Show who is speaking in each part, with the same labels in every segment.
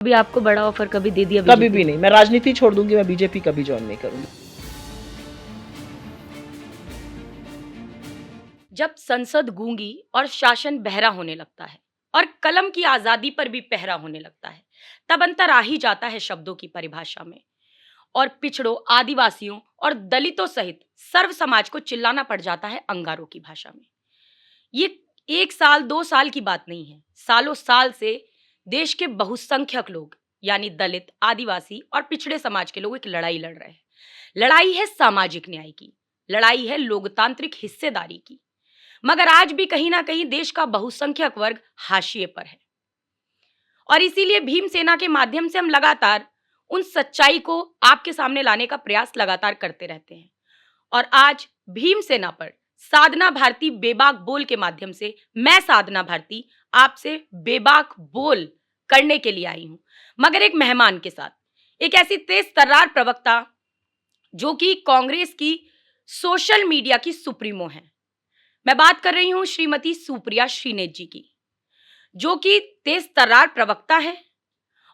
Speaker 1: अभी आपको बड़ा ऑफर कभी दे दिया?
Speaker 2: कभी भी नहीं। मैं राजनीति छोड़ दूंगी, मैं बीजेपी कभी ज्वाइन नहीं करूंगी।
Speaker 1: जब संसद गूंगी और शासन बहरा होने लगता है और कलम की आजादी पर भी पहरा होने लगता है, तब अंतर आ ही जाता है शब्दों की परिभाषा में। और पिछड़ों, आदिवासियों और दलितों सहित सर्व समाज को चिल्लाना पड़ जाता है अंगारों की भाषा में। ये 1 साल 2 साल की बात नहीं है। सालों साल से देश के बहुसंख्यक लोग यानी दलित, आदिवासी और पिछड़े समाज के लोग एक लड़ाई लड़ रहे हैं। लड़ाई है सामाजिक न्याय की, लड़ाई है लोकतांत्रिक हिस्सेदारी की। मगर आज भी कहीं ना कहीं देश का बहुसंख्यक वर्ग हाशिए पर है और इसीलिए भीम सेना के माध्यम से हम लगातार उन सच्चाई को आपके सामने लाने का प्रयास लगातार करते रहते हैं। और आज भीम सेना पर साधना भारती बेबाक बोल के माध्यम से मैं साधना भारती आपसे बेबाक बोल करने के लिए आई हूं, मगर एक मेहमान के साथ, एक ऐसी तेज तर्रार प्रवक्ता जो कि कांग्रेस की सोशल मीडिया की सुप्रीमो है। मैं बात कर रही हूं श्रीमती सुप्रिया श्रीनेत जी की, जो कि तेज तर्रार प्रवक्ता है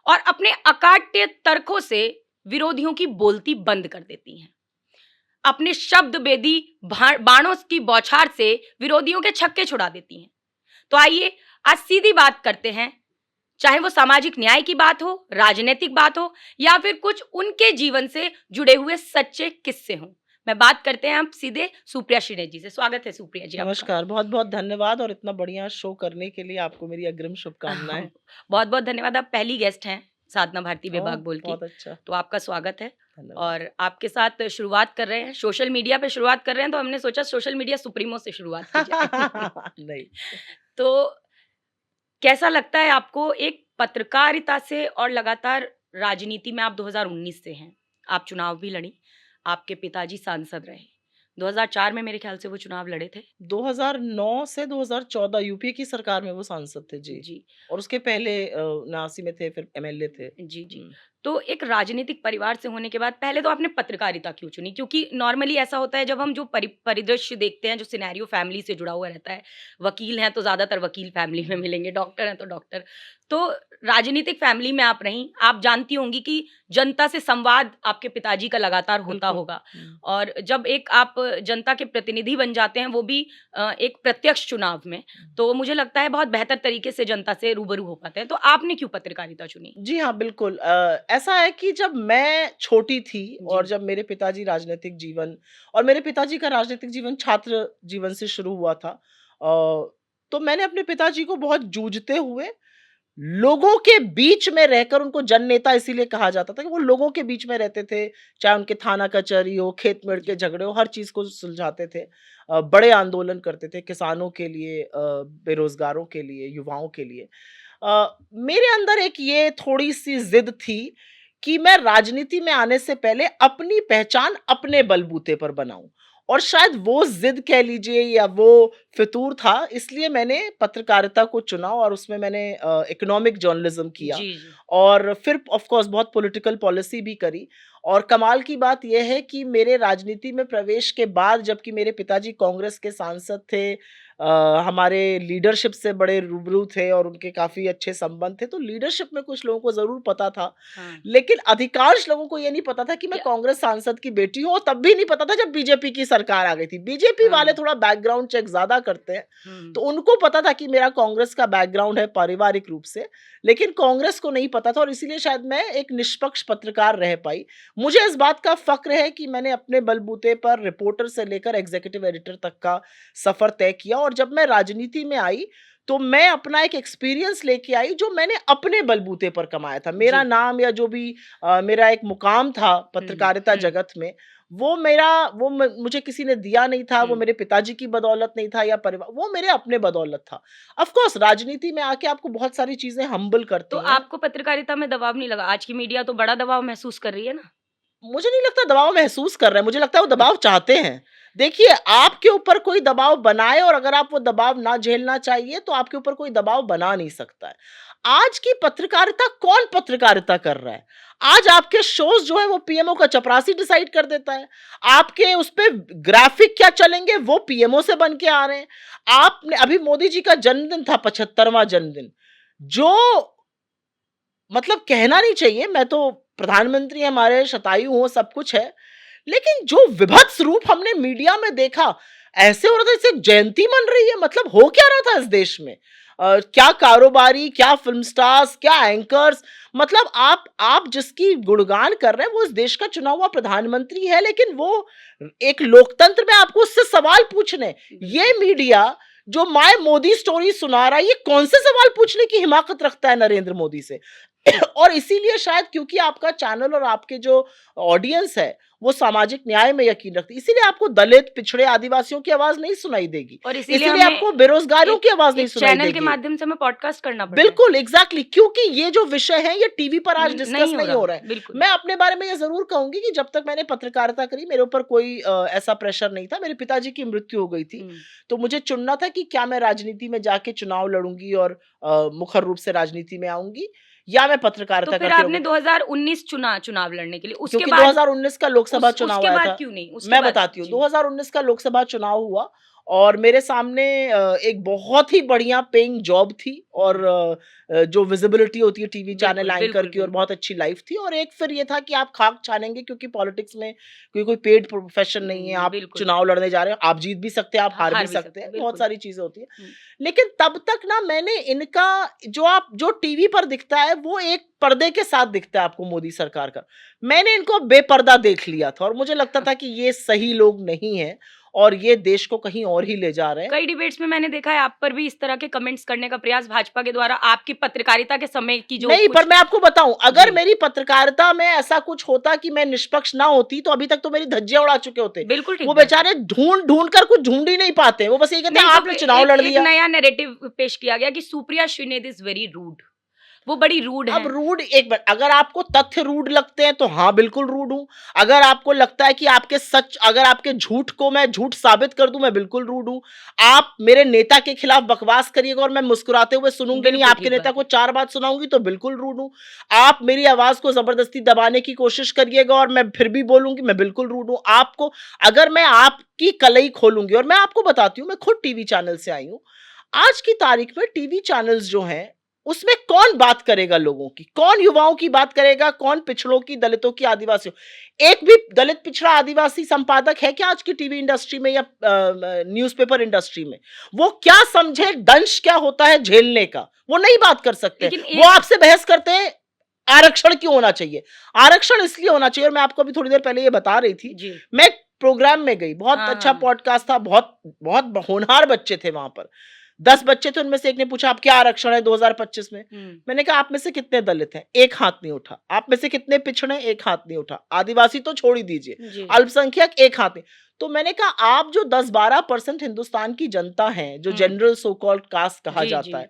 Speaker 1: और अपने अकाट्य तर्कों से विरोधियों की बोलती बंद कर देती हैं। अपने शब्द बेदी बाणों की बौछार से विरोधियों के छक्के छुड़ा देती हैं। तो आइए आज सीधी बात करते हैं, चाहे वो सामाजिक न्याय की बात हो, राजनीतिक बात हो या फिर कुछ उनके जीवन से जुड़े हुए सच्चे किस्से हों। मैं बात करते हैं हम सीधे सुप्रिया श्रीनेत जी से। स्वागत है सुप्रिया जी।
Speaker 2: नमस्कार, बहुत बहुत धन्यवाद और इतना बढ़िया शो करने के लिए आपको मेरी अग्रिम शुभकामनाएं।
Speaker 1: बहुत बहुत धन्यवाद। आप पहली गेस्ट हैं साधना भारती बेबाक बोल की,
Speaker 2: बहुत अच्छा,
Speaker 1: तो आपका स्वागत है।
Speaker 2: धन्यवाद।
Speaker 1: और आपके साथ शुरुआत कर रहे हैं, सोशल मीडिया पे शुरुआत कर रहे हैं, तो हमने सोचा सोशल मीडिया सुप्रीमो से शुरुआत की जाए।
Speaker 2: नहीं,
Speaker 1: तो कैसा लगता है आपको एक पत्रकारिता से और लगातार राजनीति में? आप 2019 से हैं, आप चुनाव भी लड़ी, आपके पिताजी सांसद रहे, 2004 में मेरे ख्याल से वो चुनाव लड़े थे।
Speaker 2: 2009 से 2014 यूपीए की सरकार में वो सांसद थे जी।
Speaker 1: जी
Speaker 2: और उसके पहले 89 में थे, फिर एमएलए थे।
Speaker 1: जी जी। तो एक राजनीतिक परिवार से होने के बाद पहले तो आपने पत्रकारिता क्यों चुनी? क्योंकि नॉर्मली ऐसा होता है जब हम जो परिदृश्य देखते हैं, जो सिनेरियो फैमिली से जुड़ा हुआ रहता है, वकील हैं तो ज़्यादातर वकील फैमिली में मिलेंगे, डॉक्टर हैं तो डॉक्टर। तो राजनीतिक फैमिली में आप रहीं, आप जानती होंगी कि जनता से संवाद आपके पिताजी का लगातार होता
Speaker 2: बिल्कुल।
Speaker 1: होगा। और जब एक आप जनता के प्रतिनिधि बन जाते हैं, वो भी एक प्रत्यक्ष चुनाव में, तो मुझे लगता है बहुत बेहतर तरीके से जनता से रूबरू हो पाते हैं। तो आपने क्यों पत्रकारिता चुनी?
Speaker 2: जी हाँ, बिल्कुल। ऐसा है कि जब मैं छोटी थी और
Speaker 1: जी।
Speaker 2: जब मेरे पिताजी राजनीतिक जीवन और मेरे पिताजी का राजनीतिक जीवन छात्र जीवन से शुरू हुआ था, तो मैंने अपने पिताजी को बहुत जूझते हुए लोगों के बीच में रहकर, उनको जननेता इसीलिए कहा जाता था कि वो लोगों के बीच में रहते थे, चाहे उनके थाना कचहरी हो, खेत मेड़ के झगड़े हो, हर चीज़ को सुलझाते थे। बड़े आंदोलन करते थे किसानों के लिए, बेरोज़गारों के लिए, युवाओं के लिए। मेरे अंदर एक ये थोड़ी-सी ज़िद थी कि मैं राजनीति में आने से पहले अपनी पहचान अपने बलबूते पर बनाऊँ, और शायद वो ज़िद कह लीजिए या वो फितूर था, इसलिए मैंने पत्रकारिता को चुना और उसमें मैंने इकोनॉमिक जर्नलिज़्म किया
Speaker 1: जी, जी।
Speaker 2: और फिर ऑफ़ कोर्स बहुत पॉलिटिकल पॉलिसी भी करी। और कमाल की बात ये है कि मेरे राजनीति में प्रवेश के बाद, जबकि मेरे पिताजी कांग्रेस के सांसद थे, हमारे लीडरशिप से बड़े रूबरू थे और उनके काफ़ी अच्छे संबंध थे, तो लीडरशिप में कुछ लोगों को ज़रूर पता था।
Speaker 1: हाँ।
Speaker 2: लेकिन अधिकांश लोगों को ये नहीं पता था कि मैं
Speaker 1: क्या?
Speaker 2: कांग्रेस सांसद की बेटी हूँ, और तब भी नहीं पता था जब बीजेपी की सरकार आ गई थी। बीजेपी वाले
Speaker 1: हाँ।
Speaker 2: थोड़ा बैकग्राउंड चेक ज़्यादा करते हैं,
Speaker 1: हुँ।
Speaker 2: तो उनको पता था कि मेरा कांग्रेस का बैकग्राउंड है पारिवारिक रूप से, लेकिन कांग्रेस को नहीं पता था, और इसीलिए शायद मैं एक निष्पक्ष पत्रकार रह पाई। मुझे इस बात का फ़क्र है कि मैंने अपने बलबूते पर रिपोर्टर से लेकर एग्ज़ीक्यूटिव एडिटर तक का सफ़र तय किया, और जब मैं राजनीति में आई, तो मैं अपना एक एक्सपीरियंस लेके आई जो मैंने अपने बलबूते पर कमाया था। मेरा
Speaker 1: जी।
Speaker 2: नाम या जो भी मेरा एक मुकाम था पत्रकारिता
Speaker 1: हुँ।
Speaker 2: जगत में, वो मुझे किसी ने दिया नहीं था, वो
Speaker 1: हुँ।
Speaker 2: मेरे पिताजी की बदौलत नहीं था या परिवार, वो मेरे अपने बदौलत था। ऑफ कोर्स राजनीति में आके आपको बहुत सारी चीज़ें हम्बल
Speaker 1: तो
Speaker 2: करती हैं।
Speaker 1: आपको पत्रकारिता में दबाव नहीं लगा? आज की मीडिया तो बड़ा दबाव महसूस कर रही है ना?
Speaker 2: मुझे नहीं लगता दबाव महसूस कर रहे हैं, मुझे लगता है वो दबाव चाहते हैं। देखिए, आपके ऊपर कोई दबाव बनाए और अगर आप वो दबाव ना झेलना चाहिए, तो आपके ऊपर कोई दबाव बना नहीं सकता है। आज की पत्रकारिता कौन पत्रकारिता कर रहा है? आज आपके शोज़ जो है वो पीएमओ का चपरासी डिसाइड कर देता है। आपके उसपे ग्राफ़िक क्या चलेंगे वो पीएमओ से बन के आ रहे हैं। आपने अभी मोदी जी का जन्मदिन था, 75वां जन्मदिन। जो मतलब कहना नहीं चाहिए, मैं तो प्रधानमंत्री हमारे शतायु हो, सब कुछ है, लेकिन जो विभत्स रूप हमने मीडिया में देखा, ऐसे हो रहा था जैसे जयंती मन रही है। मतलब हो क्या रहा था इस देश में? क्या कारोबारी, क्या फिल्म स्टार्स, क्या एंकर्स, मतलब आप जिसकी गुणगान कर रहे हैं वो इस देश का चुना हुआ प्रधानमंत्री है, लेकिन वो एक लोकतंत्र में आपको उससे सवाल पूछने, ये मीडिया जो माय मोदी स्टोरी सुना रहा है, ये कौन से सवाल पूछने की हिमाकत रखता है नरेंद्र मोदी से? और इसीलिए शायद क्योंकि आपका चैनल और आपके जो ऑडियंस है वो सामाजिक न्याय में यकीन रखती है, इसीलिए आपको दलित, पिछड़े, आदिवासियों की आवाज नहीं सुनाई देगी,
Speaker 1: और इसीलिए
Speaker 2: इसीलिए
Speaker 1: हमें
Speaker 2: आपको बेरोजगारों की आवाज नहीं
Speaker 1: एक
Speaker 2: सुनाई
Speaker 1: चैनल के
Speaker 2: देगी।
Speaker 1: माध्यम से हमें पॉडकास्ट करना पड़ रहा है।
Speaker 2: बिल्कुल, एग्जैक्टली, क्योंकि ये जो विषय है ये टीवी पर आज डिस्कस
Speaker 1: नहीं
Speaker 2: नहीं हो रहा है।
Speaker 1: बिल्कुल।
Speaker 2: मैं अपने बारे में ये जरूर कहूंगी कि जब तक मैंने पत्रकारिता करी, मेरे ऊपर कोई ऐसा प्रेशर नहीं था। मेरे पिताजी की मृत्यु हो गई थी, तो मुझे चुनना था कि क्या मैं राजनीति में जाके चुनाव लड़ूंगी और मुखर रूप से राजनीति में आऊंगी, या मैं
Speaker 1: तो
Speaker 2: पत्रकारिता
Speaker 1: फिर
Speaker 2: करके
Speaker 1: आपने
Speaker 2: रहूंगी।
Speaker 1: 2019 चुना चुनाव लड़ने के लिए, उसके
Speaker 2: क्योंकि
Speaker 1: बाद
Speaker 2: 2019 का लोकसभा चुनाव
Speaker 1: उसके
Speaker 2: आया
Speaker 1: बाद
Speaker 2: था।
Speaker 1: क्यों नहीं? उसके
Speaker 2: मैं
Speaker 1: बाद
Speaker 2: बताती हूँ,
Speaker 1: जी।
Speaker 2: 2019 का लोकसभा चुनाव हुआ और मेरे सामने एक बहुत ही बढ़िया पेइंग जॉब थी, और जो विजिबिलिटी होती है टीवी चैनल
Speaker 1: बिल्कुल,
Speaker 2: एंकर
Speaker 1: बिल्कुल,
Speaker 2: की, और
Speaker 1: बिल्कुल।
Speaker 2: बहुत अच्छी लाइफ थी, और एक फिर ये था कि आप खाक छानेंगे, क्योंकि पॉलिटिक्स में कोई पेड प्रोफेशन नहीं है, आप
Speaker 1: बिल्कुल।
Speaker 2: चुनाव लड़ने जा रहे हैं, आप जीत भी सकते हैं, आप हार भी
Speaker 1: हार भी
Speaker 2: सकते
Speaker 1: सकते
Speaker 2: हैं,
Speaker 1: हैं,
Speaker 2: बहुत
Speaker 1: बिल्कुल।
Speaker 2: सारी चीजें होती है। लेकिन तब तक ना मैंने इनका जो टीवी पर दिखता है वो एक पर्दे के साथ दिखता है आपको, मोदी सरकार का, मैंने इनको बेपर्दा देख लिया था, और मुझे लगता था कि ये सही लोग नहीं है और ये देश को कहीं और ही ले जा रहे हैं।
Speaker 1: कई डिबेट्स में मैंने देखा है आप पर भी इस तरह के कमेंट्स करने का प्रयास भाजपा के द्वारा आपकी पत्रकारिता के समय की जो
Speaker 2: नहीं,
Speaker 1: कुछ
Speaker 2: पर मैं आपको बताऊं, अगर
Speaker 1: जी।
Speaker 2: मेरी पत्रकारिता में ऐसा कुछ होता कि मैं निष्पक्ष ना होती, तो अभी तक तो मेरी धज्जियां उड़ा चुके होते।
Speaker 1: बिल्कुल ठीक
Speaker 2: वो
Speaker 1: बात है।
Speaker 2: बेचारे ढूंढ ढूंढ कर कुछ ढूंढ ही नहीं पाते, वो बस ये कहते हैं
Speaker 1: नहीं, तो
Speaker 2: आपने
Speaker 1: फिर
Speaker 2: चुनाव
Speaker 1: एक
Speaker 2: लड़
Speaker 1: एक
Speaker 2: लिया।
Speaker 1: नया नैरेटिव पेश किया गया कि Supriya Shrinate is very rude, वो बड़ी रूड
Speaker 2: अब
Speaker 1: हैं।
Speaker 2: रूड, एक बार अगर आपको तथ्य रूड लगते हैं तो हाँ बिल्कुल रूड हूं। अगर आपको लगता है कि आपके सच, अगर आपके झूठ को मैं झूठ साबित कर दूं, मैं बिल्कुल रूड हूं। आप मेरे नेता के खिलाफ बकवास करिएगा और मैं मुस्कुराते हुए सुनूंगी नहीं,
Speaker 1: बिल्कुल
Speaker 2: आपके
Speaker 1: ठीक
Speaker 2: नेता
Speaker 1: बात
Speaker 2: को
Speaker 1: है।
Speaker 2: 4 बात सुनाऊंगी तो बिल्कुल रूड हूं। आप मेरी आवाज को जबरदस्ती दबाने की कोशिश करिएगा और मैं फिर भी बोलूंगी, मैं बिल्कुल रूड हूं। आपको, अगर मैं आपकी कलई खोलूंगी, और मैं आपको बताती हूं, मैं खुद टीवी चैनल से आई हूं, आज की तारीख में टीवी चैनल्स जो हैं उसमें कौन बात करेगा लोगों की, कौन युवाओं की बात करेगा, कौन पिछड़ों की, दलितों की, आदिवासियों? एक भी दलित, पिछड़ा, आदिवासी संपादक है क्या आज की टीवी इंडस्ट्री में या न्यूज़पेपर इंडस्ट्री में? वो क्या समझे दंश क्या होता है झेलने का, वो नहीं बात कर सकते।
Speaker 1: लेकिन
Speaker 2: वो
Speaker 1: एक
Speaker 2: आपसे बहस करते हैं आरक्षण क्यों होना चाहिए। आरक्षण इसलिए होना चाहिए, और मैं आपको अभी थोड़ी देर पहले ये बता रही थी,
Speaker 1: जी।
Speaker 2: मैं एक प्रोग्राम में गई, बहुत
Speaker 1: हाँ,
Speaker 2: अच्छा
Speaker 1: हाँ।
Speaker 2: पॉडकास्ट था, बहुत बहुत होनहार बच्चे थे वहां पर। 10 बच्चे थे, उनमें से एक ने पूछा आप क्या आरक्षण है 2025 में? मैंने कहा आप में से कितने दलित हैं? एक हाथ नहीं उठा। आप में से कितने पिछड़े? एक हाथ नहीं उठा। आदिवासी तो छोड़ ही दीजिए,
Speaker 1: जी।
Speaker 2: अल्पसंख्यक एक हाथ नहीं। तो मैंने कहा आप जो 10-12% हिंदुस्तान की जनता है, जो जनरल सो कॉल्ड कास्ट कहा
Speaker 1: जी,
Speaker 2: जाता
Speaker 1: जी।
Speaker 2: है,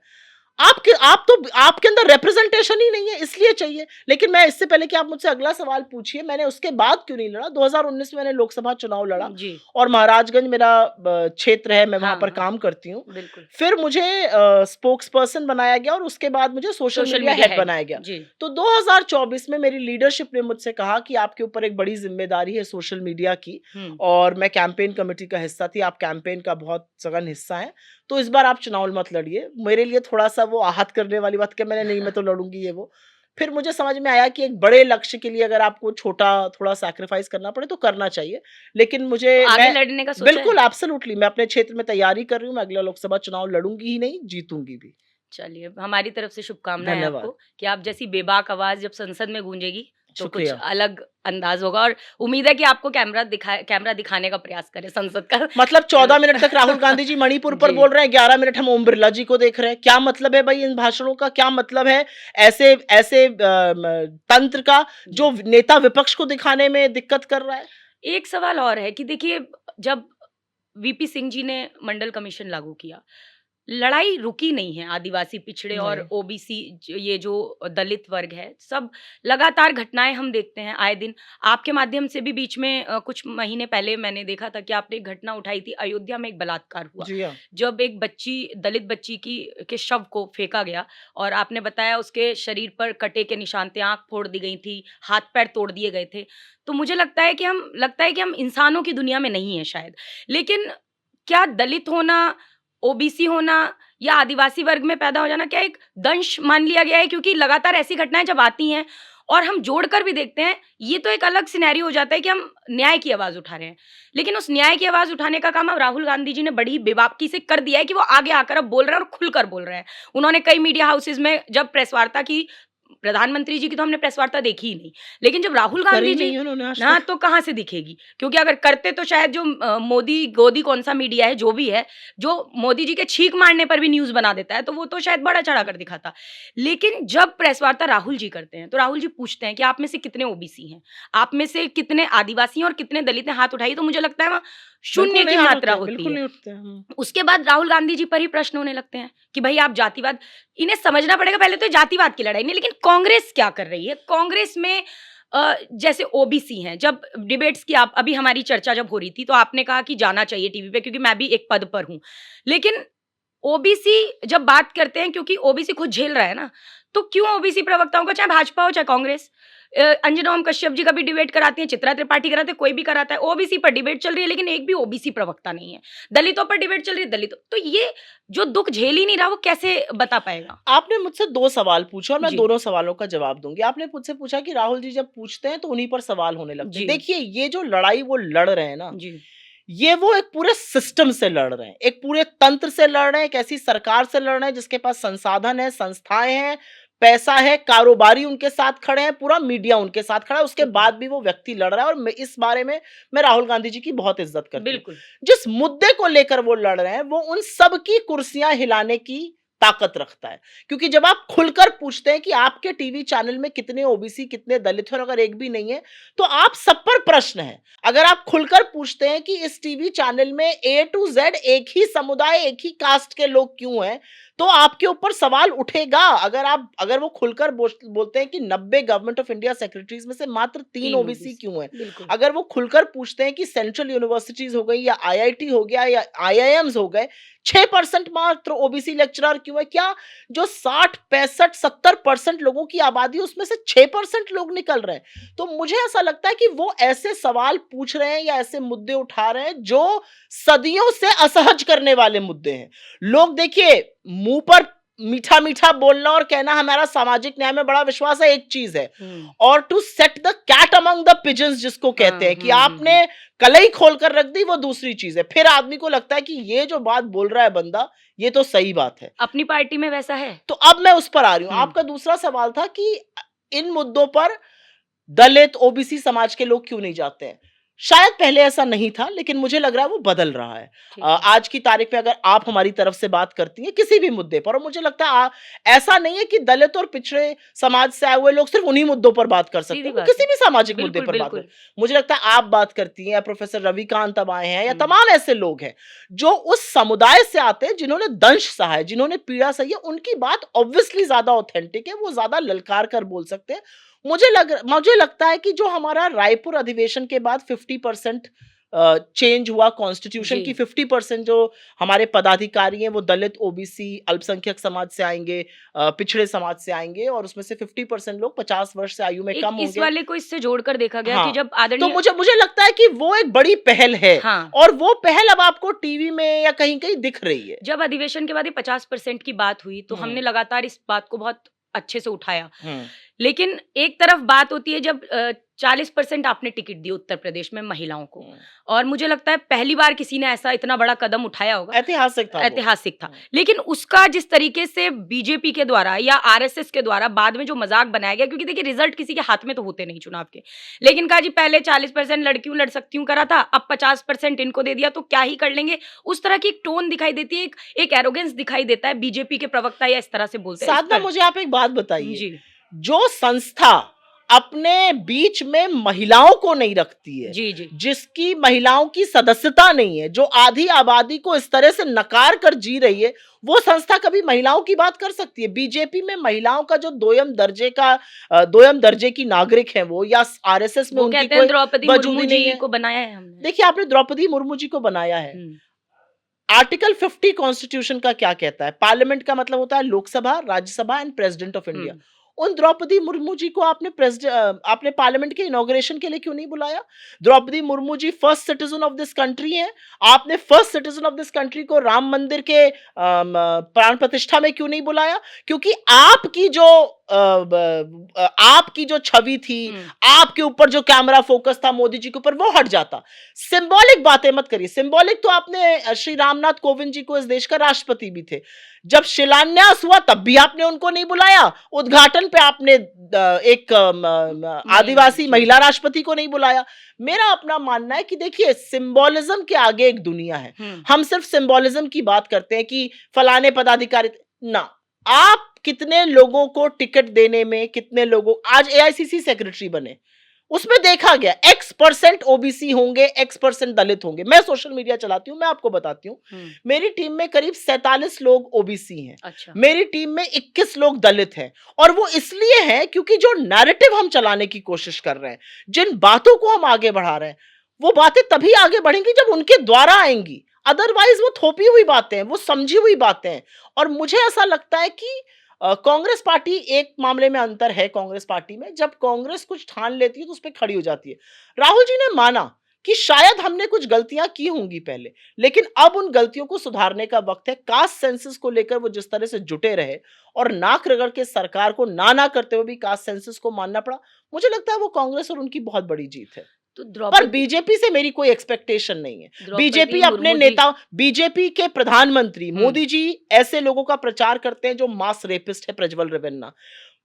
Speaker 2: आप तो आपके अंदर रिप्रेजेंटेशन ही नहीं है, इसलिए चाहिए। लेकिन मैं इससे पहले कि आप मुझसे अगला सवाल पूछिए, मैंने उसके बाद क्यों नहीं लड़ा। 2019 में मैंने लोकसभा चुनाव लड़ा,
Speaker 1: जी।
Speaker 2: और महाराजगंज मेरा क्षेत्र है, मैं वहां
Speaker 1: हाँ,
Speaker 2: पर
Speaker 1: हाँ।
Speaker 2: काम करती हूँ।
Speaker 1: बिल्कुल।
Speaker 2: फिर मुझे स्पोक्स पर्सन बनाया गया, और उसके बाद मुझे social
Speaker 1: social
Speaker 2: media
Speaker 1: media
Speaker 2: head
Speaker 1: head.
Speaker 2: बनाया गया।
Speaker 1: जी।
Speaker 2: तो 2024 में मेरी लीडरशिप ने मुझसे कहा कि आपके ऊपर एक बड़ी जिम्मेदारी है सोशल मीडिया की, और मैं कैंपेन कमेटी का हिस्सा थी, आप कैंपेन का बहुत सघन हिस्सा है, तो इस बार आप चुनाव मत लड़िए। मेरे लिए थोड़ा सा वो आहत करने वाली बात कि मैंने नहीं, मैं तो लड़ूंगी ये वो। फिर मुझे समझ में आया कि एक बड़े लक्ष्य के लिए अगर आपको छोटा थोड़ा सैक्रिफाइस करना पड़े तो करना चाहिए। लेकिन मुझे,
Speaker 1: तो आगे
Speaker 2: मैं
Speaker 1: लड़ने का सोचा है?
Speaker 2: बिल्कुल एब्सोल्युटली मैं अपने क्षेत्र में तैयारी कर रही हूँ। मैं अगला लोकसभा चुनाव लड़ूंगी ही नहीं, जीतूंगी भी।
Speaker 1: चलिए, हमारी तरफ से शुभकामनाएँ
Speaker 2: धन्यवाद।
Speaker 1: आपको कि आप जैसी बेबाक आवाज़ जब संसद में गूंजेगी, तो कुछ
Speaker 2: शुक्रिया।
Speaker 1: अलग अंदाज़ होगा, और उम्मीद है कि आपको कैमरा दिखाने का प्रयास करें संसद का।
Speaker 2: मतलब 14 मिनट तक राहुल गांधी जी मणिपुर पर
Speaker 1: जी।
Speaker 2: बोल रहे हैं, 11 मिनट हम ओम बिरला जी को देख रहे हैं। क्या मतलब है भाई इन भाषणों का? क्या मतलब है ऐसे ऐसे तंत्र का जो
Speaker 1: जी।
Speaker 2: नेता विपक्ष को दिखाने में दिक्कत कर रहा है?
Speaker 1: एक सवाल और है कि देखिए, जब वीपी सिंह जी ने मंडल कमीशन लागू किया, लड़ाई रुकी नहीं है। आदिवासी, पिछड़े और
Speaker 2: नहीं।
Speaker 1: ओबीसी, ये जो दलित वर्ग है, सब लगातार घटनाएं हम देखते हैं आए दिन। आपके माध्यम से भी बीच में कुछ महीने पहले मैंने देखा था कि आपने एक घटना उठाई थी, अयोध्या में एक बलात्कार हुआ,
Speaker 2: जी हाँ।
Speaker 1: जब एक बच्ची, दलित बच्ची की के शव को फेंका गया, और आपने बताया उसके शरीर पर कटे के निशान थे, आंख फोड़ दी गई थी, हाथ पैर तोड़ दिए गए थे। तो मुझे लगता है कि हम इंसानों की दुनिया में नहीं है शायद। लेकिन क्या दलित होना ओबीसी होना या आदिवासी वर्ग में पैदा हो जाना क्या एक दंश मान लिया गया है, क्योंकि लगातार ऐसी घटनाएं जब आती हैं और हम जोड़कर भी देखते हैं, ये तो एक अलग सिनेरियो हो जाता है कि हम न्याय की आवाज उठा रहे हैं। लेकिन उस न्याय की आवाज उठाने का काम अब राहुल गांधी जी ने बड़ी बेबाकी से कर दिया है कि वो आगे आकर अब बोल रहे हैं और खुलकर बोल रहे हैं। उन्होंने कई मीडिया हाउसेज में जब प्रेस वार्ता की, प्रधानमंत्री जी की तो हमने प्रेस वार्ता देखी ही नहीं, लेकिन जब राहुल
Speaker 2: करी
Speaker 1: गांधी जी
Speaker 2: नहीं उन्होंने आज
Speaker 1: ना,
Speaker 2: तक।
Speaker 1: तो कहाँ से दिखेगी? क्योंकि अगर करते तो शायद जो मोदी गोदी कौन सा मीडिया है जो भी है, जो मोदी जी के छींक मारने पर भी न्यूज़ बना देता है, तो वो तो शायद बड़ा चढ़ाकर दिखाता। लेकिन जब प्रेस वार्ता राहुल जी करते हैं, तो राहुल जी पूछते हैं कि आप में से कितने ओबीसी हैं? आप में से कितने आदिवासी हैं और कितने दलित हैं? हाथ उठाइए। तो मुझे लगता है वहाँ शून्य
Speaker 2: बिल्कुल
Speaker 1: की
Speaker 2: नहीं हाथ
Speaker 1: मात्रा
Speaker 2: उठते,
Speaker 1: होती
Speaker 2: बिल्कुल
Speaker 1: है।
Speaker 2: नहीं उठते। हुँ।
Speaker 1: उसके बाद राहुल गांधी जी पर ही प्रश्न होने लगते हैं कि भाई आप जातिवाद, इन्हें समझना पड़ेगा पहले तो ये जातिवाद की लड़ाई नहीं, लेकिन कांग्रेस क्या कर रही है? कांग्रेस में जैसे ओबीसी हैं, जब डिबेट्स की आप अभी हमारी चर्चा जब हो रही थी, तो आपने कहा कि जाना चाहिए टीवी पे क्योंकि मैं भी एक पद पर हूँ। लेकिन ओबीसी जब बात करते हैं, क्योंकि ओबीसी खुद झेल रहा है ना, तो क्यों ओबीसी प्रवक्ताओं को, चाहे भाजपा हो चाहे कांग्रेस, अंजना ओम कश्यप जी का भी डिबेट कराती हैं, चित्रा त्रिपाठी कराते हैं, कोई भी कराता है, ओबीसी पर डिबेट चल रही है, लेकिन एक भी ओबीसी प्रवक्ता नहीं है। दलितों पर डिबेट चल रही है, दलितों, तो ये जो दुख झेल ही नहीं रहा, वो कैसे बता पाएगा?
Speaker 2: आपने मुझसे 2 सवाल पूछे और मैं
Speaker 1: जी,
Speaker 2: दोनों सवालों का जवाब दूँगी। आपने मुझसे पूछा कि राहुल जी जब पूछते हैं तो उन्हीं पर सवाल होने लगते हैं।
Speaker 1: जी,
Speaker 2: देखिए, ये जो लड़ाई वो लड़ रहे हैं ना,
Speaker 1: जी,
Speaker 2: ये वो एक पूरे सिस्टम से लड़ रहे हैं, एक पूरे तंत्र से लड़ रहे हैं, एक ऐसी सरकार से लड़ रहे हैं जिसके पास संसाधन है, संस्थाएँ हैं, पैसा है, कारोबारी उनके साथ खड़े हैं, पूरा मीडिया उनके साथ खड़ा है, उसके
Speaker 1: बिल्कुल,
Speaker 2: बाद भी वो व्यक्ति लड़ रहा है और मैं इस बारे में मैं राहुल गांधी जी की बहुत इज़्ज़त करती हूँ।
Speaker 1: बिल्कुल।
Speaker 2: जिस मुद्दे को लेकर वो लड़ रहे हैं, वो उन सब की कुर्सियाँ हिलाने की ताकत रखता है। क्योंकि जब आप खुलकर पूछते हैं कि आपके टीवी चैनल में कितने ओबीसी, कितने दलित हैं और अगर एक भी नहीं है, तो आप सब पर प्रश्न है। अगर आप खुलकर पूछते हैं कि इस टीवी चैनल में ए टू जेड एक ही समुदाय, एक ही कास्ट के लोग क्यों हैं, तो आपके ऊपर सवाल उठेगा। अगर वो खुलकर बोलते हैं कि 90 गवर्नमेंट ऑफ इंडिया सेक्रेटरीज में से मात्र 3
Speaker 1: 3
Speaker 2: ओबीसी
Speaker 1: ओबीसी,
Speaker 2: क्यों हैं?
Speaker 1: बिल्कुल।
Speaker 2: अगर वो खुलकर पूछते हैं कि सेंट्रल यूनिवर्सिटीज हो गई या आईआईटी हो गया या आईआईएम्स हो गए, 6% मात्र ओबीसी लेक्चरर क्यों है? क्या जो 60, 65, 70% लोगों की आबादी है उसमें से 6% लोग निकल रहे हैं? तो मुझे ऐसा लगता है कि वो ऐसे सवाल पूछ रहे हैं या ऐसे मुद्दे उठा रहे हैं जो सदियों से असहज करने वाले मुद्दे हैं। लोग देखिए, मुंह पर मीठा मीठा बोलना और कहना हमारा सामाजिक न्याय में बड़ा विश्वास है, एक चीज है,
Speaker 1: हुँ।
Speaker 2: और to set the cat among the pigeons जिसको कहते
Speaker 1: हाँ,
Speaker 2: हैं कि
Speaker 1: हुँ, हुँ,
Speaker 2: आपने कलई खोलकर रख दी, वो दूसरी चीज है। फिर आदमी को लगता है कि ये जो बात बोल रहा है बंदा, ये तो सही बात है।
Speaker 1: अपनी पार्टी में वैसा है?
Speaker 2: तो अब मैं उस पर आ रही हूँ।
Speaker 1: हुँ,
Speaker 2: आपका दूसरा सवाल था कि इन मुद्दों पर दलित, ओबीसी समाज के लोग क्यों नहीं जाते हैं? शायद पहले ऐसा नहीं था, लेकिन मुझे लग रहा है वो बदल रहा है।
Speaker 1: ठीक है।
Speaker 2: आज की तारीख में अगर आप हमारी तरफ से बात करती हैं किसी भी मुद्दे पर, और मुझे लगता है ऐसा नहीं है कि दलित और पिछड़े समाज से आए हुए लोग सिर्फ उन्हीं मुद्दों पर बात कर सकते
Speaker 1: सीधी
Speaker 2: हैं, वो
Speaker 1: बात
Speaker 2: किसी
Speaker 1: है।
Speaker 2: भी सामाजिक मुद्दे
Speaker 1: बिल्कुल,
Speaker 2: पर बात कर।
Speaker 1: बिल्कुल।
Speaker 2: मुझे लगता है आप बात करती हैं, या प्रोफेसर रविकांत अब आए हैं, या
Speaker 1: हुँ।
Speaker 2: तमाम ऐसे लोग हैं जो उस समुदाय से आते हैं, जिन्होंने दंश सहा है, जिन्होंने पीड़ा सही है, उनकी बात ऑब्वियसली ज्यादा ऑथेंटिक है, वो ज्यादा ललकार कर बोल सकते हैं। मुझे लगता है कि जो हमारा रायपुर अधिवेशन के बाद 50% चेंज हुआ कॉन्स्टिट्यूशन की,
Speaker 1: जी।
Speaker 2: 50% जो हमारे पदाधिकारी हैं वो दलित, ओबीसी, अल्पसंख्यक समाज से आएंगे, पिछड़े समाज से आएंगे, और उसमें से 50% लोग 50 वर्ष से आयु में
Speaker 1: एक
Speaker 2: कम
Speaker 1: इस
Speaker 2: होंगे।
Speaker 1: वाले को इससे जोड़कर देखा गया कि
Speaker 2: हाँ,
Speaker 1: जब
Speaker 2: तो
Speaker 1: आदरणीय
Speaker 2: मुझे लगता है कि वो एक बड़ी पहल है,
Speaker 1: हाँ,
Speaker 2: और वो पहल अब आपको टीवी में या कहीं कहीं दिख रही है।
Speaker 1: जब अधिवेशन के बाद ये 50% की बात हुई, तो हमने लगातार इस बात को बहुत अच्छे से उठाया।
Speaker 2: हम्म,
Speaker 1: लेकिन एक तरफ बात होती है जब 40% आपने टिकट दी उत्तर प्रदेश में महिलाओं को,
Speaker 2: हम्म,
Speaker 1: और मुझे लगता है पहली बार किसी ने ऐसा इतना बड़ा कदम उठाया होगा,
Speaker 2: ऐतिहासिक था वो।
Speaker 1: ऐतिहासिक था।
Speaker 2: हम्म।
Speaker 1: लेकिन उसका जिस तरीके से बीजेपी के द्वारा या आरएसएस के द्वारा बाद में जो मजाक बनाया गया, क्योंकि देखिए रिजल्ट किसी के हाथ में तो होते नहीं चुनाव के, लेकिन कहा जी पहले 40% लड़कियों लड़ सकती हूँ करा था, अब 50% इनको दे दिया तो क्या ही कर लेंगे, उस तरह की एक टोन दिखाई देती है, एक एरोगेंस दिखाई देता है, बीजेपी के प्रवक्ता या इस तरह से बोलते हैं।
Speaker 2: साधना, मुझे आप एक बात बताइए,
Speaker 1: जी,
Speaker 2: जो संस्था अपने बीच में महिलाओं को नहीं रखती है,
Speaker 1: जी, जी,
Speaker 2: जिसकी महिलाओं की सदस्यता नहीं है, जो आधी आबादी को इस तरह से नकार कर जी रही है, वो संस्था कभी महिलाओं की बात कर सकती है? बीजेपी में महिलाओं का जो दोयम दर्जे की नागरिक है वो, या आरएसएस में
Speaker 1: वो
Speaker 2: उनकी
Speaker 1: कहते हैं
Speaker 2: कोई
Speaker 1: द्रौपदी
Speaker 2: वजूद
Speaker 1: मुर्मू
Speaker 2: ही नहीं
Speaker 1: जी
Speaker 2: है।
Speaker 1: को बनाया है हमने।
Speaker 2: देखिए, आपने द्रौपदी मुर्मू जी को बनाया है। आर्टिकल 50 कॉन्स्टिट्यूशन का क्या कहता है? पार्लियामेंट का मतलब होता है Lok Sabha, Rajya Sabha and president of India. उन द्रौपदी मुर्मू जी को आपने पार्लियामेंट के इनॉग्रेशन के लिए क्यों नहीं बुलाया? Draupadi Murmu ji first citizen of this country हैं। आपने first citizen of this country को राम मंदिर के प्राण प्रतिष्ठा में क्यों नहीं बुलाया? क्योंकि आपकी जो छवि थी, आपके ऊपर जो कैमरा फोकस था मोदी जी के ऊपर, वो हट जाता। सिंबॉलिक बातें मत करिए। सिंबॉलिक तो आपने श्री रामनाथ कोविंद जी को, इस देश का राष्ट्रपति भी थे, जब शिलान्यास हुआ तब भी आपने उनको नहीं बुलाया। उद्घाटन पे आपने एक आदिवासी महिला राष्ट्रपति को नहीं बुलाया। मेरा अपना मानना है कि देखिए, सिंबॉलिज्म के आगे एक दुनिया है। हम सिर्फ सिंबॉलिज्म की बात करते हैं कि फलाने पदाधिकारी ना, आप कितने लोगों को टिकट देने में, कितने लोगों, आज एआईसीसी सेक्रेटरी बने, उसमें देखा गया X% ओबीसी होंगे, X% दलित होंगे। मैं सोशल मीडिया चलाती हूं, मैं आपको बताती हूं, मेरी टीम में करीब 47 लोग ओबीसी हैं।
Speaker 1: अच्छा।
Speaker 2: मेरी टीम में 21 लोग दलित हैं। और वो इसलिए है क्योंकि जो नैरेटिव हम चलाने की कोशिश कर रहे हैं, जिन बातों को हम आगे बढ़ा रहे हैं, वो बातें तभी आगे बढ़ेंगी जब उनके द्वारा आएंगी। अदरवाइज वो थोपी हुई बातें हैं, वो समझी हुई बातें हैं। और मुझे ऐसा लगता है कि कांग्रेस पार्टी, एक मामले में अंतर है कांग्रेस पार्टी में, जब कांग्रेस कुछ ठान लेती है तो उस पर खड़ी हो जाती है। राहुल जी ने माना कि शायद हमने कुछ गलतियां की होंगी पहले, लेकिन अब उन गलतियों को सुधारने का वक्त है। कास्ट सेंसस को लेकर वो जिस तरह से जुटे रहे और नाक रगड़ के सरकार को ना करते हुए भी कास्ट सेंसस को मानना पड़ा, मुझे लगता है वो कांग्रेस और उनकी बहुत बड़ी जीत है।
Speaker 1: तो
Speaker 2: पर बीजेपी से मेरी कोई एक्सपेक्टेशन नहीं है। बीजेपी अपने नेता, बीजेपी के प्रधानमंत्री मोदी जी ऐसे लोगों का प्रचार करते हैं जो मास रेपिस्ट है, प्रज्वल रेवन्ना।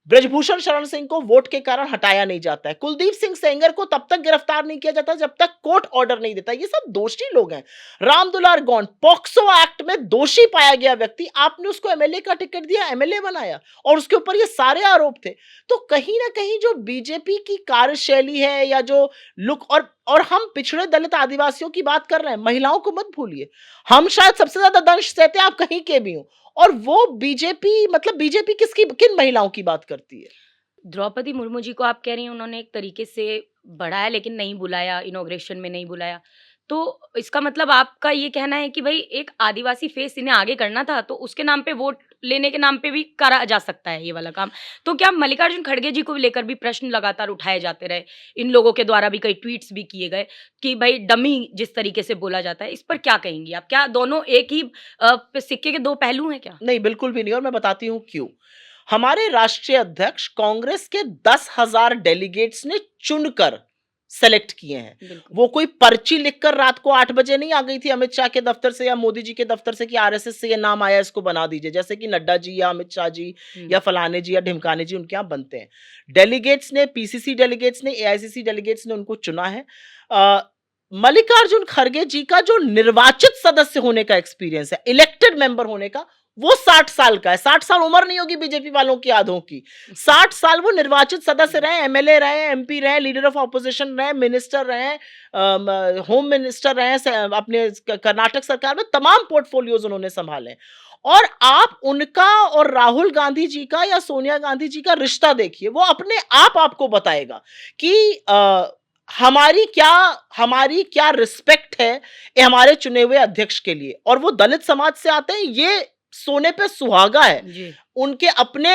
Speaker 2: ब्रजभूषण शरण सिंह को वोट के कारण हटाया नहीं जाता है। कुलदीप सिंह सेंगर को तब तक गिरफ्तार नहीं किया जाता जब तक कोर्ट ऑर्डर नहीं देता। ये सब दोषी लोग हैं। रामदुलार गौंड, पॉक्सो एक्ट में दोषी पाया गया व्यक्ति, आपने उसको एमएलए का टिकट दिया, एमएलए बनाया, और उसके ऊपर ये सारे आरोप थे। तो कहीं ना कहीं जो बीजेपी की कार्यशैली है या जो लुक, और हम पिछड़े दलित आदिवासियों की बात कर रहे हैं, महिलाओं को मत भूलिए। हम शायद सबसे ज्यादा दंश सहते हैं, आप कहीं के भी हो, और वो बीजेपी, मतलब बीजेपी किन महिलाओं की बात करती है?
Speaker 1: द्रौपदी मुर्मू जी को आप कह रही हैं उन्होंने एक तरीके से बढ़ाया लेकिन नहीं बुलाया, इनॉग्रेशन में नहीं बुलाया। तो इसका मतलब आपका ये कहना है कि भाई एक आदिवासी फेस इन्हें आगे करना था, तो उसके नाम पे वोट लेने के नाम पे भी करा जा सकता है ये वाला काम। तो क्या मल्लिकार्जुन खड़गे जी को लेकर भी प्रश्न लगातार उठाए जाते रहे, इन लोगों के द्वारा भी कई ट्वीट्स भी किए गए कि भाई डमी जिस तरीके से बोला जाता है, इस पर क्या कहेंगी आप? क्या दोनों एक ही सिक्के के दो पहलू हैं क्या?
Speaker 2: नहीं, बिल्कुल भी नहीं, और मैं बताती हूं क्यों। हमारे राष्ट्रीय अध्यक्ष कांग्रेस के 10,000 डेलीगेट्स ने चुनकर सेलेक्ट किए हैं। वो कोई पर्ची लिखकर रात को 8 बजे नहीं आ गई थी अमित शाह के दफ्तर से या मोदी जी के दफ्तर से कि आरएसएस से ये नाम आया, इसको बना दीजिए, जैसे कि नड्डा जी या अमित शाह जी या फलाने जी या ढिमकाने जी उनके यहाँ बनते हैं। डेलीगेट्स ने, पीसीसी डेलीगेट्स ने, एआईसीसी डेलीगेट्स ने उनको चुना है। मल्लिकार्जुन खड़गे जी का जो निर्वाचित सदस्य होने का एक्सपीरियंस है, इलेक्टेड मेंबर होने का, वो 60 साल का है। 60 साल उम्र नहीं होगी बीजेपी वालों की आधों की। 60 साल वो निर्वाचित सदस्य रहे, एमएलए रहे, एमपी रहे, लीडर ऑफ ऑपोजिशन रहे, मिनिस्टर रहे, होम मिनिस्टर रहे, अपने कर्नाटक सरकार में तमाम पोर्टफोलियोज उन्होंने संभाले। और आप उनका और राहुल गांधी जी का या सोनिया गांधी जी का रिश्ता देखिए, वो अपने आप आपको बताएगा कि हमारी क्या रिस्पेक्ट है हमारे चुने हुए अध्यक्ष के लिए। और वो दलित समाज से आते हैं, ये सोने पे सुहागा है। उनके अपने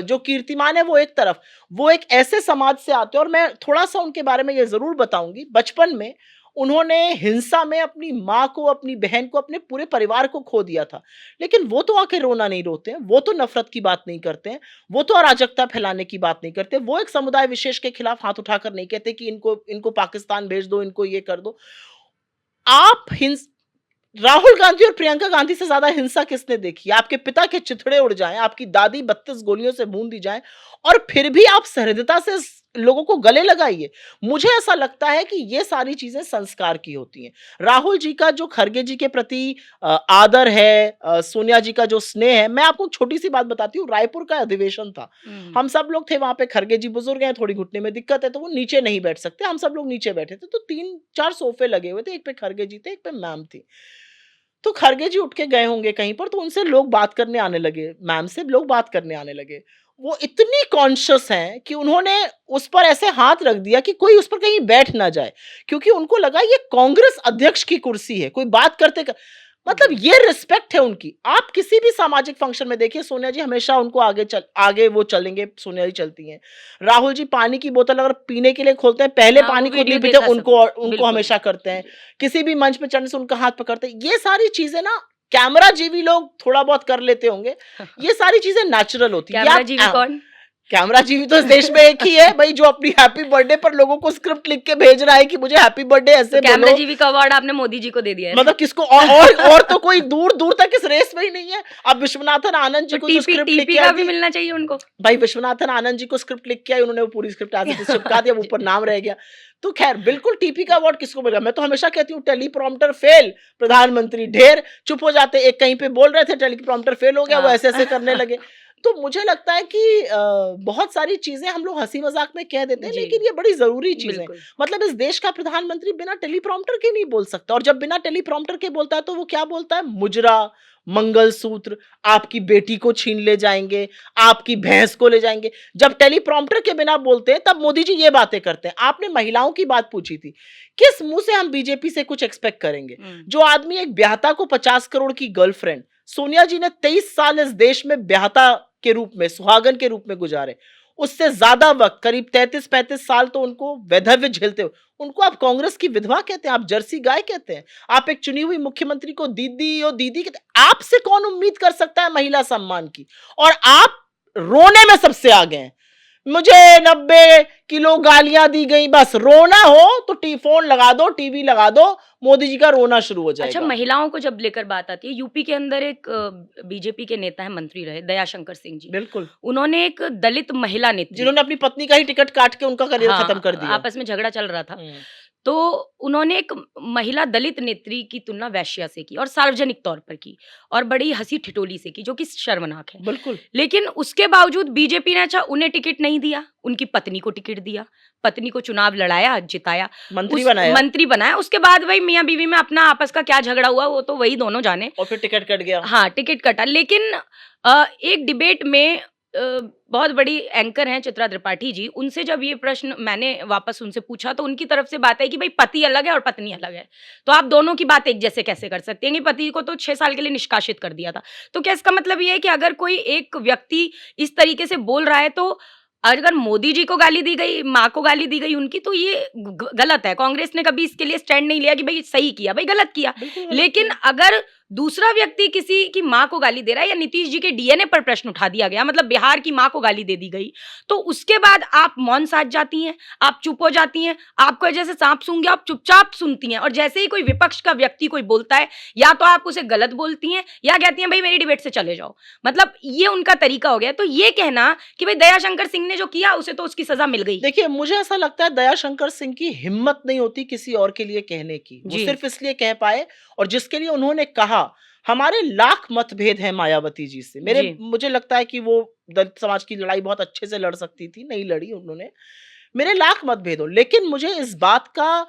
Speaker 2: जो कीर्तिमान है वो एक तरफ, वो एक ऐसे समाज से आते हैं। और मैं थोड़ा सा उनके बारे में ये जरूर बताऊंगी, बचपन में उन्होंने हिंसा में अपनी माँ को, अपनी बहन को, अपने पूरे परिवार को खो दिया था, लेकिन वो तो आके रोना नहीं रोते हैं, वो तो नफरत की बात नहीं करते हैं, वो तो अराजकता फैलाने की बात नहीं करते, वो एक समुदाय विशेष के खिलाफ हाथ उठाकर नहीं कहते कि इनको पाकिस्तान भेज दो, इनको ये कर दो। आप राहुल गांधी और प्रियंका गांधी से ज्यादा हिंसा किसने देखी? आपके पिता के चिथड़े उड़ जाएं, आपकी दादी 32 गोलियों से भून दी जाए, और फिर भी आप सहृदयता से लोगों को गले लगाइए। मुझे ऐसा लगता है कि ये सारी चीजें संस्कार की होती हैं। राहुल जी का जो खड़गे जी के प्रति आदर है, सोनिया जी का जो स्नेह है, मैं आपको छोटी सी बात बताती हूँ। रायपुर का अधिवेशन था, हम सब लोग थे वहां पे। खड़गे जी बुजुर्ग हैं, थोड़ी घुटने में दिक्कत है, तो वो नीचे नहीं बैठ सकते, हम सब लोग नीचे बैठे थे। तो 3-4 सोफे लगे हुए थे, एक पे खड़गे जी थे, एक पे मैम थी। तो खड़गे जी उठ के गए होंगे कहीं पर, तो उनसे लोग बात करने आने लगे, मैम से लोग बात करने आने लगे। वो इतनी कॉन्शियस हैं कि उन्होंने उस पर ऐसे हाथ रख दिया कि कोई उस पर कहीं बैठ ना जाए, क्योंकि उनको लगा ये कांग्रेस अध्यक्ष की कुर्सी है, कोई बात करते मतलब
Speaker 1: जी।
Speaker 2: ये रिस्पेक्ट है उनकी। आप किसी भी सामाजिक फंक्शन में देखिए, सोनिया जी हमेशा उनको आगे वो चलेंगे, सोनिया जी चलती हैं। राहुल जी पानी की बोतल अगर पीने के लिए खोलते हैं, पहले
Speaker 1: हाँ, वो
Speaker 2: पानी खुद नहीं
Speaker 1: वीडियो
Speaker 2: पीते,
Speaker 1: देखा सब।
Speaker 2: उनको
Speaker 1: बिल्कुल।
Speaker 2: हमेशा करते हैं।
Speaker 1: जी।
Speaker 2: किसी भी मंच पे चढ़ने से उनका हाथ पकड़ते हैं। ये सारी चीजें ना, कैमरा जीवी लोग थोड़ा बहुत कर लेते होंगे, ये सारी चीजें नेचुरल होती है। ये
Speaker 1: कैमरा
Speaker 2: आप
Speaker 1: जीवी कौन?
Speaker 2: कैमरा जीवी तो इस देश में एक ही है भाई, जो अपनी हैप्पी बर्थडे पर लोगों को स्क्रिप्ट लिख के भेज रहा है कि मुझे हैप्पी बर्थडे
Speaker 1: तो
Speaker 2: ऐसे
Speaker 1: कैमरा
Speaker 2: बोलो।
Speaker 1: जीवी का अवार्ड आपने मोदी जी को दे दिया है ना?
Speaker 2: मतलब किसको, और तो कोई दूर दूर तक इस रेस में ही नहीं है। अब विश्वनाथन आनंद जी
Speaker 1: तो
Speaker 2: को जो
Speaker 1: टीपी
Speaker 2: स्क्रिप्ट लिख
Speaker 1: टीपी
Speaker 2: के
Speaker 1: का
Speaker 2: आई
Speaker 1: भी
Speaker 2: थी,
Speaker 1: मिलना चाहिए उनको।
Speaker 2: भाई विश्वनाथन आनंद जी को स्क्रिप्ट लिख के आई, उन्होंने वो पूरी स्क्रिप्ट एज इट इज चिपका दिया, वो ऊपर नाम रह गया। तो खैर, बिल्कुल टीपी का अवार्ड किसको मिलेगा? मैं तो हमेशा कहती हूँ टेलीप्रॉम्प्टर फेल, प्रधानमंत्री ढेर चुप हो जाते। एक कहीं पे बोल रहे थे, टेलीप्रॉम्प्टर फेल हो गया, वो ऐसे ऐसे करने लगे। तो मुझे लगता है कि बहुत सारी चीजें हम लोग हंसी मजाक में कह देते हैं,
Speaker 1: जी,
Speaker 2: लेकिन ये बड़ी जरूरी चीजें।
Speaker 1: बिल्कुल।
Speaker 2: मतलब इस देश का प्रधानमंत्री बिना टेलीप्रॉम्प्टर के नहीं बोल सकता, और जब बिना टेलीप्रॉम्प्टर के बोलता है तो वो क्या बोलता है? मुजरा, मंगलसूत्र, आपकी बेटी को छीन ले जाएंगे, आपकी भैंस को ले जाएंगे। जब टेलीप्रॉम्प्टर के बिना बोलते हैं तब मोदी जी ये बातें करते हैं। आपने महिलाओं की बात पूछी थी, किस मुंह से हम बीजेपी से कुछ एक्सपेक्ट करेंगे?
Speaker 1: हुँ।
Speaker 2: जो आदमी एक ब्याहता को 50 करोड़ की गर्लफ्रेंड, सोनिया जी ने 23 साल इस देश में ब्याहता के रूप में, सुहागन के रूप में गुजारे। उससे ज्यादा वक्त, करीब 33-35 साल तो उनको वैधव्य झेलते हुए, उनको आप कांग्रेस की विधवा कहते हैं, आप जर्सी गाय कहते हैं, आप एक चुनी हुई मुख्यमंत्री को दीदी और दीदी कहते हैं। आपसे कौन उम्मीद कर सकता है महिला सम्मान की? और आप रोने में सबसे आगे हैं। मुझे 90 किलो गालियां दी गई, बस रोना हो तो फोन लगा दो, टीवी लगा दो, मोदी जी का रोना शुरू हो
Speaker 1: अच्छा,
Speaker 2: जाएगा।
Speaker 1: महिलाओं को जब लेकर बात आती है, यूपी के अंदर एक बीजेपी के नेता हैं, मंत्री रहे दयाशंकर सिंह जी।
Speaker 2: बिल्कुल,
Speaker 1: उन्होंने एक दलित महिला नेत्री,
Speaker 2: जिन्होंने अपनी पत्नी का ही टिकट काट के उनका करियर खत्म
Speaker 1: हाँ,
Speaker 2: कर दिया।
Speaker 1: आपस में झगड़ा चल रहा था।
Speaker 2: हम्म,
Speaker 1: तो उन्होंने एक महिला दलित नेत्री की तुलना वेश्या से की और सार्वजनिक तौर पर की और बड़ी हँसी ठिठोली से की, जो कि शर्मनाक है।
Speaker 2: बिल्कुल।
Speaker 1: लेकिन उसके बावजूद बीजेपी ने अच्छा उन्हें टिकट नहीं दिया, उनकी पत्नी को टिकट दिया, पत्नी को चुनाव लड़ाया, जिताया,
Speaker 2: मंत्री
Speaker 1: उस
Speaker 2: बनाया
Speaker 1: मंत्री बनाया। उसके बाद भाई मियाँ-बीवी में अपना आपस का क्या झगड़ा हुआ वो तो वही दोनों जाने।
Speaker 2: और फिर टिकट कट गया।
Speaker 1: हाँ, टिकट कटा। लेकिन एक डिबेट में बहुत बड़ी एंकर हैं चित्रा त्रिपाठी जी, उनसे जब ये प्रश्न मैंने वापस उनसे पूछा तो उनकी तरफ से बात आई कि भाई पति अलग है और पत्नी अलग है। तो आप दोनों की बात एक जैसे कैसे कर सकते हैं कि पति को तो 6 साल के लिए निष्कासित कर दिया था। तो क्या इसका मतलब ये है कि अगर कोई एक व्यक्ति इस तरीके से बोल रहा है तो अगर मोदी जी को गाली दी गई, माँ को गाली दी गई उनकी, तो ये गलत है। कांग्रेस ने कभी इसके लिए स्टैंड नहीं लिया कि भाई सही किया, भाई गलत किया।
Speaker 2: बिल्कुल गलत
Speaker 1: लेकिन
Speaker 2: किया।
Speaker 1: अगर दूसरा व्यक्ति किसी की माँ को गाली दे रहा है या नीतीश जी के डीएनए पर प्रश्न उठा दिया गया, मतलब बिहार की माँ को गाली दे दी गई, तो उसके बाद आप मौन साध जाती हैं, आप चुप हो जाती हैं, आपको जैसे सांप सूंघ गया, आप चुपचाप सुनती हैं, और जैसे ही कोई विपक्ष का व्यक्ति कोई बोलता है, या तो आप उसे गलत बोलती हैं या कहती हैं भाई मेरी डिबेट से चले जाओ। मतलब ये उनका तरीका हो गया। तो ये कहना कि भाई दयाशंकर सिंह ने जो किया उसे तो उसकी सजा मिल गई।
Speaker 2: देखिए, मुझे ऐसा लगता है दयाशंकर सिंह की हिम्मत नहीं होती किसी और के लिए कहने की। वो
Speaker 1: जी।
Speaker 2: सिर्फ इसलिए कह पाए, और जिसके लिए उन्होंने कहा, हमारे लाख मतभेद हैं मायावती जी से।
Speaker 1: जी।
Speaker 2: मुझे लगता है कि वो दलित समाज की लड़ाई बहुत अच्छे से लड़ सकती थी, नहीं लड़ी उन्होंने। मेरे लाख मतभेद हो, लेकिन मुझे इस बात का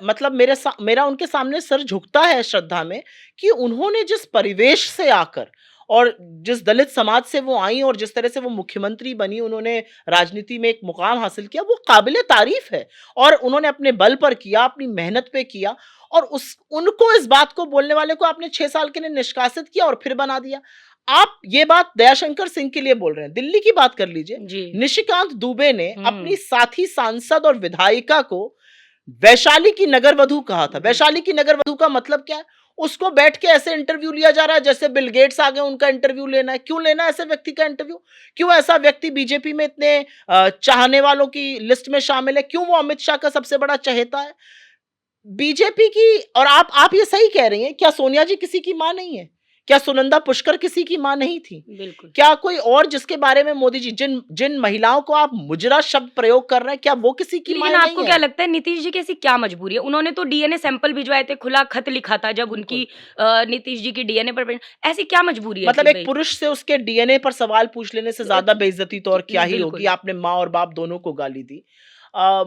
Speaker 2: मतलब मेरा उनके सामने सर झुकता है श्रद्धा में, कि उन्होंने जिस परिवेश से आकर और जिस दलित समाज से वो आई और जिस तरह से वो मुख्यमंत्री बनी, उन्होंने राजनीति में एक मुकाम हासिल किया, वो काबिले तारीफ है। और उन्होंने अपने बल पर किया, अपनी मेहनत पे किया, और उनको, इस बात को बोलने वाले को आपने 6 साल के लिए निष्कासित किया और फिर बना दिया। आप ये बात दयाशंकर सिंह के लिए बोल रहे हैं, दिल्ली की बात कर लीजिए।
Speaker 1: जी।
Speaker 2: निशिकांत दुबे ने अपनी
Speaker 1: हम्म।
Speaker 2: साथी सांसद और विधायिका को वैशाली की नगरवधु कहा था। वैशाली की नगरवधु का मतलब क्या है? उसको बैठ के ऐसे इंटरव्यू लिया जा रहा है जैसे बिल गेट्स आ गए, उनका इंटरव्यू लेना है। क्यों लेना है ऐसे व्यक्ति का इंटरव्यू? क्यों ऐसा व्यक्ति बीजेपी में इतने चाहने वालों की लिस्ट में शामिल है? क्यों वो अमित शाह का सबसे बड़ा चहेता है? बीजेपी की, और आप ये सही कह रही हैं, क्या सोनिया जी किसी की मां नहीं है? क्या सुनंदा पुष्कर किसी की मां नहीं थी?
Speaker 1: बिल्कुल।
Speaker 2: क्या कोई और जिसके बारे में मोदी जी, जिन जिन महिलाओं को आप मुजरा शब्द प्रयोग कर रहे हैं, क्या वो किसी की मां
Speaker 1: लेकिन
Speaker 2: नहीं
Speaker 1: आपको
Speaker 2: है?
Speaker 1: क्या लगता है नीतीश जी की ऐसी क्या मजबूरी है? उन्होंने तो डीएनए सैंपल भिजवाए थे, खुला खत लिखा था जब उनकी नीतीश जी की डीएनए पर ऐसी क्या मजबूरी है
Speaker 2: मतलब
Speaker 1: कि
Speaker 2: एक
Speaker 1: भाई?
Speaker 2: पुरुष से उसके डीएनए पर सवाल पूछ लेने से ज्यादा बेइज्जती तो और क्या ही होगी।
Speaker 1: बिल्कुल।
Speaker 2: आपने माँ और बाप दोनों को गाली दी।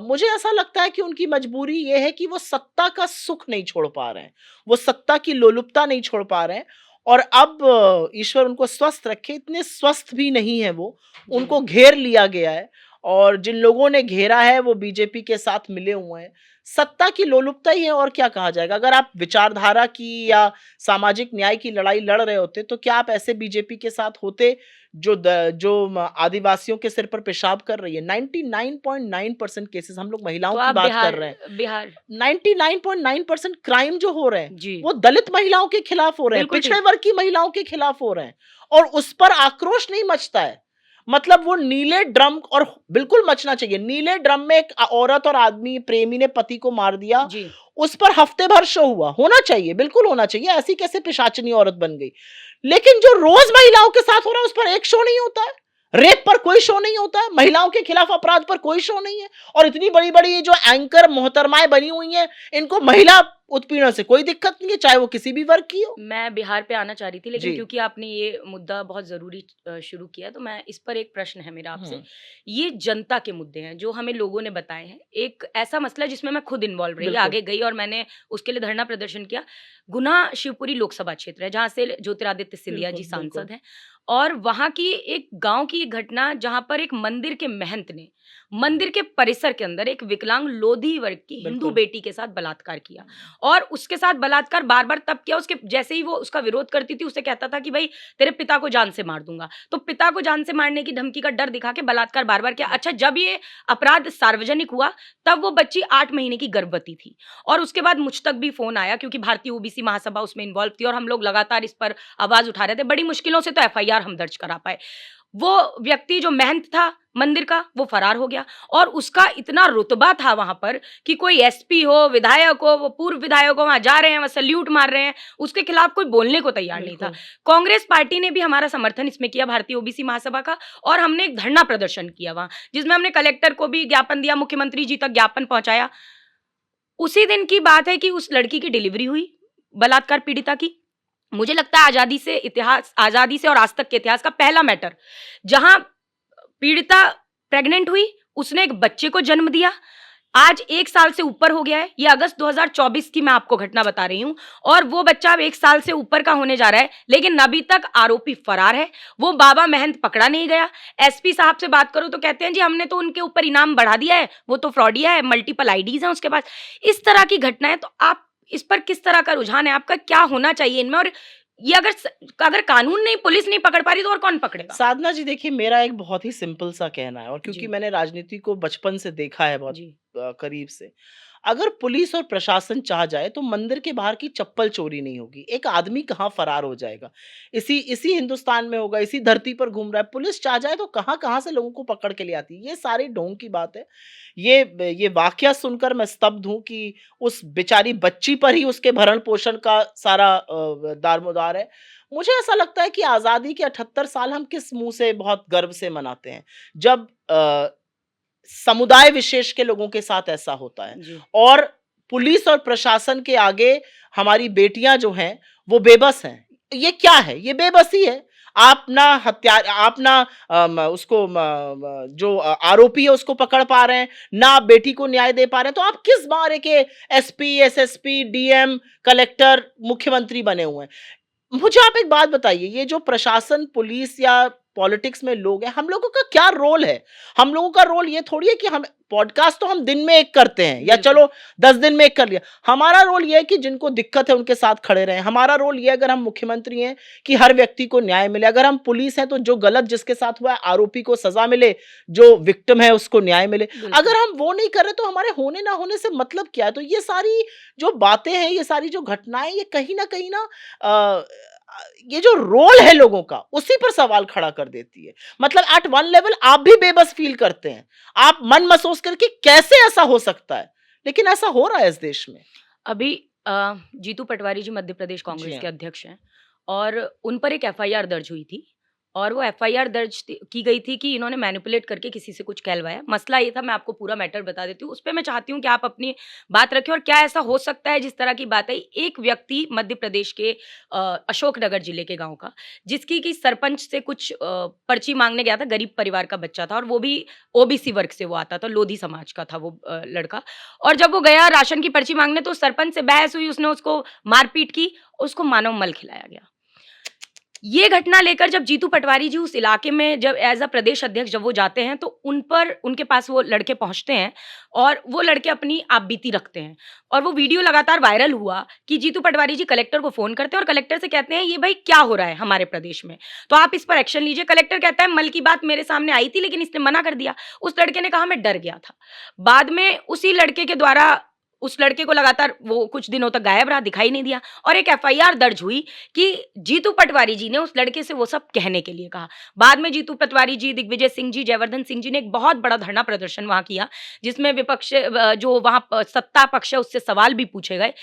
Speaker 2: मुझे ऐसा लगता है कि उनकी मजबूरी ये है कि वो सत्ता का सुख नहीं छोड़ पा रहे हैं, वो सत्ता की लोलुपता नहीं छोड़ पा रहे हैं। और अब ईश्वर उनको स्वस्थ रखे, इतने स्वस्थ भी नहीं है वो,
Speaker 1: जी।
Speaker 2: उनको घेर लिया गया है। और जिन लोगों ने घेरा है वो बीजेपी के साथ मिले हुए हैं। सत्ता की लोलुपता ही है, और क्या कहा जाएगा। अगर आप विचारधारा की या सामाजिक न्याय की लड़ाई लड़ रहे होते तो क्या आप ऐसे बीजेपी के साथ होते जो आदिवासियों के सिर पर पेशाब कर रही है। 99.9% केसेस, हम लोग महिलाओं
Speaker 1: तो
Speaker 2: की
Speaker 1: आप
Speaker 2: बात कर रहे हैं,
Speaker 1: बिहार
Speaker 2: 99.9% क्राइम जो हो रहे हैं
Speaker 1: जी
Speaker 2: वो दलित महिलाओं के खिलाफ हो रहे हैं,
Speaker 1: बिल्कुल
Speaker 2: पिछड़े
Speaker 1: ठीक।
Speaker 2: वर्ग की महिलाओं के खिलाफ हो रहे हैं, और उस पर आक्रोश नहीं मचता है। मतलब वो नीले ड्रम, और बिल्कुल मचना चाहिए, नीले ड्रम में एक औरत और आदमी प्रेमी ने पति को मार दिया,
Speaker 1: जी
Speaker 2: उस पर हफ्ते भर शो हुआ, होना चाहिए, बिल्कुल होना चाहिए। ऐसी कैसे पिशाचनी औरत बन गई। लेकिन जो रोज महिलाओं के साथ हो रहा है उस पर एक शो नहीं होता है। रेप पर कोई शो नहीं होता है, महिलाओं के खिलाफ अपराध पर कोई शो नहीं है। और इतनी बड़ी बड़ी जो एंकर मोहतरमाएं बनी हुई हैं, इनको महिला उत्पीड़न से कोई दिक्कत नहीं है, चाहे वो किसी भी वर्ग की हो।
Speaker 1: मैं बिहार पे आना चाह रही थी, लेकिन
Speaker 2: जी।
Speaker 1: क्योंकि आपने ये मुद्दा बहुत ज़रूरी शुरू किया, तो मैं इस पर एक प्रश्न है मेरा आपसे।
Speaker 2: हम्म,
Speaker 1: ये जनता के मुद्दे हैं जो हमें लोगों ने बताए हैं। एक ऐसा मसला जिसमें मैं खुद इन्वॉल्व रही,
Speaker 2: बिल्कुल
Speaker 1: आगे गई और मैंने उसके लिए धरना प्रदर्शन किया। गुना शिवपुरी लोकसभा क्षेत्र है, जहाँ से ज्योतिरादित्य सिंधिया जी
Speaker 2: बिल्कुल
Speaker 1: सांसद
Speaker 2: बिल्कुल
Speaker 1: हैं। और वहाँ की एक गाँव की एक घटना, जहाँ पर एक मंदिर के महंत ने मंदिर के परिसर के अंदर एक विकलांग लोधी वर्ग की हिंदू
Speaker 2: बिल्कुल।
Speaker 1: बेटी के साथ बलात्कार किया। और उसके साथ बलात्कार बार-बार तब किया, उसके जैसे ही वो उसका विरोध करती थी, उसे कहता था कि भई तेरे पिता को जान से मार दूँगा। तो पिता को जान से मारने की धमकी का डर दिखा के बलात्कार बार-बार किया। अच्छा, जब ये अपराध सार्वजनिक हुआ, तब वो बच्ची 8 महीने की गर्भवती थी। और उसके बाद मुझ तक भी फ़ोन आया, क्योंकि भारतीय ओबीसी महासभा उसमें इन्वॉल्व थी और हम लोग लगातार इस पर आवाज़ उठा रहे थे। बड़ी मुश्किलों से तो एफआईआर हम दर्ज करा पाए। वो व्यक्ति जो महंत था मंदिर का, वो फरार हो गया। और उसका इतना रुतबा था वहाँ पर कि कोई एसपी हो, विधायक हो, वो पूर्व विधायक हो, वहाँ जा रहे हैं, वहाँ सैल्यूट मार रहे हैं, उसके खिलाफ कोई बोलने को तैयार नहीं था।
Speaker 2: बिल्कुल
Speaker 1: कांग्रेस पार्टी ने भी हमारा समर्थन इसमें किया, भारतीय ओबीसी महासभा का, और हमने एक धरना प्रदर्शन किया वहाँ, जिसमें हमने कलेक्टर को भी ज्ञापन दिया, मुख्यमंत्री जी तक ज्ञापन पहुँचाया। उसी दिन की बात है कि उस लड़की की डिलीवरी हुई, बलात्कार पीड़िता की। मुझे लगता है आज़ादी से और आज तक के इतिहास का पहला मैटर, जहाँ पीड़िता प्रेग्नेंट हुई, उसने एक बच्चे को जन्म दिया। आज 1 साल से ऊपर हो गया है। ये अगस्त 2024 की मैं आपको घटना बता रही हूँ, और वो बच्चा अब 1 साल से ऊपर का होने जा रहा है, लेकिन अभी तक आरोपी फरार है। वो बाबा महंत पकड़ा नहीं गया। एसपी साहब से बात करो तो कहते हैं जी हमने तो उनके ऊपर इनाम बढ़ा दिया है, वो तो फ्रॉडिया है, मल्टीपल आईडीज़ हैं उसके पास। इस तरह की घटनाएँ, तो आप इस पर किस तरह का रुझान है आपका? क्या होना चाहिए इनमें? और ये अगर कानून नहीं, पुलिस नहीं पकड़ पा रही, तो और कौन पकड़ेगा?
Speaker 2: साधना जी, देखिए मेरा एक बहुत ही सिंपल सा कहना है, और क्योंकि
Speaker 1: जी,
Speaker 2: मैंने राजनीति को बचपन से देखा है बहुत
Speaker 1: जी,
Speaker 2: करीब से। अगर पुलिस और प्रशासन चाह जाए तो मंदिर के बाहर की चप्पल चोरी नहीं होगी। एक आदमी कहाँ फरार हो जाएगा। इसी इसी हिंदुस्तान में होगा, इसी धरती पर घूम रहा है। पुलिस चाह जाए तो कहाँ-कहाँ से लोगों को पकड़ के ले आती है। ये सारी ढोंग की बात है। ये वाकया सुनकर मैं स्तब्ध हूँ कि उस बेचारी बच्ची पर ही उसके भरण-पोषण का सारा दारोमदार है। मुझे ऐसा लगता है कि आज़ादी के 78 साल हम किस मुँह से बहुत गर्व से मनाते हैं, जब समुदाय विशेष के लोगों के साथ ऐसा होता है।
Speaker 1: जी,
Speaker 2: और पुलिस और प्रशासन के आगे हमारी बेटियां जो हैं वो बेबस हैं। ये क्या है? ये बेबसी है। आप ना उसको जो आरोपी है उसको पकड़ पा रहे हैं, ना आप बेटी को न्याय दे पा रहे हैं, तो आप किस बारे के एसपी, एसएसपी, डीएम, कलेक्टर, मुख्यमंत्री बने हुए हैं। मुझे आप एक बात बताइए, ये जो प्रशासन, पुलिस या पॉलिटिक्स में लोग हैं, हम लोगों का क्या रोल है? हम लोगों का रोल ये थोड़ी है कि हम पॉडकास्ट तो हम दिन में एक करते हैं, या
Speaker 1: बिल्कुल।
Speaker 2: चलो 10 दिन में एक कर लिया। हमारा रोल ये है कि जिनको दिक्कत है उनके साथ खड़े रहें। हमारा रोल ये है, अगर हम मुख्यमंत्री हैं, कि हर व्यक्ति को न्याय मिले। अगर हम पुलिस हैं तो जो गलत जिसके साथ हुआ है आरोपी को सजा मिले, जो विक्टिम है उसको न्याय मिले।
Speaker 1: बिल्कुल।
Speaker 2: अगर हम वो नहीं कर रहे तो हमारे होने ना होने से मतलब क्या है? तो ये सारी जो बातें हैं, ये सारी जो घटनाएँ, ये कहीं न कहीं ना अ ये जो रोल है लोगों का, उसी पर सवाल खड़ा कर देती है। मतलब एट वन लेवल आप भी बेबस फील करते हैं। आप मन महसूस करके कैसे ऐसा हो सकता है? लेकिन ऐसा हो रहा है इस देश में।
Speaker 1: अभी जीतू पटवारी जी मध्य प्रदेश
Speaker 2: जी
Speaker 1: कांग्रेस के
Speaker 2: हाँ।
Speaker 1: अध्यक्ष हैं, और उन पर एक एफआईआर दर्ज हुई थी, और वो एफआईआर की गई थी कि इन्होंने मैनिपुलेट करके किसी से कुछ कहलवाया। मसला ये था, मैं आपको पूरा मैटर बता देती हूँ, उस पे मैं चाहती हूँ कि आप अपनी बात रखें। और क्या ऐसा हो सकता है जिस तरह की बात है, एक व्यक्ति मध्य प्रदेश के अशोकनगर जिले के गांव का, जिसकी कि सरपंच से कुछ पर्ची मांगने गया था, गरीब परिवार का बच्चा था, और वो भी ओबीसी वर्ग से वो आता था, लोधी समाज का था वो लड़का। और जब वो गया राशन की पर्ची मांगने, तो सरपंच से बहस हुई, उसने उसको मारपीट की, उसको मानव मल खिलाया गया। ये घटना लेकर जब जीतू पटवारी जी उस इलाके में जब एज अ प्रदेश अध्यक्ष जब वो जाते हैं तो उन पर उनके पास वो लड़के पहुंचते हैं और वो लड़के अपनी आपबीती रखते हैं और वो वीडियो लगातार वायरल हुआ कि जीतू पटवारी जी कलेक्टर को फोन करते हैं और कलेक्टर से कहते हैं ये भाई क्या हो रहा है हमारे प्रदेश में, तो आप इस पर एक्शन लीजिए। कलेक्टर कहता है मल की बात मेरे सामने आई थी लेकिन इसने मना कर दिया। उस लड़के ने कहा मैं डर गया था। बाद में उसी लड़के के द्वारा उस लड़के को लगातार वो कुछ दिनों तक गायब रहा, दिखाई नहीं दिया और एक एफआईआर दर्ज हुई कि जीतू पटवारी जी ने उस लड़के से वो सब कहने के लिए कहा। बाद में जीतू पटवारी जी, दिग्विजय सिंह जी, जयवर्धन सिंह जी ने एक बहुत बड़ा धरना प्रदर्शन वहां किया जिसमें विपक्ष जो वहां सत्ता पक्ष है उससे सवाल भी पूछे गए।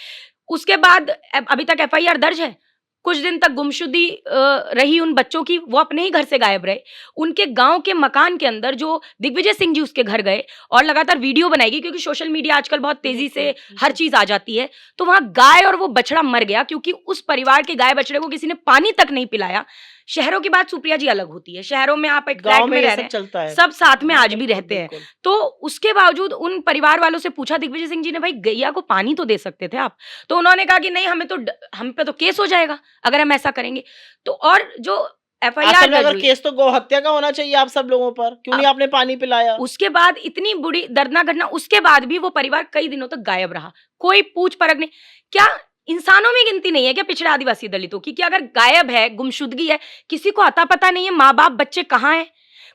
Speaker 1: उसके बाद अभी तक एफआईआर दर्ज है। कुछ दिन तक गुमशुदगी रही उन बच्चों की, वो अपने ही घर से गायब रहे। उनके गांव के मकान के अंदर जो दिग्विजय सिंह जी उसके घर गए और लगातार वीडियो बनाएगी क्योंकि सोशल मीडिया आजकल बहुत तेजी से हर चीज आ जाती है। तो वहां गाय और वो बछड़ा मर गया क्योंकि उस परिवार के गाय बछड़े को किसी ने पानी तक नहीं पिलाया। शहरों की बात सुप्रिया जी अलग होती है, शहरों में आप एक फ्लैट में रह रहे हैं, सब साथ में आज भी रहते हैं। तो उसके बावजूद उन परिवार वालों से पूछा दिग्विजय सिंह जी ने, भाई गैया को पानी तो दे सकते थे आप, तो उन्होंने कहा कि नहीं हम पे तो केस हो जाएगा अगर हम ऐसा करेंगे। तो और जो एफआईआर
Speaker 2: अगर केस तो गौ हत्या का होना चाहिए आप सब लोगों पर, क्यों नहीं आपने पानी पिलाया?
Speaker 1: उसके बाद इतनी बुरी दर्दनाक घटना, उसके बाद भी वो परिवार कई दिनों तक गायब रहा, कोई पूछ परख नहीं। क्या इंसानों में गिनती नहीं है क्या पिछड़े आदिवासी दलितों की? कि अगर गायब है, गुमशुदगी है, किसी को अता पता नहीं है माँ बाप बच्चे कहाँ हैं,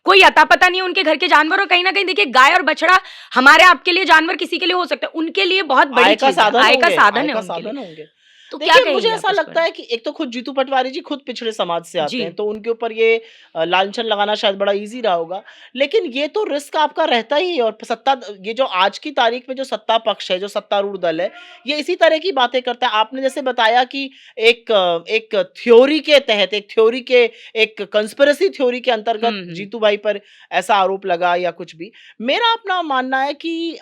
Speaker 1: कोई अता पता नहीं है उनके घर के जानवर। और कहीं ना कहीं देखिए गाय और बछड़ा हमारे आपके लिए जानवर किसी के लिए हो सकता है, उनके लिए बहुत बड़ी चीज है, आय का साधन है उनके लिए। तो क्या
Speaker 2: देखिए मुझे ऐसा लगता है कि एक तो खुद जीतू पटवारी जी खुद पिछड़े समाज से आते हैं तो उनके ऊपर ये लांछन लगाना शायद बड़ा इजी रहा होगा, लेकिन ये तो रिस्क आपका रहता ही है। और सत्ता, ये जो आज की तारीख में जो सत्ता पक्ष है, जो सत्तारूढ़ दल है, ये इसी तरह की बातें करता है। आपने जैसे बताया कि एक थ्योरी के तहत, एक थ्योरी के, एक कंस्पिरेसी थ्योरी के अंतर्गत जीतू भाई पर ऐसा आरोप लगा या कुछ भी। मेरा अपना मानना है कि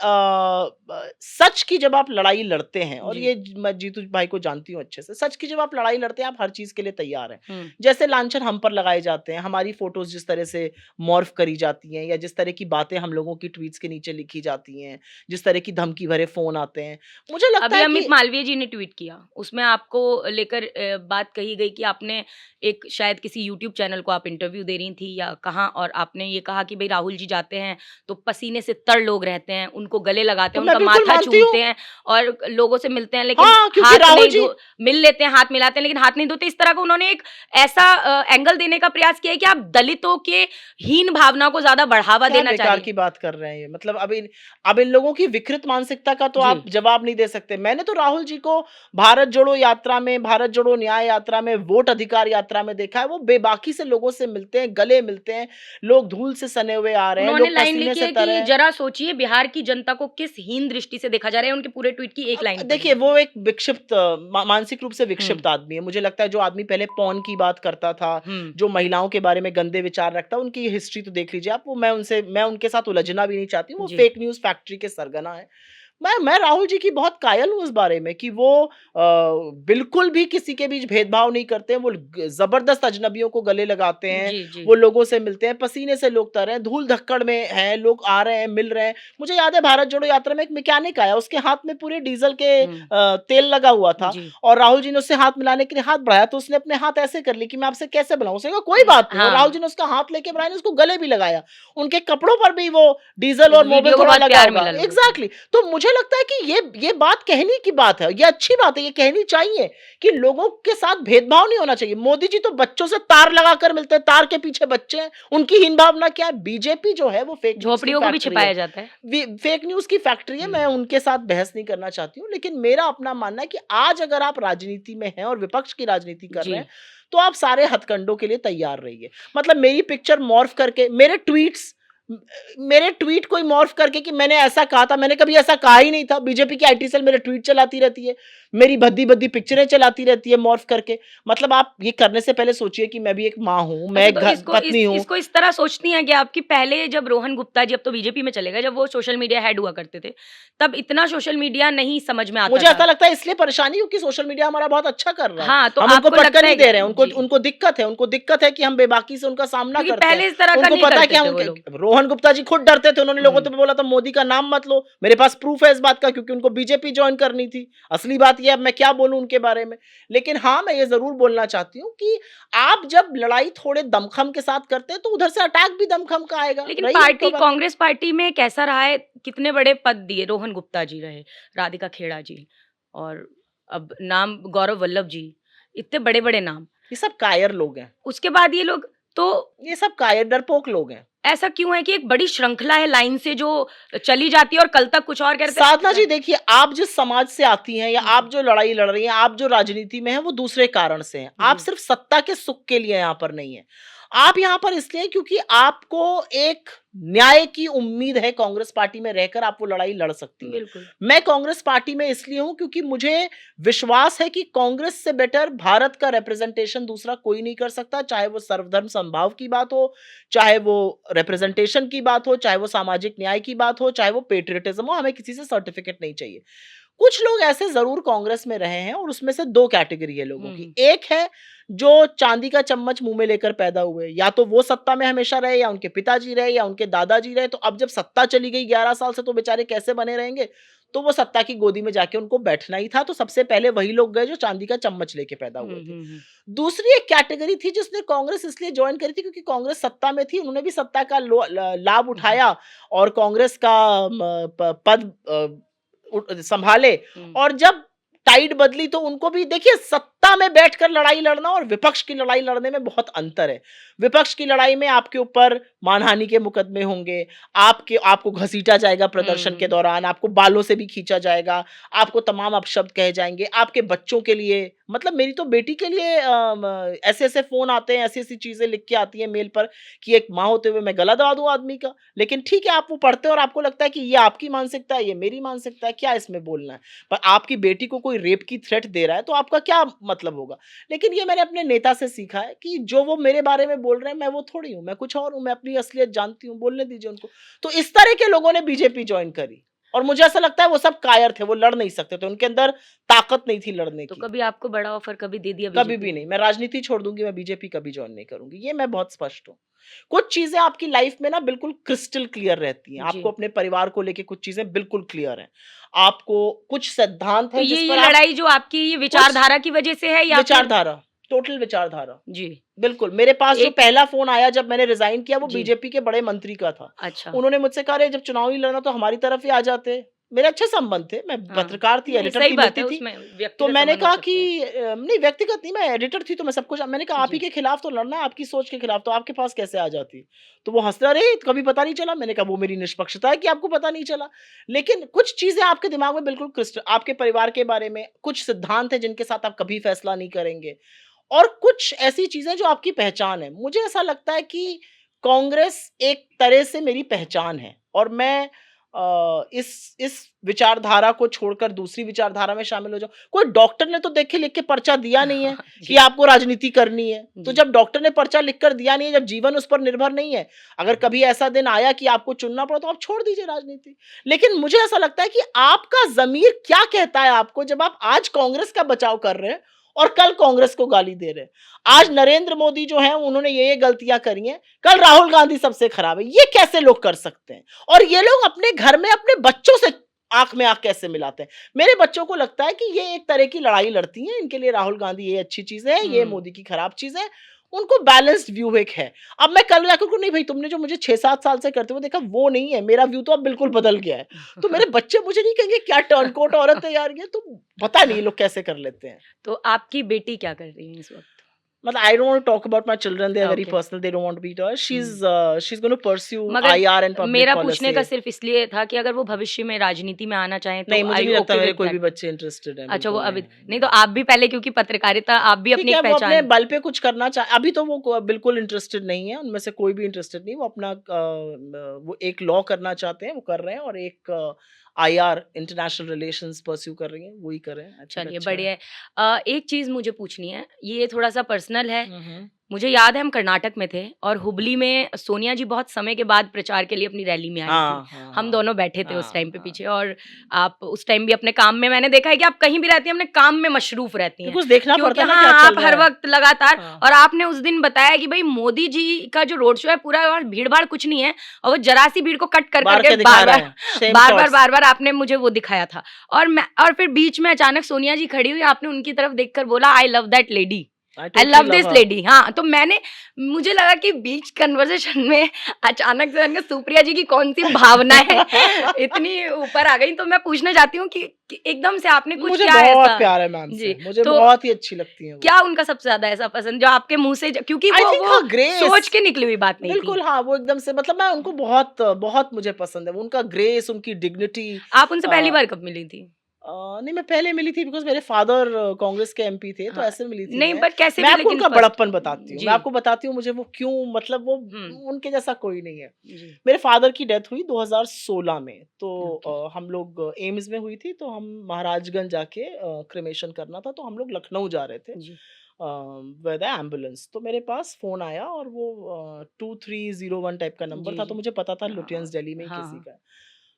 Speaker 2: सच की जब आप लड़ाई लड़ते हैं, और ये मैं जीतू भाई को जानती हूँ अच्छे से, सच की जब आप लड़ाई लड़ते हैं आप हर चीज के लिए तैयार हैं। जैसे लांछन हम पर लगाए जाते हैं, हमारी फोटोज जिस तरह से मॉर्फ करी जाती हैं, या जिस तरह की बातें हम लोगों की ट्वीट्स के नीचे लिखी जाती हैं, जिस तरह की धमकी भरे फोन आते हैं, मुझे लगता है
Speaker 1: अमित मालवीय जी ने ट्वीट किया, उसमें आपको लेकर बात कही गई कि आपने एक शायद किसी यूट्यूब चैनल को आप इंटरव्यू दे रही थी या कहाँ, और आपने ये कहा कि भाई राहुल जी जाते हैं तो पसीने से तर लोग रहते हैं, उनको गले लगाते हैं, उनका माथा चूमते हैं और लोगों से मिलते हैं, लेकिन हाथ नहीं मिल लेते हैं, हाथ मिलाते हैं लेकिन हाथ नहीं धोते। इस तरह का उन्होंने एक ऐसा एंगल देने का प्रयास किया है कि आप दलितों के हीन भावना को ज्यादा बढ़ावा देना चाहिए।
Speaker 2: की बात कर रहे हैं, मतलब अब इन लोगों की विकृत मानसिकता का तो आप जवाब नहीं दे सकते। मैंने तो राहुल जी को भारत जोड़ो यात्रा में, भारत जोड़ो न्याय यात्रा में, वोट अधिकार यात्रा में देखा है। वो बेबाकी से लोगों से मिलते हैं, गले मिलते हैं, लोग धूल से सने हुए आ रहे हैं, लोग पसीने से तर रहे हैं।
Speaker 1: जरा सोचिए बिहार की जनता को किस हीन दृष्टि से देखा जा रहा है। उनके पूरे ट्वीट की एक लाइन
Speaker 2: देखिए, वो एक विक्षिप्त, मानसिक रूप से विक्षिप्त आदमी है। मुझे लगता है जो आदमी पहले पॉर्न की बात करता था, जो महिलाओं के बारे में गंदे विचार रखता, उनकी हिस्ट्री तो देख लीजिए आप। वो मैं उनके साथ उलझना भी नहीं चाहती। वो फेक न्यूज फैक्ट्री के सरगना है। मैं राहुल जी की बहुत कायल हूं इस बारे में कि वो बिल्कुल भी किसी के बीच भेदभाव नहीं करते हैं। वो जबरदस्त अजनबियों को गले लगाते हैं, वो लोगों से मिलते हैं, पसीने से लोग तर रहे हैं, धूल धक्कड़ में हैं, लोग आ रहे हैं, मिल रहे हैं। मुझे याद है भारत जोड़ो यात्रा में एक मैकेनिक आया, उसके हाथ में पूरे डीजल के तेल लगा हुआ था, और राहुल जी ने उससे हाथ मिलाने के लिए हाथ बढ़ाया तो उसने अपने हाथ ऐसे कर ली कि मैं आपसे कैसे बुलाऊं। उसने कहा कोई बात नहीं। राहुल जी ने उसका हाथ लेके बढ़ाया, उसको गले भी लगाया, उनके कपड़ों पर भी वो डीजल और मोबिल थोड़ा लगा हुआ। एग्जैक्टली। तो मुझे लगता है कि ये बात कहने की बात है, ये अच्छी बात है, ये कहनी चाहिए कि लोगों के साथ भेदभाव नहीं होना चाहिए। मोदी जी तो बच्चों से तार लगाकर मिलते हैं, तार के पीछे बच्चे हैं, उनकी हीन भावना क्या है? बीजेपी जो है वो फेक
Speaker 1: झोपड़ियों को भी छिपाया जाता है,
Speaker 2: फेक न्यूज की फैक्ट्री है। मैं उनके साथ बहस नहीं करना चाहती हूँ, लेकिन मेरा अपना मानना है कि आज अगर आप राजनीति में हैं और विपक्ष की राजनीति कर रहे हैं तो आप सारे हथकंडों के लिए तैयार रहिए। मतलब मेरी पिक्चर मॉर्फ करके, मेरे ट्वीट कोई मॉर्फ करके कि मैंने ऐसा कहा था, मैंने कभी ऐसा कहा ही नहीं था। बीजेपी की आईटी सेल मेरे ट्वीट चलाती रहती है, मेरी भद्दी भद्दी पिक्चरें चलाती रहती है मॉर्फ करके। मतलब आप ये करने से पहले सोचिए कि मैं भी एक माँ हूँ, मैं एक पत्नी हूँ।
Speaker 1: इसको इस तरह सोचती हैं कि आपकी पहले जब रोहन गुप्ता जी, अब तो बीजेपी में चले गए, जब वो सोशल मीडिया हेड हुआ करते थे तब इतना सोशल मीडिया नहीं समझ में आता।
Speaker 2: मुझे ऐसा लगता है इसलिए परेशानी क्योंकि सोशल मीडिया हमारा बहुत अच्छा कर रहा है।
Speaker 1: हाँ, तो
Speaker 2: हम उनको पटका नहीं दे रहे हैं, उनको दिक्कत है कि हम बेबाकी से उनका सामना करते हैं।
Speaker 1: पहले इस तरह का
Speaker 2: उनको पता है कि हम रोहन रोहन गुप्ता जी खुद डरते थे, उन्होंने लोगों
Speaker 1: हम्म,
Speaker 2: को बोला था मोदी का नाम मत लो। मेरे पास प्रूफ है इस बात का, क्योंकि उनको बीजेपी ज्वाइन करनी थी। असली बात ये, अब मैं क्या बोलूं उनके बारे में। लेकिन हाँ, मैं ये जरूर बोलना चाहती हूँ कि आप जब लड़ाई थोड़े दमखम के साथ करते हैं तो उधर से अटैक भी दमखम का आएगा।
Speaker 1: लेकिन
Speaker 2: रही
Speaker 1: पार्टी
Speaker 2: अक्टूबर,
Speaker 1: कांग्रेस पार्टी में कैसा रहा है, कितने बड़े पद दिए, रोहन गुप्ता जी रहे, राधिका खेड़ा जी, और अब नाम गौरव वल्लभ जी, इतने बड़े बड़े नाम,
Speaker 2: ये सब कायर लोग हैं,
Speaker 1: उसके बाद ये लोग तो
Speaker 2: ये सब कायर डरपोक लोग हैं।
Speaker 1: ऐसा क्यों है कि एक बड़ी श्रृंखला है लाइन से जो चली जाती है और कल तक कुछ और कहते
Speaker 2: साधना जी देखिए, आप जिस समाज से आती हैं या
Speaker 1: हम्म,
Speaker 2: आप जो लड़ाई लड़ रही हैं, आप जो राजनीति में हैं, वो दूसरे कारण से हैं। आप
Speaker 1: जी
Speaker 2: सिर्फ सत्ता के सुख के लिए यहाँ पर नहीं है। आप यहाँ पर इसलिए हैं क्योंकि आपको एक न्याय की उम्मीद है। कांग्रेस पार्टी में रहकर आप वो लड़ाई लड़ सकती हैं।
Speaker 1: बिल्कुल
Speaker 2: मैं कांग्रेस पार्टी में इसलिए हूं क्योंकि मुझे विश्वास है कि कांग्रेस से बेटर भारत का रिप्रेजेंटेशन दूसरा कोई नहीं कर सकता। चाहे वो सर्वधर्म समभाव की बात हो, चाहे वो रिप्रेजेंटेशन की बात हो, चाहे वो सामाजिक न्याय की बात हो, चाहे वो पेट्रियटिज्म हो। हमें किसी से सर्टिफिकेट नहीं चाहिए। कुछ लोग ऐसे जरूर कांग्रेस में रहे हैं और उसमें से दो कैटेगरी है लोगों की। एक है जो चांदी का चम्मच मुंह में लेकर पैदा हुए, या तो वो सत्ता में हमेशा रहे, या उनके पिताजी रहे, या उनके दादाजी रहे। तो अब जब सत्ता चली गई 11 साल से, तो बेचारे कैसे बने रहेंगे। तो वो सत्ता की गोदी में जाके उनको बैठना ही था। तो सबसे पहले वही लोग गए जो चांदी का चम्मच लेके पैदा हुए थे। दूसरी एक कैटेगरी थी जिसने कांग्रेस इसलिए ज्वाइन करी थी क्योंकि कांग्रेस सत्ता में थी, उन्होंने भी सत्ता का लाभ उठाया और कांग्रेस का पद संभाले। और जब टाइड बदली तो उनको भी, देखिए, सत्ता में बैठकर लड़ाई लड़ना और विपक्ष की लड़ाई लड़ने में बहुत अंतर है। विपक्ष की लड़ाई में आपके ऊपर मानहानि के मुकदमे होंगे, आपको घसीटा जाएगा प्रदर्शन के दौरान, आपको बालों से भी खींचा जाएगा, आपको तमाम अपशब्द कहे जाएंगे। आपके बच्चों के लिए, मतलब मेरी तो बेटी के लिए ऐसे ऐसे फोन आते हैं, ऐसी ऐसी चीजें लिख के आती है मेल पर कि एक माँ होते हुए मैं गला दबा दूं आदमी का। लेकिन ठीक है, आप वो पढ़ते हो और आपको लगता है कि ये आपकी मानसिकता है, ये मेरी मानसिकता है, क्या इसमें बोलना है। पर आपकी बेटी को कोई रेप की थ्रेट दे रहा है तो आपका क्या मतलब होगा। लेकिन ये मैंने अपने नेता से सीखा है कि जो वो मेरे बारे में बोल रहे हैं, मैं वो थोड़ी हूं, मैं कुछ और हूं, मैं अपनी असलियत जानती हूं, बोलने दीजिए उनको। तो इस तरह के लोगों ने बीजेपी ज्वाइन करी और मुझे ऐसा लगता है वो सब कायर थे, वो लड़ नहीं सकते थे, उनके अंदर ताकत नहीं थी लड़ने
Speaker 1: तो
Speaker 2: की।
Speaker 1: कभी आपको बड़ा ऑफर कभी दे दिया
Speaker 2: कभी
Speaker 1: बीजेपी
Speaker 2: भी
Speaker 1: ने?
Speaker 2: नहीं। मैं राजनीति छोड़ दूंगी, मैं बीजेपी कभी ज्वाइन नहीं करूंगी, ये मैं बहुत स्पष्ट हूँ। कुछ चीजें आपकी लाइफ में ना बिल्कुल क्रिस्टल क्लियर रहती हैं।
Speaker 1: जी।
Speaker 2: आपको अपने परिवार को लेके कुछ चीजें बिल्कुल क्लियर हैं। आपको कुछ सिद्धांत
Speaker 1: तो
Speaker 2: हैं
Speaker 1: ये
Speaker 2: जिस
Speaker 1: ये
Speaker 2: पर आप,
Speaker 1: लड़ाई जो आपकी ये
Speaker 2: कुछ
Speaker 1: विचारधारा की वजह से है या फिर?
Speaker 2: विचारधारा, टोटल विचारधारा।
Speaker 1: जी।
Speaker 2: बिल्कुल, मेरे पास जो
Speaker 1: एक
Speaker 2: पहला फ़ोन आया जब मैंने रिज़ाइन किया, वो
Speaker 1: जी।
Speaker 2: बीजेपी के बड़े मंत्री का था।
Speaker 1: अच्छा।
Speaker 2: उन्होंने मुझसे कहा, "अरे! जब चुनाव ही लड़ना तो हमारी तरफ ही आ जाते।" मेरे अच्छे संबंध थे, मैं
Speaker 1: हाँ।
Speaker 2: पत्रकार थी,
Speaker 1: नहीं,
Speaker 2: एडिटर
Speaker 1: सही
Speaker 2: थी,
Speaker 1: बात
Speaker 2: मिलती
Speaker 1: है,
Speaker 2: थी।
Speaker 1: उसमें
Speaker 2: तो
Speaker 1: व्यक्तिगत
Speaker 2: मैंने
Speaker 1: संबंध हो
Speaker 2: कहा
Speaker 1: सकते हैं।
Speaker 2: कि नहीं, व्यक्तिगत नहीं, मैं एडिटर थी तो मैं सब कुछ, मैंने कहा आप ही
Speaker 1: जी।
Speaker 2: के खिलाफ तो लड़ना है, आपकी सोच के खिलाफ, तो आपके पास कैसे आ जाती? तो वो हँसते, "अरे! कभी पता नहीं चला?" मैंने कहा, "वो मेरी निष्पक्षता है कि आपको पता नहीं चला।" लेकिन कुछ चीज़ें आपके दिमाग में बिल्कुल आपके परिवार के बारे में कुछ सिद्धांत हैं जिनके साथ आप कभी फैसला नहीं करेंगे। और कुछ ऐसी चीजें जो आपकी पहचान है। मुझे ऐसा लगता है कि कांग्रेस एक तरह से मेरी पहचान है और मैं इस विचारधारा को छोड़कर दूसरी विचारधारा में शामिल हो जाऊं। कोई डॉक्टर ने तो देखे लिख के पर्चा दिया नहीं है कि
Speaker 1: जी,
Speaker 2: आपको राजनीति करनी है। तो
Speaker 1: जी।
Speaker 2: जब डॉक्टर ने पर्चा लिख कर दिया नहीं है, जब जीवन उस पर निर्भर नहीं है, अगर कभी ऐसा दिन आया कि आपको चुनना पड़ा तो आप छोड़ दीजिए राजनीति। लेकिन मुझे ऐसा लगता है कि आपका ज़मीर क्या कहता है आपको, जब आप आज कांग्रेस का बचाव कर रहे हैं और कल कांग्रेस को गाली दे रहे हैं। आज नरेंद्र मोदी जो हैं उन्होंने ये गलतियां करी हैं, कल राहुल गांधी सबसे खराब है। ये कैसे लोग कर सकते हैं? और ये लोग अपने घर में अपने बच्चों से आंख में आंख कैसे मिलाते हैं? मेरे बच्चों को लगता है कि ये एक तरह की लड़ाई लड़ती हैं। इनके लिए राहुल गांधी ये अच्छी चीज है, ये मोदी की खराब चीज है। उनको बैलेंस्ड व्यू एक है। अब मैं कल जाकर को, नहीं भाई, तुमने जो मुझे 6-7 साल से करते हुए देखा वो नहीं है, मेरा व्यू तो अब बिल्कुल बदल गया है। तो मेरे बच्चे मुझे नहीं कहेंगे क्या टर्नकोट औरत है यार ये, तो पता नहीं ये लोग कैसे कर लेते हैं।
Speaker 1: तो आपकी बेटी क्या कर रही है इस वक़्त?
Speaker 2: मतलब I don't want to talk about my children, they are very
Speaker 1: okay.
Speaker 2: Personal, they don't want to be told.
Speaker 1: हुँ।
Speaker 2: She is going to pursue
Speaker 1: मगर
Speaker 2: आईआर एंड पब्लिक
Speaker 1: मेरा पूछने
Speaker 2: पॉलिसी।
Speaker 1: का सिर्फ़ इसलिए था कि अगर वो भविष्य में राजनीति में आना चाहें तो
Speaker 2: नहीं, मुझे
Speaker 1: आर
Speaker 2: नहीं
Speaker 1: यू
Speaker 2: लगता
Speaker 1: ओके
Speaker 2: मेरे
Speaker 1: विद
Speaker 2: कोई भी
Speaker 1: दैट?
Speaker 2: बच्चे इंटरेस्टेड हैं,
Speaker 1: अच्छा, वो
Speaker 2: बिल्कुल
Speaker 1: अभी
Speaker 2: नहीं,
Speaker 1: नहीं तो आप भी पहले, क्योंकि पत्रकारिता आप भी
Speaker 2: ठीक
Speaker 1: अपनी
Speaker 2: है,
Speaker 1: एक
Speaker 2: वो अपने
Speaker 1: पहचान।
Speaker 2: बल पे कुछ करना चाहे, अभी तो वो बिल्कुल इंटरेस्टेड नहीं है, उनमें से कोई भी इंटरेस्टेड नहीं। वो अपना वो एक लॉ करना चाहते हैं, वो कर रहे हैं, और एक आईआर इंटरनेशनल रिलेशंस परस्यू कर रही हैं, वही कर रहे हैं। अच्छे
Speaker 1: चलिए
Speaker 2: अच्छा है।
Speaker 1: बढ़िया है। एक चीज़ मुझे पूछनी है, ये थोड़ा-सा पर्सनल पर्सनल है।
Speaker 2: हम्म।
Speaker 1: मुझे याद है हम कर्नाटक में थे और हुबली में सोनिया जी बहुत समय के बाद प्रचार के लिए अपनी रैली में आई थी।
Speaker 2: हाँ हाँ
Speaker 1: हम
Speaker 2: हाँ
Speaker 1: दोनों बैठे थे उस
Speaker 2: हाँ
Speaker 1: टाइम पे
Speaker 2: हाँ।
Speaker 1: पीछे, और आप उस टाइम भी अपने काम में, मैंने देखा है कि आप कहीं भी रहती हैं अपने काम में मशरूफ रहती हैं,
Speaker 2: कुछ देखना
Speaker 1: क्योंकि
Speaker 2: पड़ता है ना
Speaker 1: हाँ,
Speaker 2: क्या चल
Speaker 1: आप
Speaker 2: रहा
Speaker 1: हर
Speaker 2: है।
Speaker 1: वक्त लगातार।
Speaker 2: हाँ
Speaker 1: और आपने उस दिन बताया कि भाई मोदी जी का जो रोड शो है पूरा, और भीड़ भाड़ कुछ नहीं है, और वो जरा सी भीड़ को कट कर
Speaker 2: बार
Speaker 1: करके
Speaker 2: के दिखा
Speaker 1: बार
Speaker 2: रहे
Speaker 1: बार
Speaker 2: हैं सेम
Speaker 1: बार बार
Speaker 2: शॉट्स।
Speaker 1: बार बार आपने मुझे वो दिखाया था। और फिर बीच में अचानक सोनिया जी खड़ी हुई, आपने उनकी तरफ देखकर बोला I love that lady,
Speaker 2: I
Speaker 1: I
Speaker 2: totally
Speaker 1: love
Speaker 2: love
Speaker 1: this
Speaker 2: her.
Speaker 1: Lady. हाँ, तो मुझे लगा कि बीच कन्वर्सेशन में अचानक से मैंने कहा, सुप्रिया जी की कौन सी भावनाएं इतनी ऊपर आ गई। तो मैं पूछना चाहती हूँ कि एकदम से आपने कुछ
Speaker 2: मुझे
Speaker 1: क्या
Speaker 2: बहुत
Speaker 1: ऐसा।
Speaker 2: प्यार है मैम
Speaker 1: जी,
Speaker 2: से, मुझे
Speaker 1: तो
Speaker 2: बहुत ही अच्छी लगती हैं वो।
Speaker 1: क्या उनका सबसे ज्यादा ऐसा पसंद जो आपके मुंह से, क्योंकि
Speaker 2: आई
Speaker 1: वो
Speaker 2: थिंक
Speaker 1: वो
Speaker 2: हाँ ग्रेस।
Speaker 1: सोच के निकली हुई बात नहीं थी।
Speaker 2: बिल्कुल हाँ, वो एकदम से मतलब मैं उनको बहुत बहुत मुझे पसंद है, वो उनका ग्रेस, उनकी डिग्निटी।
Speaker 1: आप उनसे पहली बार कब मिली थी?
Speaker 2: नहीं मैं पहले मिली थी बिकॉज़ मेरे फादर कांग्रेस के एमपी थे, तो
Speaker 1: हाँ,
Speaker 2: ऐसे मिली थी
Speaker 1: नहीं
Speaker 2: मैं।
Speaker 1: पर कैसे
Speaker 2: मैं
Speaker 1: भी,
Speaker 2: आपको
Speaker 1: लेकिन
Speaker 2: उनका
Speaker 1: फर्स्ट।
Speaker 2: बड़प्पन बताती हूँ, मैं
Speaker 1: जी।
Speaker 2: आपको बताती हूँ मुझे वो क्यों, मतलब वो
Speaker 1: हम्म।
Speaker 2: उनके जैसा कोई नहीं है।
Speaker 1: जी।
Speaker 2: मेरे फादर की डेथ हुई 2016 में, तो
Speaker 1: ओके।
Speaker 2: हम लोग एम्स में हुई थी, तो हम महाराजगंज जाके क्रेमेशन करना था, तो हम लोग लखनऊ जा रहे थे
Speaker 1: जी।
Speaker 2: With the ambulance. तो मेरे पास फ़ोन आया और वो 2301 टाइप का नंबर
Speaker 1: जी।
Speaker 2: था, तो
Speaker 1: जी।
Speaker 2: मुझे पता था
Speaker 1: हाँ।
Speaker 2: लुटियंस दिल्ली में ही
Speaker 1: हाँ।
Speaker 2: किसी
Speaker 1: हाँ।
Speaker 2: का है।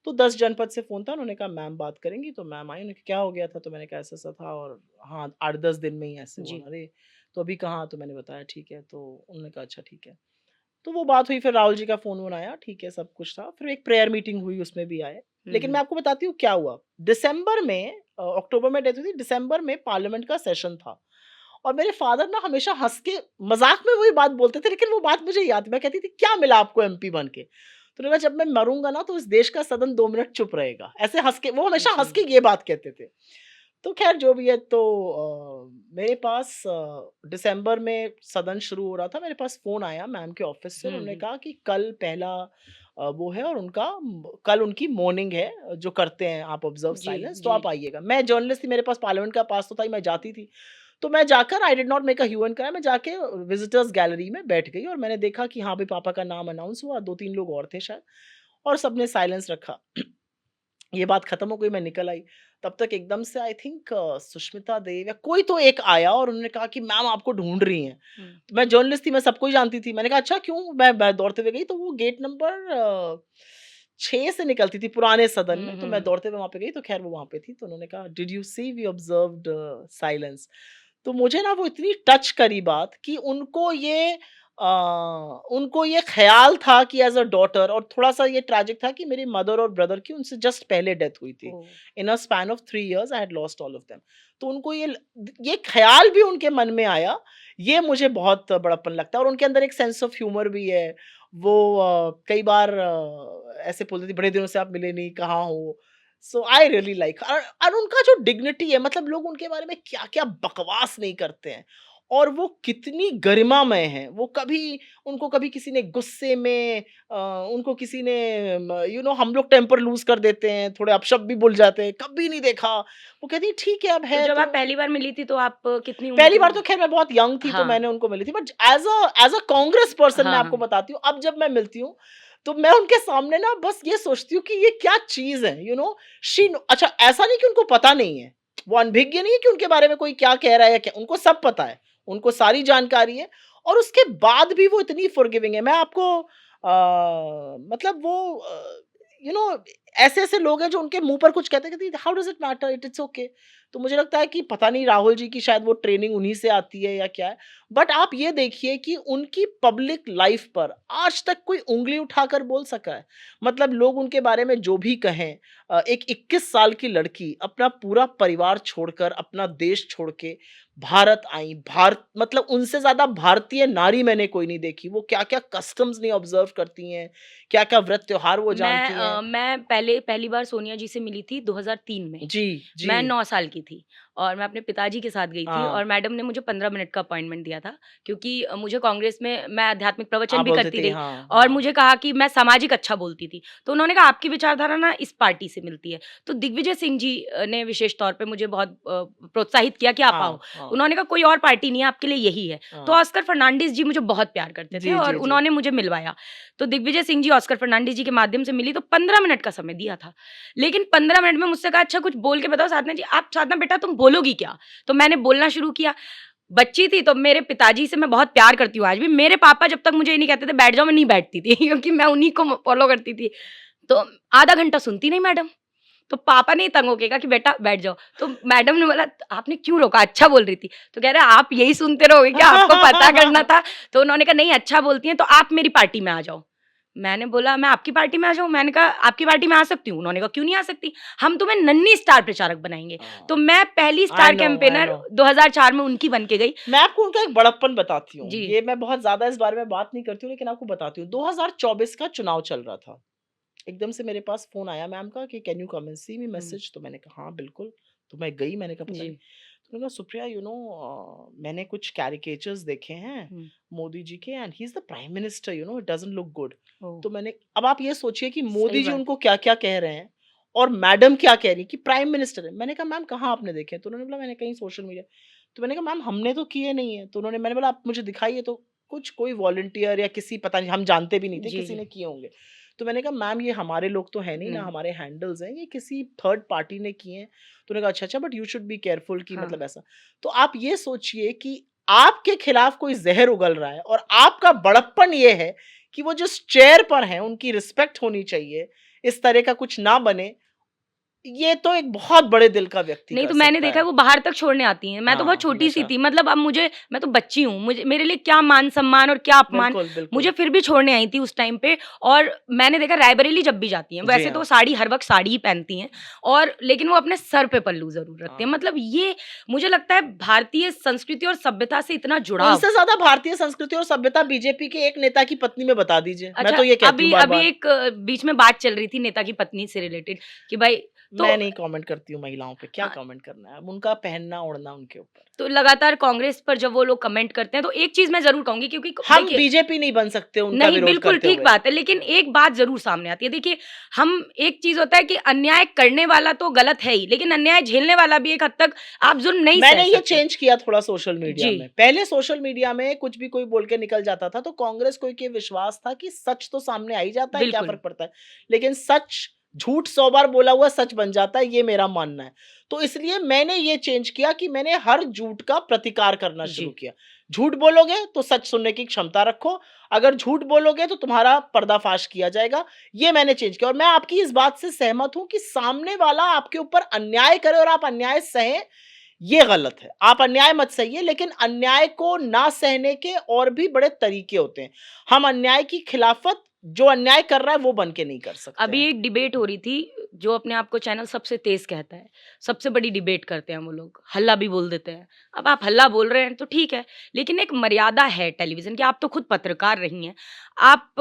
Speaker 2: तो 10 जनपद से फ़ोन था, उन्होंने कहा मैम बात करेंगी, तो मैम आई, उन्होंने कहा क्या हो गया था? तो मैंने कहा ऐसा-ऐसा था, और हाँ, 8-10 दिन में ही ऐसे हुआ।
Speaker 1: जी।
Speaker 2: अरे! तो अभी कहाँ? तो मैंने बताया ठीक है, तो उन्होंने कहा अच्छा ठीक है। तो वो बात हुई, फिर राहुल जी का फ़ोन-वोन आया, ठीक है, सब कुछ था। फिर एक प्रेयर मीटिंग हुई, उसमें भी आए। लेकिन मैं आपको बताती हूँ क्या हुआ। दिसंबर में अक्टूबर में डेथ हुई थी, दिसंबर में पार्लियामेंट का सेशन था, और मेरे फादर ना हमेशा हँस के मज़ाक में वही बात बोलते थे, लेकिन वो बात मुझे याद है। मैं कहती थी, "क्या मिला आपको एमपी बन के?" तो उन्होंने कहा, "जब मैं मरूँगा ना, तो इस देश का सदन 2 मिनट चुप रहेगा।" ऐसे हँस के, वो हमेशा हँस
Speaker 1: जी।
Speaker 2: के ये बात कहते थे। तो ख़ैर जो भी है, तो मेरे पास दिसंबर में सदन शुरू हो रहा था, मेरे पास फ़ोन आया मैम के ऑफ़िस से, और उन्होंने कहा कि कल पहला वो है, और कल उनकी मॉर्निंग है, जो करते हैं आप ऑब्ज़र्व
Speaker 1: जी।
Speaker 2: साइलेंस, तो
Speaker 1: जी।
Speaker 2: आप आइएगा। मैं जर्नलिस्ट थी, मेरे पास पार्लियामेंट का पास तो था ही, मैं जाती थी। तो मैं जाकर, I did not make a hue and cry, मैं जाके विज़िटर्स गैलरी में बैठ गई, और मैंने देखा कि हाँ, भई पापा का नाम अनाउंस हुआ, 2-3 लोग और थे शायद, और सबने साइलेंस रखा। ये बात खत्म हो गई, मैं निकल आई। तब तक एकदम से आई थिंक सुष्मिता देव या कोई तो एक आया, और उन्होंने कहा कि मैम आपको ढूँढ रही हैं।
Speaker 1: हम्म।
Speaker 2: तो मैं जर्नलिस्ट थी, मैं सबको ही जानती थी। मैंने कहा अच्छा क्यों? मैं दौड़ते हुए गई, तो वो गेट नंबर 6 से निकलती थी पुराने सदन में, तो मैं
Speaker 1: हम्म।
Speaker 2: दौड़ते हुए वहाँ पे गई, तो ख़ैर वो वहाँ पे थी। तो उन्होंने कहा did you see we observed silence. तो मुझे ना वो इतनी टच करी बात, कि उनको ये ख़्याल था कि एज़ अ डॉटर, और थोड़ा-सा ये ट्रेजिक था कि मेरी मदर और ब्रदर की उनसे जस्ट पहले डेथ हुई थी।
Speaker 1: Oh.
Speaker 2: In a span of 3 years I had lost all of them. तो उनको ये ख़्याल भी उनके मन में आया, ये मुझे बहुत बड़प्पन लगता है, और उनके अंदर एक सेंस ऑफ ह्यूमर भी है। वो कई बार ऐसे बोलती थी, बड़े दिनों से आप मिले नहीं, कहाँ हो? सो आई रियली लाइक, और उनका जो डिग्निटी है, मतलब लोग उनके बारे में क्या-क्या बकवास नहीं करते हैं, और वो कितनी गरिमामय हैं। वो कभी उनको कभी किसी ने गुस्से में उनको किसी ने हम लोग टेम्पर लूज़ कर देते हैं, थोड़े अपशब्द भी बोल जाते हैं, कभी नहीं देखा। वो कहती है ठीक है, अब
Speaker 1: तो
Speaker 2: है
Speaker 1: जब
Speaker 2: तो।
Speaker 1: आप पहली बार मिली थी तो आप कितनी उम्र
Speaker 2: पहली
Speaker 1: की
Speaker 2: बार
Speaker 1: थी?
Speaker 2: तो ख़ैर मैं बहुत यंग थी, तो
Speaker 1: हाँ।
Speaker 2: मैंने उनको मिली थी, but as a Congress person मैं
Speaker 1: हाँ।
Speaker 2: आपको
Speaker 1: हाँ।
Speaker 2: बताती हूँ, अब जब मैं मिलती हूँ, तो मैं उनके सामने ना बस ये सोचती हूँ कि ये क्या चीज़ है, अच्छा ऐसा नहीं कि उनको पता नहीं है, वो अनभिज्ञ नहीं है कि उनके बारे में कोई क्या कह रहा है या क्या, उनको सब पता है, उनको सारी जानकारी है, और उसके बाद भी वो इतनी फ़ॉरगिविंग है। मैं आपको मतलब वो ऐसे-ऐसे लोग हैं जो उनके मुँह पर कुछ कहते हैं, how does it matter, it's okay. तो मुझे लगता है कि पता नहीं राहुल जी की शायद वो ट्रेनिंग उन्हीं से आती है या क्या है। बट आप ये देखिए कि उनकी पब्लिक लाइफ़ पर आज तक कोई उँगली उठाकर बोल सका है? मतलब लोग उनके बारे में जो भी कहें, एक 21 साल की लड़की अपना पूरा परिवार छोड़कर, अपना देश छोड़ के भारत आई। मतलब उनसे ज़्यादा भारतीय नारी मैंने कोई नहीं देखी। वो क्या-क्या कस्टम्स नहीं ऑब्ज़र्व करती हैं, क्या-क्या व्रत त्योहार वो जानती हैं।
Speaker 1: मैं पहली बार सोनिया जी से मिली थी 2003 में।
Speaker 2: जी, जी।
Speaker 1: मैं 9 साल की थी और मैं अपने पिताजी के साथ गई थी,
Speaker 2: हाँ,
Speaker 1: और मैडम ने मुझे 15 मिनट का अपॉइंटमेंट दिया था, क्योंकि मुझे कांग्रेस में मैं आध्यात्मिक प्रवचन
Speaker 2: आप
Speaker 1: भी
Speaker 2: बोलते
Speaker 1: करती
Speaker 2: थे
Speaker 1: रही,
Speaker 2: हाँ,
Speaker 1: और
Speaker 2: हाँ।
Speaker 1: मुझे कहा कि मैं सामाजिक अच्छा बोलती थी। तो उन्होंने कहा आपकी विचारधारा ना इस पार्टी से मिलती है। तो दिग्विजय सिंह जी ने विशेष तौर पे मुझे बहुत प्रोत्साहित किया कि आप आओ।
Speaker 2: हाँ, हाँ,
Speaker 1: उन्होंने कहा कोई और पार्टी नहीं है, आपके लिए यही है। तो
Speaker 2: हाँ।
Speaker 1: ऑस्कर फर्नांडिस जी मुझे बहुत प्यार करते थे
Speaker 2: जी,
Speaker 1: और
Speaker 2: जी, जी।
Speaker 1: उन्होंने मुझे मिलवाया। तो दिग्विजय सिंह जी, ऑस्कर फर्नांडिस जी के माध्यम से मिली, तो 15 मिनट का समय दिया था। लेकिन 15 मिनट में मुझसे कहा अच्छा कुछ बोल के बताओ साधना जी। आप साधना बेटा तुम बोलोगी क्या? तो मैंने बोलना शुरू किया। बच्ची थी तो मेरे पिताजी से मैं बहुत प्यार करती हूँ आज भी। मेरे पापा जब तक मुझे ये नहीं कहते थे बैठ जाओ, मैं नहीं बैठती थी क्योंकि मैं उन्हीं को फॉलो करती थी। तो आधा घंटा सुनती नहीं मैडम, तो पापा ने ही तंग होके कहा कि बेटा बैठ जाओ। तो मैडम ने बोला आपने क्यों रोका, अच्छा बोल रही थी। तो कह रहे आप यही सुनते रहोगे क्या, आपको पता करना था। तो उन्होंने कहा नहीं अच्छा बोलती हैं तो आप मेरी पार्टी में आ जाओ। मैंने बोला मैं आपकी पार्टी में आ जाऊं, मैंने कहा आपकी पार्टी में आ सकती हूँ। उन्होंने कहा क्यों नहीं आ सकती, हम तुम्हें नन्ही स्टार प्रचारक बनाएंगे। तो मैं पहली
Speaker 2: आई
Speaker 1: स्टार
Speaker 2: नो आई
Speaker 1: कैंपेनर
Speaker 2: नो
Speaker 1: 2004 में उनकी बन के गई।
Speaker 2: मैं आपको उनका एक बड़प्पन बताती हूँ।
Speaker 1: जी
Speaker 2: ये मैं बहुत ज्यादा इस बारे में बात नहीं करती हूँ, लेकिन आपको बताती हूँ। 2024 का चुनाव चल रहा था। एकदम से मेरे पास फोन आया मैम का कि can you come and see me
Speaker 1: hmm,
Speaker 2: message. तो मैंने कहा हाँ बिल्कुल। तो मैं गई, मैंने कहा पता
Speaker 1: जी
Speaker 2: नहीं। तो उन्होंने कहा सुप्रिया मैंने कुछ कैरिकेचर्स देखे हैं
Speaker 1: हम्म,
Speaker 2: मोदी जी के, and he is the prime minister, it doesn't look good.
Speaker 1: ओ
Speaker 2: तो मैंने, अब आप ये सोचिए कि
Speaker 1: सही
Speaker 2: मोदी जी
Speaker 1: बात।
Speaker 2: उनको क्या क्या कह रहे हैं और मैडम क्या कह रही है कि प्राइम मिनिस्टर है। मैंने कहा मैम कहाँ आपने देखे? तो उन्होंने बोला मैंने कहीं सोशल मीडिया। तो मैंने कहा मैम हमने तो किए नहीं है। तो मैंने बोला आप मुझे दिखाइए। तो कुछ कोई वॉलंटियर या किसी, पता नहीं, हम जानते भी नहीं थे,
Speaker 1: जी
Speaker 2: किसी
Speaker 1: जी
Speaker 2: ने किए होंगे। तो मैंने कहा मैम ये हमारे लोग तो है नहीं ना,
Speaker 1: नहीं
Speaker 2: हमारे हैंडल्स हैं, ये किसी थर्ड पार्टी ने किए हैं। तो उन्होंने कहा अच्छा अच्छा but you should be careful कि
Speaker 1: हाँ
Speaker 2: मतलब ऐसा। तो आप ये सोचिए कि आपके खिलाफ कोई जहर उगल रहा है और आपका बड़प्पन ये है कि वो जिस चेयर पर हैं उनकी रिस्पेक्ट होनी चाहिए, इस तरह का कुछ ना बने। ये तो एक बहुत बड़े दिल का व्यक्ति
Speaker 1: नहीं,
Speaker 2: कर
Speaker 1: तो मैंने
Speaker 2: सकता
Speaker 1: देखा है
Speaker 2: है।
Speaker 1: वो बाहर तक छोड़ने आती हैं। मैं तो बहुत
Speaker 2: हाँ,
Speaker 1: छोटी-सी
Speaker 2: हमेशा।
Speaker 1: थी, मतलब अब मैं तो बच्ची हूँ, मुझे मेरे लिए क्या मान-सम्मान और क्या अपमान।
Speaker 2: बिल्कुल, बिल्कुल।
Speaker 1: मुझे फिर भी छोड़ने आई थी उस टाइम पे। और मैंने देखा रायबरेली जब भी जाती हैं,
Speaker 2: जी
Speaker 1: वैसे तो
Speaker 2: हाँ।
Speaker 1: वो साड़ी हर वक़्त साड़ी ही पहनती हैं, और लेकिन वो अपने सर पे पल्लू ज़रूर रखती हैं।
Speaker 2: हाँ।
Speaker 1: मतलब ये मुझे लगता है भारतीय संस्कृति और सभ्यता से इतना जुड़ाव।
Speaker 2: उनसे ज़्यादा भारतीय संस्कृति और सभ्यता बीजेपी के एक नेता की पत्नी में बता दीजिए। मैं
Speaker 1: अच्छा,
Speaker 2: तो ये कहती हूँ
Speaker 1: अभी अभी
Speaker 2: बार-बार।
Speaker 1: एक बीच में बात चल रही थी नेता की पत्नी से रिलेटेड कि भाई तो
Speaker 2: मैं नहीं कमेंट करती हूँ महिलाओं पे, क्या
Speaker 1: हाँ,
Speaker 2: कमेंट करना है? अब उनका पहनना-ओढ़ना उनके ऊपर।
Speaker 1: तो लगातार कांग्रेस पर जब वो लोग कमेंट करते हैं तो एक चीज़ मैं ज़रूर कहूँगी, क्योंकि
Speaker 2: हम
Speaker 1: देखिए
Speaker 2: बीजेपी नहीं बन सकते उनका
Speaker 1: नहीं,
Speaker 2: विरोध
Speaker 1: बिल्कुल
Speaker 2: करते
Speaker 1: ठीक
Speaker 2: हुए।
Speaker 1: बात है, लेकिन एक बात ज़रूर सामने आती है। देखिए, हम एक चीज़ होता है कि अन्याय करने वाला तो गलत है ही, लेकिन अन्याय झेलने वाला भी एक हद तक आप ज़ुल्म नहीं सह
Speaker 2: मैंने ये
Speaker 1: सकते।
Speaker 2: चेंज किया थोड़ा सोशल मीडिया
Speaker 1: जी,
Speaker 2: में। पहले सोशल मीडिया में कुछ भी कोई बोल के निकल जाता था, तो कांग्रेस को ये विश्वास था कि सच तो सामने आ ही जाता है, क्या
Speaker 1: बिल्कुल।
Speaker 2: फ़र्क पड़ता है? लेकिन सच, झूठ 100 बार बोला हुआ सच बन जाता है, ये मेरा मानना है। तो इसलिए मैंने ये चेंज किया कि मैंने हर झूठ का प्रतिकार करना शुरू
Speaker 1: जी,
Speaker 2: किया। झूठ बोलोगे तो सच सुनने की क्षमता रखो, अगर झूठ बोलोगे तो तुम्हारा पर्दाफ़ाश किया जाएगा। ये मैंने चेंज किया और मैं आपकी इस बात से सहमत हूँ कि सामने वाला आपके ऊपर अन्याय करे और आप अन्याय सहें, ये गलत है। आप अन्याय मत सहिए, लेकिन अन्याय को ना सहने के और भी बड़े तरीके होते हैं। हम अन्याय की खिलाफत, जो अन्याय कर रहा है वो बन के नहीं कर सकते
Speaker 1: अभी
Speaker 2: हैं।
Speaker 1: एक डिबेट हो रही थी, जो अपने आप को चैनल सबसे तेज़ कहता है, सबसे बड़ी डिबेट करते हैं वो लोग, हल्ला भी बोल देते हैं। अब आप हल्ला बोल रहे हैं तो ठीक है, लेकिन एक मर्यादा है टेलीविज़न की, आप तो खुद पत्रकार रही हैं। आप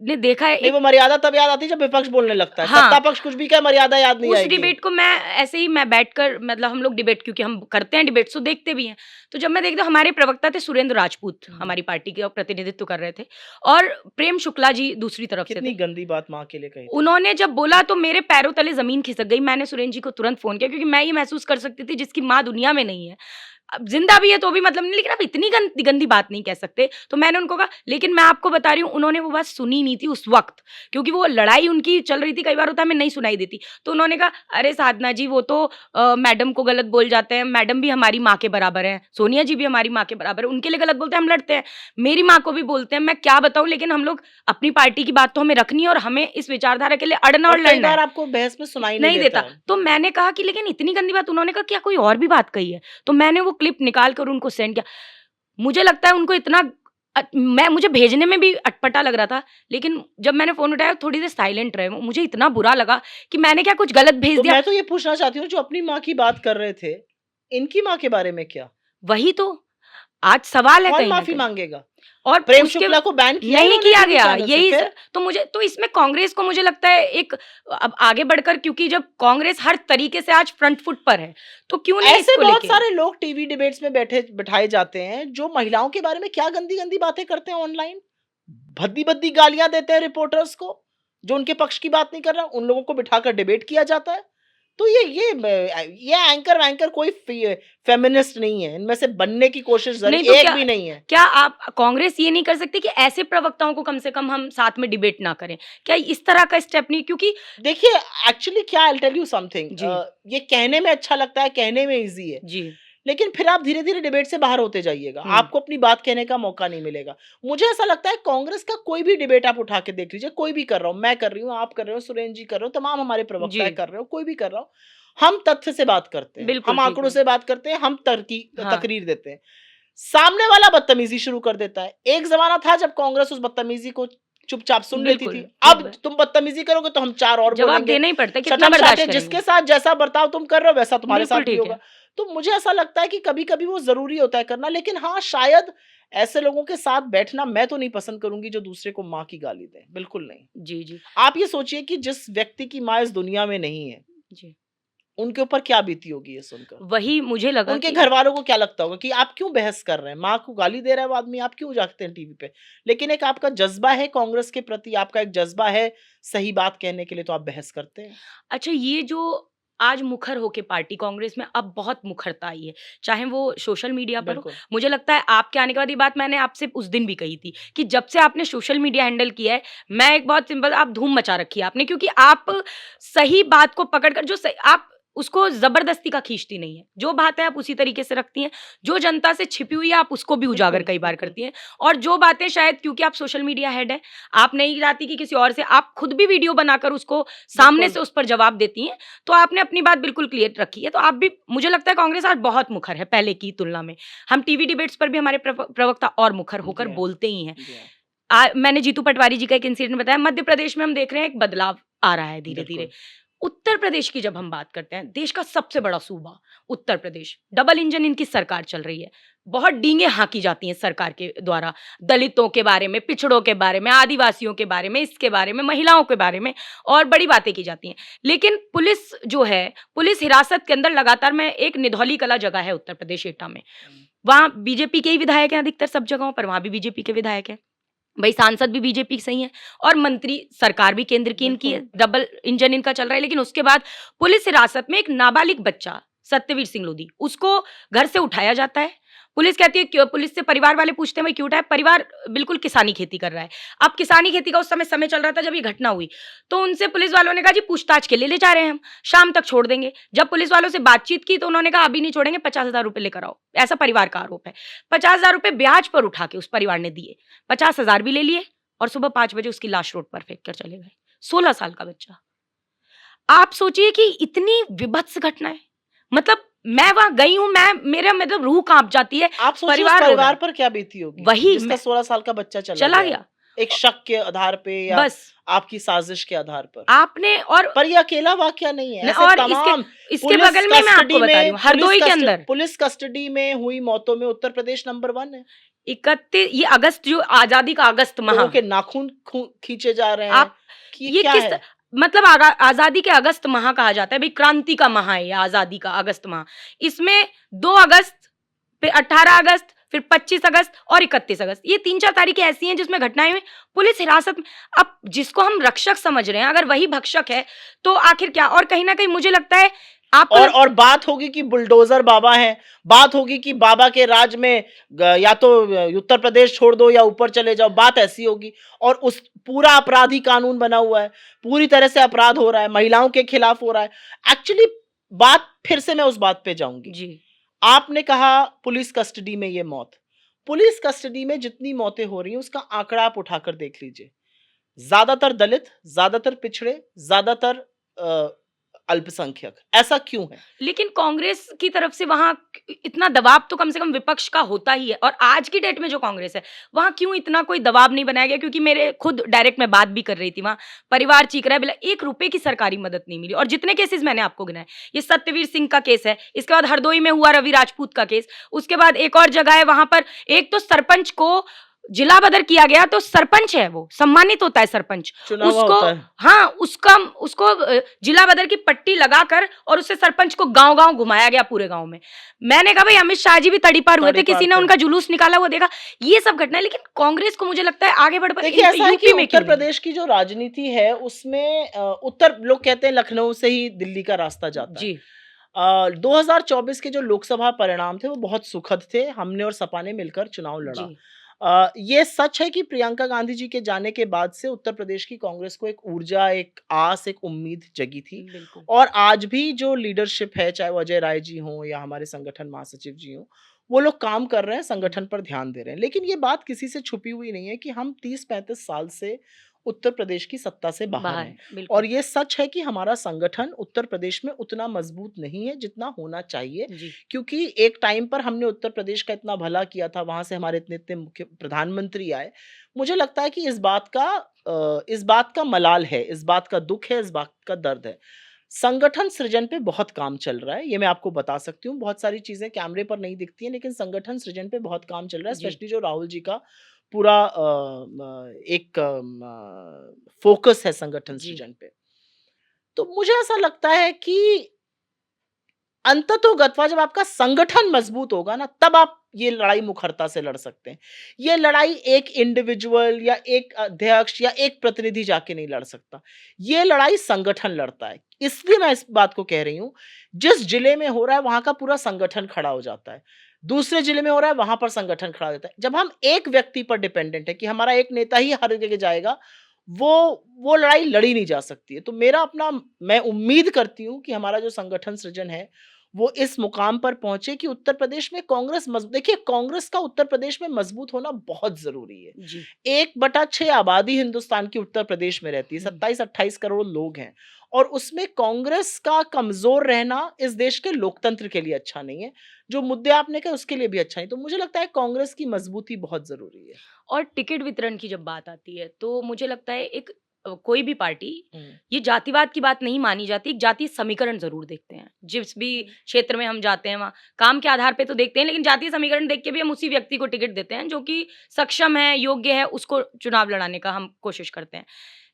Speaker 1: ने देखा है
Speaker 2: नहीं,
Speaker 1: एक
Speaker 2: वो मर्यादा तब याद आती है जब विपक्ष बोलने लगता है।
Speaker 1: हाँ।
Speaker 2: सत्ता पक्ष कुछ भी कहे, मर्यादा याद नहीं
Speaker 1: उस
Speaker 2: आएगी।
Speaker 1: डिबेट को मैं ऐसे ही मैं बैठकर, मतलब हम लोग डिबेट, क्योंकि हम करते हैं डिबेट्स तो देखते भी हैं। तो जब मैं देखती हूँ, हमारे प्रवक्ता थे सुरेंद्र राजपूत,
Speaker 2: हुँ।
Speaker 1: हमारी पार्टी के प्रतिनिधित्व कर रहे थे, और प्रेम शुक्ला जी दूसरी तरफ से
Speaker 2: कितनी
Speaker 1: थे।
Speaker 2: गंदी बात माँ के लिए कही थी।
Speaker 1: उन्होंने जब बोला तो मेरे पैरों तले ज़मीन खिसक गई। मैंने सुरेंद्र जी को तुरंत फ़ोन किया, क्योंकि मैं ये महसूस कर सकती थी जिसकी माँ दुनिया में नहीं है। अब ज़िंदा भी है तो भी मतलब नहीं, लेकिन आप इतनी गंदी गंदी बात नहीं कह सकते। तो मैंने उनको कहा, लेकिन मैं आपको बता रही हूँ उन्होंने वो बात सुनी नहीं थी उस वक़्त, क्योंकि वो लड़ाई उनकी चल रही थी, कई बार होता है हमें नहीं सुनाई देती। तो उन्होंने कहा, "अरे साधना जी, वो तो मैडम को गलत बोल जाते हैं, मैडम भी हमारी माँ के बराबर हैं, सोनिया जी भी हमारी माँ के बराबर हैं, उनके लिए गलत बोलते हैं, हम लड़ते हैं। मेरी माँ को भी बोलते हैं, मैं क्या बताऊँ, लेकिन हम लोग अपनी पार्टी की बात तो हमें रखनी है और हमें इस विचारधारा के लिए अड़ना और
Speaker 2: और कई
Speaker 1: लड़ना
Speaker 2: बार
Speaker 1: है।"
Speaker 2: आपको बहस में सुनाई नहीं
Speaker 1: नहीं
Speaker 2: देता
Speaker 1: देता।
Speaker 2: है।
Speaker 1: तो मैंने कहा कि लेकिन इतनी गंदी बात, उन्होंने कहा क्या कोई और भी बात कही है? तो मैंने वो क्लिप निकाल कर उनको सेंड किया। मुझे लगता है उनको इतना मुझे भेजने में भी अटपटा लग रहा था, लेकिन जब मैंने फ़ोन उठाया थोड़ी देर साइलेंट रहे वो। मुझे इतना बुरा लगा कि मैंने क्या कुछ गलत भेज
Speaker 2: तो
Speaker 1: दिया?
Speaker 2: मैं तो ये पूछना चाहती हूँ, जो अपनी माँ की बात कर रहे थे, इनकी माँ के बारे में क्या?
Speaker 1: वही तो आज सवाल है
Speaker 2: कौन
Speaker 1: कहीं न
Speaker 2: माफ़ी
Speaker 1: कहीं।
Speaker 2: माँगेगा?
Speaker 1: और
Speaker 2: प्रेम
Speaker 1: उसके
Speaker 2: शुक्ला को बैन किया
Speaker 1: नहीं
Speaker 2: इन्होंने
Speaker 1: किया
Speaker 2: टीवी
Speaker 1: गया,
Speaker 2: चैनल से,
Speaker 1: यही
Speaker 2: फिर?
Speaker 1: तो मुझे तो इसमें कांग्रेस को मुझे लगता है एक अब आगे बढ़कर, क्योंकि जब कांग्रेस हर तरीके से आज फ्रंट फुट पर है, तो क्यों नहीं
Speaker 2: ऐसे
Speaker 1: इसको
Speaker 2: बहुत
Speaker 1: लेके?
Speaker 2: सारे लोग टीवी डिबेट्स में बिठाए जाते हैं, जो महिलाओं के बारे में क्या गंदी-गंदी बातें करते हैं ऑनलाइन। भद्दी-भद्दी गालियाँ देते हैं रिपोर्टर्स को, जो उनके पक्ष की बात नहीं कर रहा, उन लोगों को बिठाकर डिबेट किया जाता है। तो ये एंकर-वैंकर कोई फेमिनिस्ट नहीं है, इनमें से बनने की कोशिश ज़री
Speaker 1: नहीं तो
Speaker 2: एक
Speaker 1: क्या
Speaker 2: भी नहीं है।
Speaker 1: क्या आप कांग्रेस ये नहीं कर सकती कि ऐसे प्रवक्ताओं को कम से कम हम साथ में डिबेट ना करें? क्या इस तरह का स्टेप नहीं, क्योंकि
Speaker 2: देखिए, एक्चुअली क्या, I will tell you something,
Speaker 1: जी,
Speaker 2: ये कहने में अच्छा लगता है, कहने में ईज़ी है।
Speaker 1: जी,
Speaker 2: लेकिन फिर आप धीरे-धीरे डिबेट से बाहर होते जाइएगा।
Speaker 1: हुँ।
Speaker 2: आपको अपनी बात कहने का मौका नहीं मिलेगा। मुझे ऐसा लगता है कांग्रेस का कोई भी डिबेट आप उठा के देख लीजिए, कोई भी कर रहा हूँ, मैं कर रही हूँ, आप कर रहे हो, सुरेंद्र जी कर रहे हो, तमाम हमारे प्रवक्ता
Speaker 1: जी,
Speaker 2: कर रहे हो, कोई भी कर रहा हो। हम तथ्य से बात करते हैं,
Speaker 1: बिल्कुल
Speaker 2: हम
Speaker 1: ठीक
Speaker 2: आंकड़ों
Speaker 1: है।
Speaker 2: से बात करते हैं, हम
Speaker 1: हाँ,
Speaker 2: तकरीर देते हैं। सामने वाला बदतमीजी शुरू कर देता है। एक ज़माना था जब कांग्रेस उस बदतमीजी को चुपचाप सुन लेती
Speaker 1: बिल्कुल,
Speaker 2: थी।
Speaker 1: ठीक
Speaker 2: अब
Speaker 1: है।
Speaker 2: तुम बदतमीजी करोगे तो हम 4 और
Speaker 1: जवाब
Speaker 2: बोलेंगे।
Speaker 1: देना ही पड़ता है, कितना बर्दाश्त
Speaker 2: शर्म-साटे
Speaker 1: करेंगे?
Speaker 2: जिसके साथ जैसा बर्ताव तुम कर रहे हो वैसा तुम्हारे साथ
Speaker 1: बिल्कुल
Speaker 2: भी
Speaker 1: ठीक है।
Speaker 2: होगा। तो मुझे ऐसा लगता है कि कभी-कभी वो ज़रूरी होता है करना, लेकिन हाँ, शायद ऐसे लोगों के साथ बैठना मैं तो नहीं पसंद करूँगी जो दूसरे को माँ की गाली दें, बिल्कुल नहीं।
Speaker 1: जी, जी,
Speaker 2: आप ये सोचिए कि जिस व्यक्ति की माँ इस दुनिया में नहीं है,
Speaker 1: जी।
Speaker 2: उनके ऊपर क्या बीती होगी ये सुनकर?
Speaker 1: वही मुझे लगा
Speaker 2: उनके
Speaker 1: कि
Speaker 2: घरवालों को क्या लगता होगा कि आप क्यों बहस कर रहे हैं? माँ को गाली दे रहा है वो आदमी, आप क्यों जागते हैं टीवी पे? लेकिन एक आपका जज़्बा है कांग्रेस के प्रति, आपका एक जज़्बा है सही बात कहने के लिए, तो आप बहस करते हैं।
Speaker 1: अच्छा, ये जो आज मुखर होके पार्टी कांग्रेस में अब बहुत मुखरता आई है, चाहे वो सोशल मीडिया पर हो।
Speaker 2: बिल्कुल,
Speaker 1: मुझे लगता है आपके आने के बाद ये बात मैंने आपसे उस दिन भी कही थी कि जब से आपने सोशल मीडिया हैंडल किया है, मैं एक बहुत सिंपल आप धूम मचा रखी है आपने, क्योंकि आप सही बात को पकड़ कर जो सही आप उसको ज़बरदस्ती का खींचती नहीं है। जो बात है आप उसी तरीके से रखती हैं, जो जनता से छिपी हुई है आप उसको भी उजागर
Speaker 2: बिल्कुल,
Speaker 1: कई बार
Speaker 2: बिल्कुल।
Speaker 1: करती हैं, और जो बातें शायद क्योंकि आप सोशल मीडिया हेड हैं, आप नहीं चाहती कि किसी और से आप खुद भी वीडियो बनाकर उसको सामने
Speaker 2: बिल्कुल,
Speaker 1: से उस पर जवाब देती हैं, तो आपने अपनी बात बिल्कुल क्लियर रखी है। तो आप भी मुझे लगता है कांग्रेस आज बहुत मुखर है पहले की तुलना में। हम टीवी डिबेट्स पर भी हमारे प्रवक्ता और मुखर होकर
Speaker 2: जी हाँ,
Speaker 1: बोलते ही हैं।
Speaker 2: जी हाँ।
Speaker 1: मैंने जीतू पटवारी जी का एक इंसिडेंट बताया, मध्य प्रदेश में हम देख रहे हैं एक बदलाव आ रहा है धीरे-धीरे।
Speaker 2: बिल्कुल,
Speaker 1: उत्तर प्रदेश की जब हम बात करते हैं, देश का सबसे बड़ा सूबा उत्तर प्रदेश, डबल इंजन इनकी सरकार चल रही है। बहुत डींगे हाँकी जाती हैं सरकार के द्वारा, दलितों के बारे में, पिछड़ों के बारे में, आदिवासियों के बारे में, इसके बारे में, महिलाओं के बारे में और बड़ी बातें की जाती हैं। लेकिन पुलिस जो है, पुलिस हिरासत के अंदर लगातार मैं एक निधौली कला जगह है उत्तर प्रदेश एटा में, वहाँ बीजेपी के ही विधायक हैं अधिकतर सब जगहों पर, वहाँ भी बीजेपी के विधायक हैं। भई सांसद भी बीजेपी से ही हैं और मंत्री सरकार भी केंद्र की इनकी है,
Speaker 2: बिल्कुल।
Speaker 1: डबल इंजन इनका चल रहा है। लेकिन उसके बाद पुलिस हिरासत में एक नाबालिग बच्चा सत्यवीर सिंह लोधी, उसको घर से उठाया जाता है। पुलिस कहती है क्यों, पुलिस से परिवार वाले पूछते हैं भाई क्यों उठाया? परिवार बिल्कुल किसानी खेती कर रहा है। अब किसानी खेती का उस समय चल रहा था जब ये घटना हुई। तो उनसे पुलिस वालों ने कहा जी पूछताछ के लिए ले जा रहे हैं हम, शाम तक छोड़ देंगे। जब पुलिस वालों से बातचीत की तो उन्होंने कहा अभी नहीं छोड़ेंगे, 50,000 रुपए लेकर आओ। ऐसा परिवार का आरोप है। 50,000 रुपए ब्याज पर उठा के उस परिवार ने दिए। 50,000 भी ले लिए और सुबह 5 बजे उसकी लाश रोड पर फेंक कर चले गए। 16 साल का बच्चा। आप सोचिए कि इतनी विभत्स घटनाएँ, मतलब मैं वहाँ गई हूँ, मैं मेरा मतलब रूह काँप जाती है,
Speaker 2: आप सोचिए उस
Speaker 1: परिवार रो रहा
Speaker 2: परिवार
Speaker 1: है।
Speaker 2: पर क्या बीती होगी,
Speaker 1: वही
Speaker 2: जिसका
Speaker 1: मैं
Speaker 2: 16 साल का बच्चा चला
Speaker 1: चला
Speaker 2: गया है।
Speaker 1: गया,
Speaker 2: एक शक के आधार पे या
Speaker 1: बस
Speaker 2: आपकी साजिश के आधार पर।
Speaker 1: आपने और
Speaker 2: पर ये अकेला वाकया नहीं है,
Speaker 1: न
Speaker 2: ऐसे
Speaker 1: और
Speaker 2: तमाम
Speaker 1: इसके बगल में मैं आपको बता रही हूँ, हरदोई के अंदर
Speaker 2: पुलिस कस्टडी में हुई मौतों में उत्तर प्रदेश नंबर 1 है।
Speaker 1: 31 ये अगस्त जो आज़ादी का अगस्त माह,
Speaker 2: लोगों के नाखून खींचे जा रहे हैं
Speaker 1: आप
Speaker 2: कि ये
Speaker 1: ये
Speaker 2: क्या
Speaker 1: किस
Speaker 2: है?
Speaker 1: मतलब आज़ादी के अगस्त माह कहा जाता है, भई क्रांति का माह है ये आज़ादी का अगस्त माह। इसमें 2 अगस्त, फिर 18 अगस्त, फिर 25 अगस्त और 31 अगस्त, ये 3-4 तारीखें ऐसी हैं जिसमें घटनाएँ हुई। पुलिस हिरासत में, अब जिसको हम रक्षक समझ रहे हैं, अगर वही भक्षक है, तो आखिर क्या? और कहीं न कहीं मुझे लगता है आपको
Speaker 2: और बात होगी कि बुलडोजर बाबा हैं, बात होगी कि बाबा के राज में या तो उत्तर प्रदेश छोड़ दो या ऊपर चले जाओ, बात ऐसी होगी। और उस पूरा अपराधी कानून बना हुआ है, पूरी तरह से अपराध हो रहा है, महिलाओं के खिलाफ हो रहा है। एक्चुअली बात फिर से मैं उस बात पे जाऊंगी।
Speaker 1: जी,
Speaker 2: आपने कहा पुलिस कस्टडी में ये मौत, पुलिस कस्टडी में जितनी मौतें हो रही हैं उसका आंकड़ा आप उठाकर देख लीजिए। ज्यादातर दलित, ज्यादातर पिछड़े, ज्यादातर अल्पसंख्यक। ऐसा क्यों है?
Speaker 1: लेकिन कांग्रेस की तरफ से वहाँ इतना दबाव तो कम से कम विपक्ष का होता ही है, और आज की डेट में जो कांग्रेस है, वहाँ क्यों इतना कोई दबाव नहीं बनाया गया? क्योंकि मेरे खुद डायरेक्ट मैं बात भी कर रही थी, वहाँ परिवार चीख रहा है, बोला 1 रुपए की सरकारी मदद नहीं मिली। और जितने केसेस मैंने आपको गिनाए, ये सत्यवीर सिंह का केस है, इसके बाद हरदोई में हुआ रवि राजपूत का केस, उसके बाद एक और जगह है वहाँ पर एक तो सरपंच को जिला बदर किया गया, तो सरपंच है वो, सम्मानित होता है सरपंच।
Speaker 2: चुना हुआ
Speaker 1: उसको
Speaker 2: होता है।
Speaker 1: हाँ, उसको जिला बदर की पट्टी लगाकर और उससे सरपंच को गाँव-गाँव घुमाया गया पूरे गाँव में। मैंने कहा भाई अमित शाह जी भी तड़ीपार हुए थे,
Speaker 2: तड़ीपार
Speaker 1: किसी ने
Speaker 2: थे।
Speaker 1: उनका जुलूस निकाला वो देखा। ये सब घटनाएँ, लेकिन कांग्रेस को मुझे लगता है आगे बढ़
Speaker 2: देखिए ऐसा है कि
Speaker 1: यूपी में
Speaker 2: उत्तर
Speaker 1: क्यों नहीं?
Speaker 2: प्रदेश की जो राजनीति है उसमें उत्तर लोग कहते हैं लखनऊ से ही दिल्ली का रास्ता जाता है।
Speaker 1: जी,
Speaker 2: 2024 के जो लोकसभा परिणाम थे वो बहुत सुखद थे। हमने और सपा ने मिलकर चुनाव लड़ा।
Speaker 1: जी,
Speaker 2: ये सच है कि प्रियंका गांधी जी के जाने के बाद से उत्तर प्रदेश की कांग्रेस को एक ऊर्जा, एक आस, एक उम्मीद जगी थी।
Speaker 1: बिल्कुल।
Speaker 2: और आज भी जो लीडरशिप है, चाहे वो अजय राय जी हों या हमारे संगठन महासचिव जी हों, वो लोग काम कर रहे हैं, संगठन पर ध्यान दे रहे हैं। लेकिन ये बात किसी से छुपी हुई नहीं है कि हम 30-35 साल से उत्तर प्रदेश की सत्ता से बाहर
Speaker 1: बाहर
Speaker 2: हैं।
Speaker 1: है,
Speaker 2: और
Speaker 1: बिल्कुल।
Speaker 2: ये सच है कि हमारा संगठन उत्तर प्रदेश में उतना मजबूत नहीं है जितना होना चाहिए।
Speaker 1: जी,
Speaker 2: क्योंकि एक टाइम पर हमने उत्तर प्रदेश का इतना भला किया था, वहाँ से हमारे इतने-इतने मुख्य प्रधानमंत्री आए। मुझे लगता है कि इस बात का मलाल है, इस बात का दुःख है, इस बात का दर्द है। संगठन सृजन पे बहुत काम चल रहा है, ये मैं आपको बता सकती हूँ। बहुत सारी चीज़ें कैमरे पर नहीं दिखती हैं, लेकिन संगठन सृजन पे बहुत काम चल रहा है,
Speaker 1: जी,
Speaker 2: स्पेशली जो राहुल जी का पूरा एक फ़ोकस है संगठन
Speaker 1: जी,
Speaker 2: सृजन पे। तो मुझे ऐसा लगता है कि अंततोगत्वा जब आपका संगठन मजबूत होगा ना, तब आप ये लड़ाई मुखरता से लड़ सकते हैं। ये लड़ाई एक इंडिविजुअल या एक अध्यक्ष या एक प्रतिनिधि जाके नहीं लड़ सकता। ये लड़ाई संगठन लड़ता है। इसलिए मैं इस बात को कह रही हूँ, जिस जिले में हो रहा है वहाँ का पूरा संगठन खड़ा हो जाता है। दूसरे जिले में हो रहा है वहाँ पर संगठन खड़ा हो जाता है। जब हम एक व्यक्ति पर डिपेंडेंट है कि हमारा एक नेता ही हर जगह जाएगा, वो लड़ाई लड़ी नहीं जा सकती है। तो मैं उम्मीद करती हूँ कि हमारा जो संगठन सृजन है, वो इस मुकाम पर पहुँचे कि उत्तर प्रदेश में देखिए, कांग्रेस का उत्तर प्रदेश में मजबूत होना बहुत ज़रूरी है।
Speaker 1: जी।
Speaker 2: 1/6 आबादी हिंदुस्तान की उत्तर प्रदेश में रहती है,
Speaker 1: हुँ।
Speaker 2: 27-28 करोड़ लोग हैं और उसमें कांग्रेस का कमज़ोर रहना इस देश के लोकतंत्र के लिए अच्छा नहीं है। जो मुद्दे आपने कहे उसके लिए भी अच्छा नहीं। तो मुझे लगता है कांग्रेस की मजबूती बहुत ज़रूरी है।
Speaker 1: और टिकट वितरण की जब बात आती है, तो मुझे लगता है एक कोई भी पार्टी
Speaker 2: हुँ।
Speaker 1: ये जातिवाद की बात नहीं मानी जाती, एक जातीय समीकरण ज़रूर देखते हैं। जिस भी
Speaker 2: हुँ।
Speaker 1: क्षेत्र में हम जाते हैं, वहाँ काम के आधार पे तो देखते हैं, लेकिन जातीय समीकरण देख के भी हम उसी व्यक्ति को टिकट देते हैं, जो कि सक्षम है, योग्य है, उसको चुनाव लड़ाने का हम कोशिश करते हैं।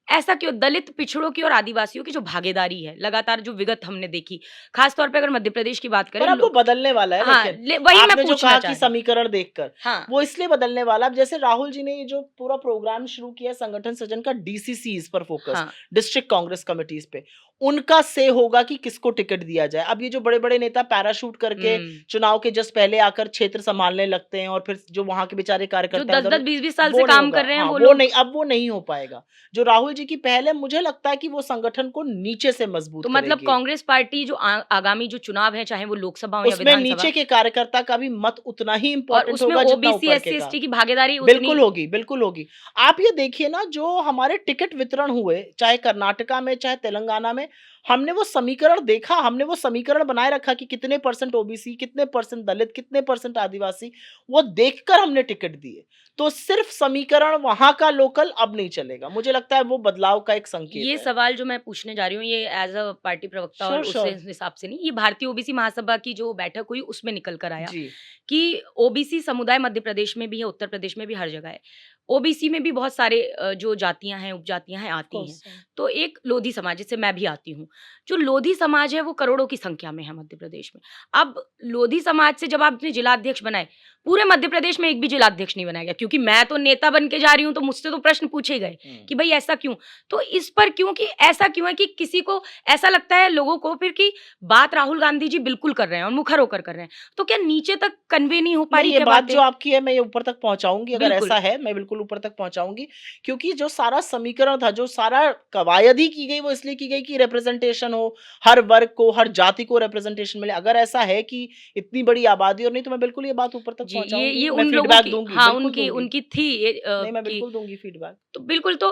Speaker 1: ऐसा क्यों? दलित, पिछड़ों की और आदिवासियों की जो भागीदारी है, लगातार जो विगत हमने देखी, खास तौर पे अगर मध्य प्रदेश की बात करें
Speaker 2: पर अब वो
Speaker 1: लो
Speaker 2: बदलने वाला है
Speaker 1: हाँ,
Speaker 2: लेकिन।
Speaker 1: ले वही मैं
Speaker 2: आपने जो
Speaker 1: पूछना
Speaker 2: कहा
Speaker 1: चाह
Speaker 2: कि
Speaker 1: रही हूँ।
Speaker 2: समीकरण देखकर,
Speaker 1: हाँ,
Speaker 2: वो इसलिए बदलने वाला, अब जैसे राहुल जी ने ये जो पूरा प्रोग्राम शुरू किया संगठन सृजन का, डीसीसीज़ पर फोकस,
Speaker 1: हाँ।
Speaker 2: डिस्ट्रिक्ट कांग्रेस कमिटीज़ पे, उनका से होगा कि किसको टिकट दिया जाए। अब ये जो बड़े-बड़े नेता पैराशूट करके
Speaker 1: हुँ।
Speaker 2: चुनाव के जस्ट पहले आकर क्षेत्र सँभालने लगते हैं और फिर जो वहाँ के बेचारे
Speaker 1: जो
Speaker 2: कार्यकर्ता हैं
Speaker 1: 10-10,
Speaker 2: उधर,
Speaker 1: 20-20 साल से
Speaker 2: वो नहीं
Speaker 1: काम
Speaker 2: होगा।
Speaker 1: कर रहे हैं
Speaker 2: हाँ,
Speaker 1: वो
Speaker 2: वो नहीं,
Speaker 1: लोग
Speaker 2: अब वो नहीं हो पाएगा। जो राहुल जी की पहल है, मुझे लगता है कि वो संगठन को नीचे से मजबूत
Speaker 1: तो मतलब
Speaker 2: करेगी।
Speaker 1: कांग्रेस पार्टी जो आगामी जो चुनाव है, चाहे वो लोकसभा हो या
Speaker 2: उसमें
Speaker 1: विधानसभा
Speaker 2: नीचे के कार्यकर्ता का भी मत उतना ही
Speaker 1: और
Speaker 2: इम्पोर्टेंट
Speaker 1: उसमें
Speaker 2: होगा जितना
Speaker 1: ओबीसी,
Speaker 2: ऊपर के
Speaker 1: एससी,
Speaker 2: का।
Speaker 1: एसटी की भागीदारी उतनी
Speaker 2: बिल्कुल होगी, बिल्कुल होगी। आप ये देखिए ना, जो हमारे टिकट वितरण हुए, चाहे कर्नाटका में, चाहे तेलंगाना में, हमने वो समीकरण देखा, हमने वो समीकरण बनाए रखा कि कितने परसेंट ओबीसी, कितने परसेंट दलित, कितने परसेंट आदिवासी, वो देखकर हमने टिकट दिए। तो सिर्फ समीकरण वहाँ का लोकल अब नहीं चलेगा। मुझे लगता है वो बदलाव का एक संकेत
Speaker 1: ये
Speaker 2: है।
Speaker 1: सवाल जो मैं पूछने जा रही हूँ, ये एज़ अ पार्टी प्रवक्ता और
Speaker 2: श्योर,
Speaker 1: उस
Speaker 2: श्योर।
Speaker 1: हिसाब से नहीं, ये भारतीय ओबीसी महासभा की जो बैठक हुई, उसमें निकल कर आया
Speaker 2: जी।
Speaker 1: कि ओबीसी समुदाय मध्य प्रदेश में भी है, उत्तर प्रदेश में भी, हर जगह है। ओबीसी में भी बहुत सारे जो जातियाँ हैं, उपजातियाँ हैं,
Speaker 2: ऑफ
Speaker 1: आती हैं।
Speaker 2: कोर्स।
Speaker 1: तो एक लोधी समाज, जिससे मैं भी आती हूँ। जो लोधी समाज है, वो करोड़ों की संख्या में है मध्य प्रदेश में। अब लोधी समाज से जब आपने जिलाध्यक्ष बनाए, पूरे मध्य प्रदेश में एक भी जिलाध्यक्ष नहीं बनाया गया, क्योंकि मैं तो नेता बन के जा रही हूँ, तो मुझसे तो प्रश्न पूछे गए
Speaker 2: हुँ।
Speaker 1: कि भई ऐसा क्यों? तो इस पर क्यों, कि ऐसा क्यों है कि किसी को ऐसा लगता है, लोगों को फिर, कि बात राहुल गांधी जी बिल्कुल कर रहे हैं और मुखर होकर कर रहे हैं। तो क्या नीचे तक कन्वे नहीं हो पा
Speaker 2: नहीं,
Speaker 1: रही
Speaker 2: ये
Speaker 1: क्या
Speaker 2: बात
Speaker 1: बातें?
Speaker 2: जो आपकी है, मैं ये ऊपर तक पहुँचाऊँगी, अगर
Speaker 1: बिल्कुल।
Speaker 2: ऐसा है, मैं बिल्कुल ऊपर तक पहुँचाऊँगी। क्योंकि जो सारा समीकरण था, जो सारा कवायद ही की गई, वो इसलिए की गई कि रिप्रेज़ेंटेशन हो, हर वर्ग को, हर जाति को रिप्रेज़ेंटेशन मिले। अगर ऐसा है कि इतनी बड़ी आबादी और नहीं, तो मैं बिल्कुल ये बात ऊपर तक
Speaker 1: जी,
Speaker 2: पहुँचाऊँगी,
Speaker 1: ये
Speaker 2: मैं
Speaker 1: उन लोगों
Speaker 2: फीडबैक
Speaker 1: की,
Speaker 2: दूँगी,
Speaker 1: हाँ,
Speaker 2: बिल्कुल
Speaker 1: उनकी
Speaker 2: दूँगी।
Speaker 1: उनकी थी ये
Speaker 2: नहीं, मैं
Speaker 1: कि
Speaker 2: बिल्कुल दूँगी फीडबैक।
Speaker 1: तो बिल्कुल। तो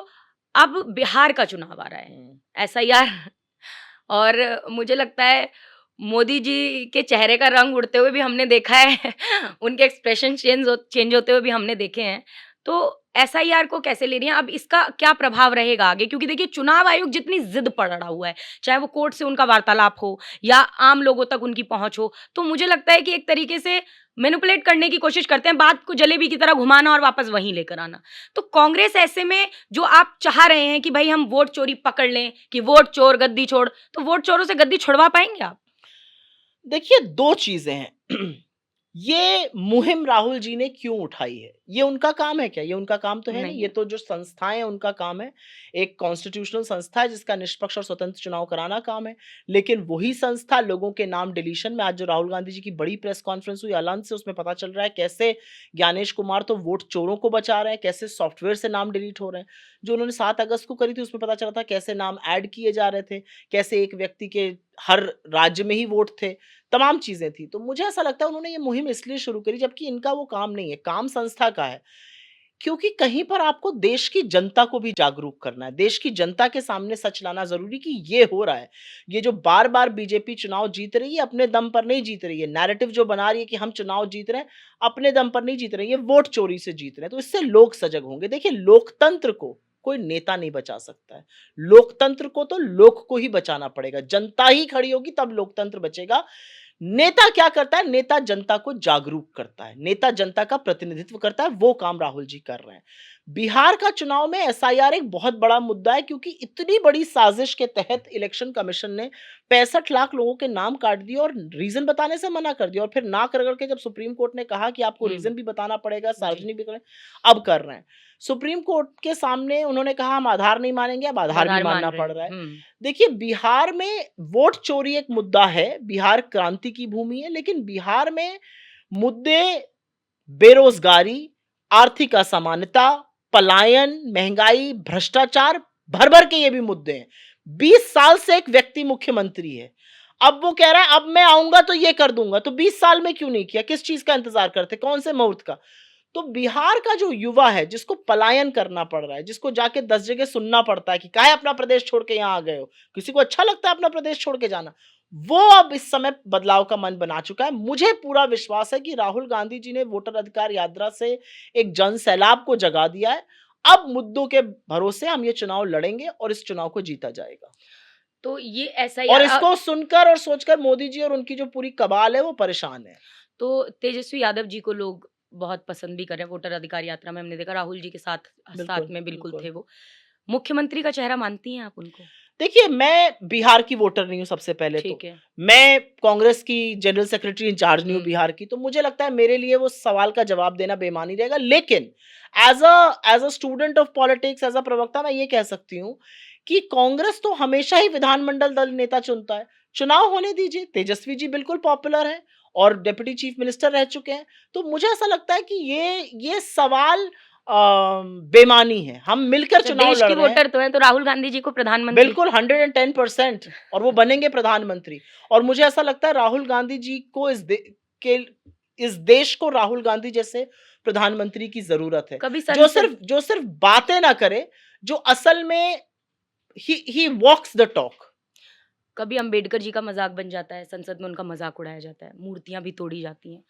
Speaker 1: अब बिहार का चुनाव आ रहा है,
Speaker 2: हुँ।
Speaker 1: एसआईआर और मुझे लगता है मोदी जी के चेहरे का रंग उड़ते हुए भी हमने देखा है, उनके एक्सप्रेशन चेंज होते हुए भी हमने देखे हैं। तो एसआईआर को कैसे ले रही हैं? अब इसका क्या प्रभाव रहेगा आगे? क्योंकि देखिए, चुनाव आयोग जितनी ज़िद पर अड़ा हुआ है, चाहे वो कोर्ट से उनका वार्तालाप हो या आम लोगों तक उनकी पहुँच हो, तो मुझे लगता है कि एक तरीके से मैनिपुलेट करने की कोशिश करते हैं, बात को जलेबी की तरह घुमाना और वापस वहीं लेकर आना। तो कांग्रेस ऐसे में, जो आप चाह रहे हैं कि भई हम वोट चोरी पकड़ लें, कि वोट चोर गद्दी छोड़, तो वोट चोरों से गद्दी छुड़वा पाएँगे आप?
Speaker 2: देखिए, 2 चीज़ें हैं। ये मुहिम राहुल जी ने क्यों उठाई है? ये उनका काम है क्या? ये उनका काम तो है नहीं,
Speaker 1: नहीं
Speaker 2: ये
Speaker 1: है।
Speaker 2: तो जो संस्थाएँ हैं उनका काम है। एक कॉन्स्टिट्यूशनल संस्था है जिसका निष्पक्ष और स्वतंत्र चुनाव कराना काम है। लेकिन वही संस्था लोगों के नाम डिलीशन में, आज जो राहुल गांधी जी की बड़ी प्रेस कॉन्फ्रेंस हुई अलान से, उसमें पता चल रहा है कैसे ज्ञानेश कुमार तो वोट चोरों को बचा रहे हैं, कैसे सॉफ्टवेयर से नाम डिलीट हो रहे हैं। जो उन्होंने 7 अगस्त को करी थी उसमें पता चला था कैसे नाम ऐड किए जा रहे थे, कैसे एक व्यक्ति के हर राज्य में ही वोट थे, तमाम चीज़ें थी। तो मुझे ऐसा लगता है उन्होंने ये मुहिम इसलिए शुरू करी जबकि इनका वो काम नहीं है, काम संस्था का है। क्योंकि कहीं पर आपको देश की जनता को भी जागरूक करना है, देश की जनता के सामने सच लाना ज़रूरी कि ये हो रहा है। ये जो बार-बार बीजेपी चुनाव जीत रही है, अपने दम पर नहीं जीत रही है। नैरेटिव जो बना रही है कि हम चुनाव जीत रहे हैं, अपने दम पर नहीं जीत रहे हैं, ये वोट चोरी से जीत रहे हैं। तो इससे लोग सजग होंगे। देखिए, लोकतंत्र को कोई नेता नहीं बचा सकता है। लोकतंत्र को तो लोक को ही बचाना पड़ेगा। जनता ही खड़ी होगी तब लोकतंत्र बचेगा। नेता क्या करता है? नेता जनता को जागरूक करता है, नेता जनता का प्रतिनिधित्व करता है, वो काम राहुल जी कर रहे हैं। बिहार का चुनाव में एसआईआर एक बहुत बड़ा मुद्दा है क्योंकि इतनी बड़ी साजिश के तहत इलेक्शन कमीशन ने 65 लाख लोगों के नाम काट दिए और रीजन बताने से मना कर दिया, और फिर ना कर के जब सुप्रीम कोर्ट ने कहा कि आपको
Speaker 1: हुँ,
Speaker 2: रीजन भी बताना पड़ेगा,
Speaker 1: जी।
Speaker 2: सार्वजनिक भी करें, अब कर रहे हैं। सुप्रीम कोर्ट के सामने उन्होंने कहा हम आधार नहीं मानेंगे, अब आधार भी
Speaker 1: आधार मान
Speaker 2: मानना
Speaker 1: रहे
Speaker 2: पड़
Speaker 1: हैं।
Speaker 2: रहा है।
Speaker 1: हुँ,
Speaker 2: देखिए, बिहार में वोट चोरी एक मुद्दा है, बिहार क्रांति की भूमि है, लेकिन बिहार में मुद्दे बेरोजगारी, आर्थिक असमानता, पलायन, महंगाई, भ्रष्टाचार, भर-भर के ये भी मुद्दे हैं। 20 साल से एक व्यक्ति मुख्यमंत्री है। अब वो कह रहा है अब मैं आऊँगा तो ये कर दूँगा, तो 20 साल में क्यों नहीं किया? किस चीज़ का इंतज़ार करते? कौन से मुहूर्त का? तो बिहार का जो युवा है, जिसको पलायन करना पड़ रहा है, जिसको जाके 10 जगह सुनना पड़ता है कि काहे अपना प्रदेश छोड़ के यहाँ आ गए हो? किसी को अच्छा लगता है अपना प्रदेश छोड़ के जाना? वो अब इस समय बदलाव का मन बना चुका है। मुझे पूरा विश्वास है कि राहुल गांधी जी ने वोटर अधिकार यात्रा से एक जन सैलाब को जगा दिया है। अब मुद्दों के भरोसे हम ये चुनाव लड़ेंगे और इस चुनाव को जीता जाएगा।
Speaker 1: तो ये
Speaker 2: और
Speaker 1: एसआईआर
Speaker 2: इसको सुनकर और सोचकर मोदी जी और उनकी जो पूरी कबाल है वो परेशान है।
Speaker 1: तो तेजस्वी यादव जी को लोग बहुत पसंद भी कर रहे हैं वोटर अधिकार यात्रा में, हमने देखा राहुल जी के साथ साथ
Speaker 2: बिल्कुल,
Speaker 1: में बिल्कुल
Speaker 2: बिल्कुल।
Speaker 1: थे वो। मुख्यमंत्री का चेहरा मानती हैं आप उनको?
Speaker 2: देखिए, मैं बिहार की वोटर नहीं हूँ सबसे पहले तो।
Speaker 1: ठीक है।
Speaker 2: मैं कांग्रेस की जनरल सेक्रेटरी इंचार्ज नहीं हूँ
Speaker 1: हुँ,
Speaker 2: बिहार की, तो मुझे लगता है मेरे लिए वो सवाल का जवाब देना बेईमानी रहेगा। लेकिन as a student of politics, as a प्रवक्ता मैं ये कह सकती हूँ कि कांग्रेस तो हमेशा ही विधानमंडल दल नेता चुनता है। चुनाव होने दीजिए, तेजस्वी जी बिल्कुल पॉपुलर हैं और डिप्टी चीफ मिनिस्टर रह चुके हैं। तो मुझे ऐसा लगता है कि ये सवाल बेईमानी है। हम मिलकर
Speaker 1: अच्छा,
Speaker 2: चुनाव
Speaker 1: देश
Speaker 2: लड़
Speaker 1: की
Speaker 2: रहे हैं।
Speaker 1: वोटर तो हैं, तो राहुल गांधी जी को प्रधानमंत्री।
Speaker 2: बिल्कुल 110% और वो बनेंगे प्रधानमंत्री। और मुझे ऐसा लगता है राहुल गांधी जी को के इस देश को राहुल गांधी जैसे प्रधानमंत्री की ज़रूरत है।
Speaker 1: कभी
Speaker 2: जो
Speaker 1: संसद
Speaker 2: सिर्फ जो सिर्फ बातें ना करे, जो असल में ही वॉक्स द टॉक।
Speaker 1: कभी अंबेडकर जी का मज़ाक बन जाता है, संसद में उनका मज़ाक उड़ाया जाता है, मूर्तियाँ भी तोड़ी जाती हैं।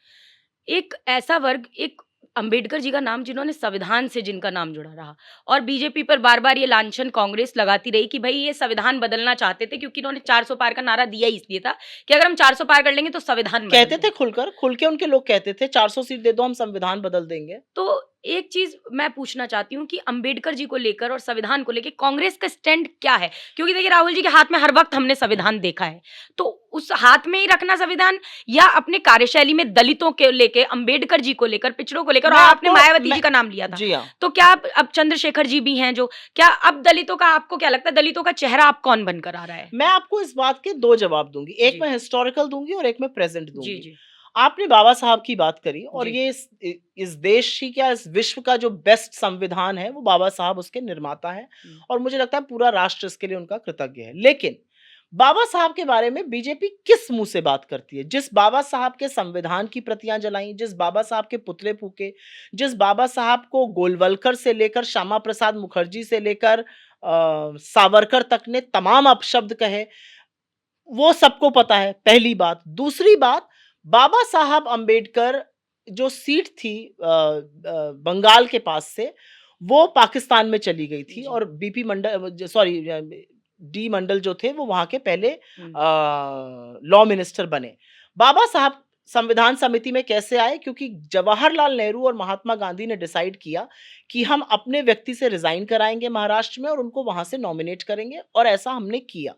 Speaker 1: एक ऐसा वर्ग, एक अंबेडकर जी का नाम जिन्होंने संविधान से जिनका नाम जुड़ा रहा, और बीजेपी पर बार-बार ये लांछन कांग्रेस लगाती रही कि भई ये संविधान बदलना चाहते थे, क्योंकि इन्होंने 400 पार का नारा दिया ही इसलिए था कि अगर हम 400 पार कर लेंगे तो संविधान बदल
Speaker 2: कहते थे
Speaker 1: देंगे।
Speaker 2: खुलकर, खुल के उनके लोग कहते थे 400 सीट दे दो हम संविधान बदल देंगे।
Speaker 1: तो एक चीज़ मैं पूछना चाहती हूँ कि अंबेडकर जी को लेकर और संविधान को लेके कांग्रेस का स्टैंड क्या है? क्योंकि देखिए राहुल जी के हाथ में हर वक़्त हमने संविधान देखा है। तो उस हाथ में ही रखना संविधान, या अपने कार्यशैली में दलितों के लेके, अंबेडकर जी को लेकर, पिछड़ों को लेकर, और
Speaker 2: मैं
Speaker 1: आपने
Speaker 2: आपको
Speaker 1: मायावती
Speaker 2: मैं
Speaker 1: जी का नाम लिया था।
Speaker 2: जी हाँ।
Speaker 1: तो क्या अब चंद्रशेखर जी भी हैं जो, क्या अब दलितों का, आपको क्या लगता है दलितों का चेहरा अब कौन बनकर आ रहा है?
Speaker 2: मैं आपको इस बात के 2 जवाब दूँगी। एक
Speaker 1: जी।
Speaker 2: मैं हिस्टोरिकल दूँगी और एक मैं प्रेज़ेंट
Speaker 1: जी,
Speaker 2: दूँगी।
Speaker 1: जी।
Speaker 2: आपने बाबा साहब की बात करी और
Speaker 1: जी।
Speaker 2: ये इस देश ही क्या, इस विश्व का जो बेस्ट संविधान है वो बाबा साहब उसके निर्माता हैं
Speaker 1: हुँ।
Speaker 2: और मुझे लगता है पूरा राष्ट्र इसके लिए उनका कृतज्ञ है। लेकिन बाबा साहब के बारे में बीजेपी किस मुँह से बात करती है? जिस बाबा साहब के संविधान की प्रतियाँ जलाईं, जिस बाबा साहब के पुतले फूँके, जिस बाबा साहब को गोलवलकर से लेकर श्यामा प्रसाद मुखर्जी से लेकर सावरकर तक ने तमाम अपशब्द कहे, वो सबको पता है, पहली बात। दूसरी बात, बाबा साहब अम्बेडकर जो सीट थी बंगाल के पास से, वो पाकिस्तान में चली गई थी
Speaker 1: जी।
Speaker 2: और बीपी मंडल सॉरी डी मंडल जो थे वो वहाँ के पहले
Speaker 1: हुँ।
Speaker 2: लॉ मिनिस्टर बने। बाबा साहब संविधान समिति में कैसे आए? क्योंकि जवाहरलाल नेहरू और महात्मा गांधी ने डिसाइड किया कि हम अपने व्यक्ति से रिज़ाइन कराएँगे महाराष्ट्र में और उनको वहाँ से नॉमिनेट करेंगे और ऐसा हमने किया।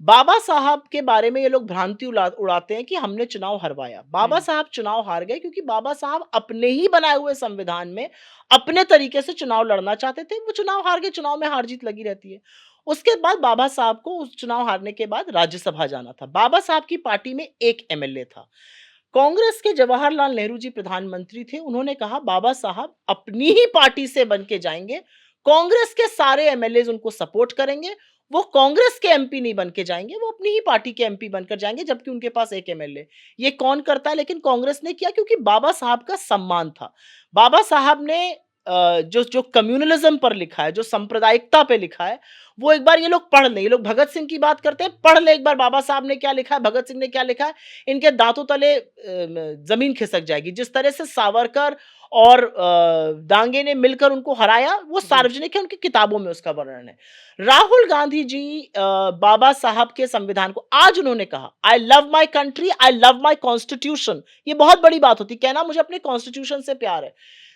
Speaker 2: बाबा साहब के बारे में ये लोग भ्रांति उड़ाते हैं कि हमने चुनाव हरवाया। बाबा साहब चुनाव हार गए क्योंकि बाबा साहब अपने ही बनाए हुए संविधान में अपने तरीके से चुनाव लड़ना चाहते थे। वो चुनाव हार गए, चुनाव में हार जीत लगी रहती है। उसके बाद बाबा साहब को उस चुनाव हारने के बाद राज्यसभा जाना था। बाबा साहब की पार्टी में एक एमएलए था। कांग्रेस के जवाहरलाल नेहरू जी प्रधानमंत्री थे। उन्होंने कहा बाबा साहब अपनी ही पार्टी से बन के जाएंगे, कांग्रेस के सारे एमएलए उनको सपोर्ट करेंगे, वो कांग्रेस के एमपी नहीं बन के जाएंगे, वो अपनी ही पार्टी के एमपी बनकर जाएंगे, जबकि उनके पास एक एमएलए। ये कौन करता है? लेकिन कांग्रेस ने किया क्योंकि बाबा साहब का सम्मान था। बाबा साहब ने जो जो कम्युनलिज्म पर लिखा है, जो सांप्रदायिकता पे लिखा है, वो एक बार ये लोग पढ़ लें। ये लोग भगत सिंह की बात करते हैं, पढ़ ले एक बार बाबा साहब ने क्या लिखा है, भगत सिंह ने क्या लिखा है। इनके दांतों तले जमीन खिसक जाएगी। जिस तरह से सावरकर और डांगे ने मिलकर उनको हराया, वो
Speaker 1: जी।
Speaker 2: सार्वजनिक है, उनकी किताबों में उसका वर्णन है। राहुल गांधी जी बाबा साहब के संविधान को आज उन्होंने कहा, I love my country, I love my constitution. ये बहुत बड़ी बात होती, कहना मुझे अपने कॉन्स्टिट्यूशन से प्यार है।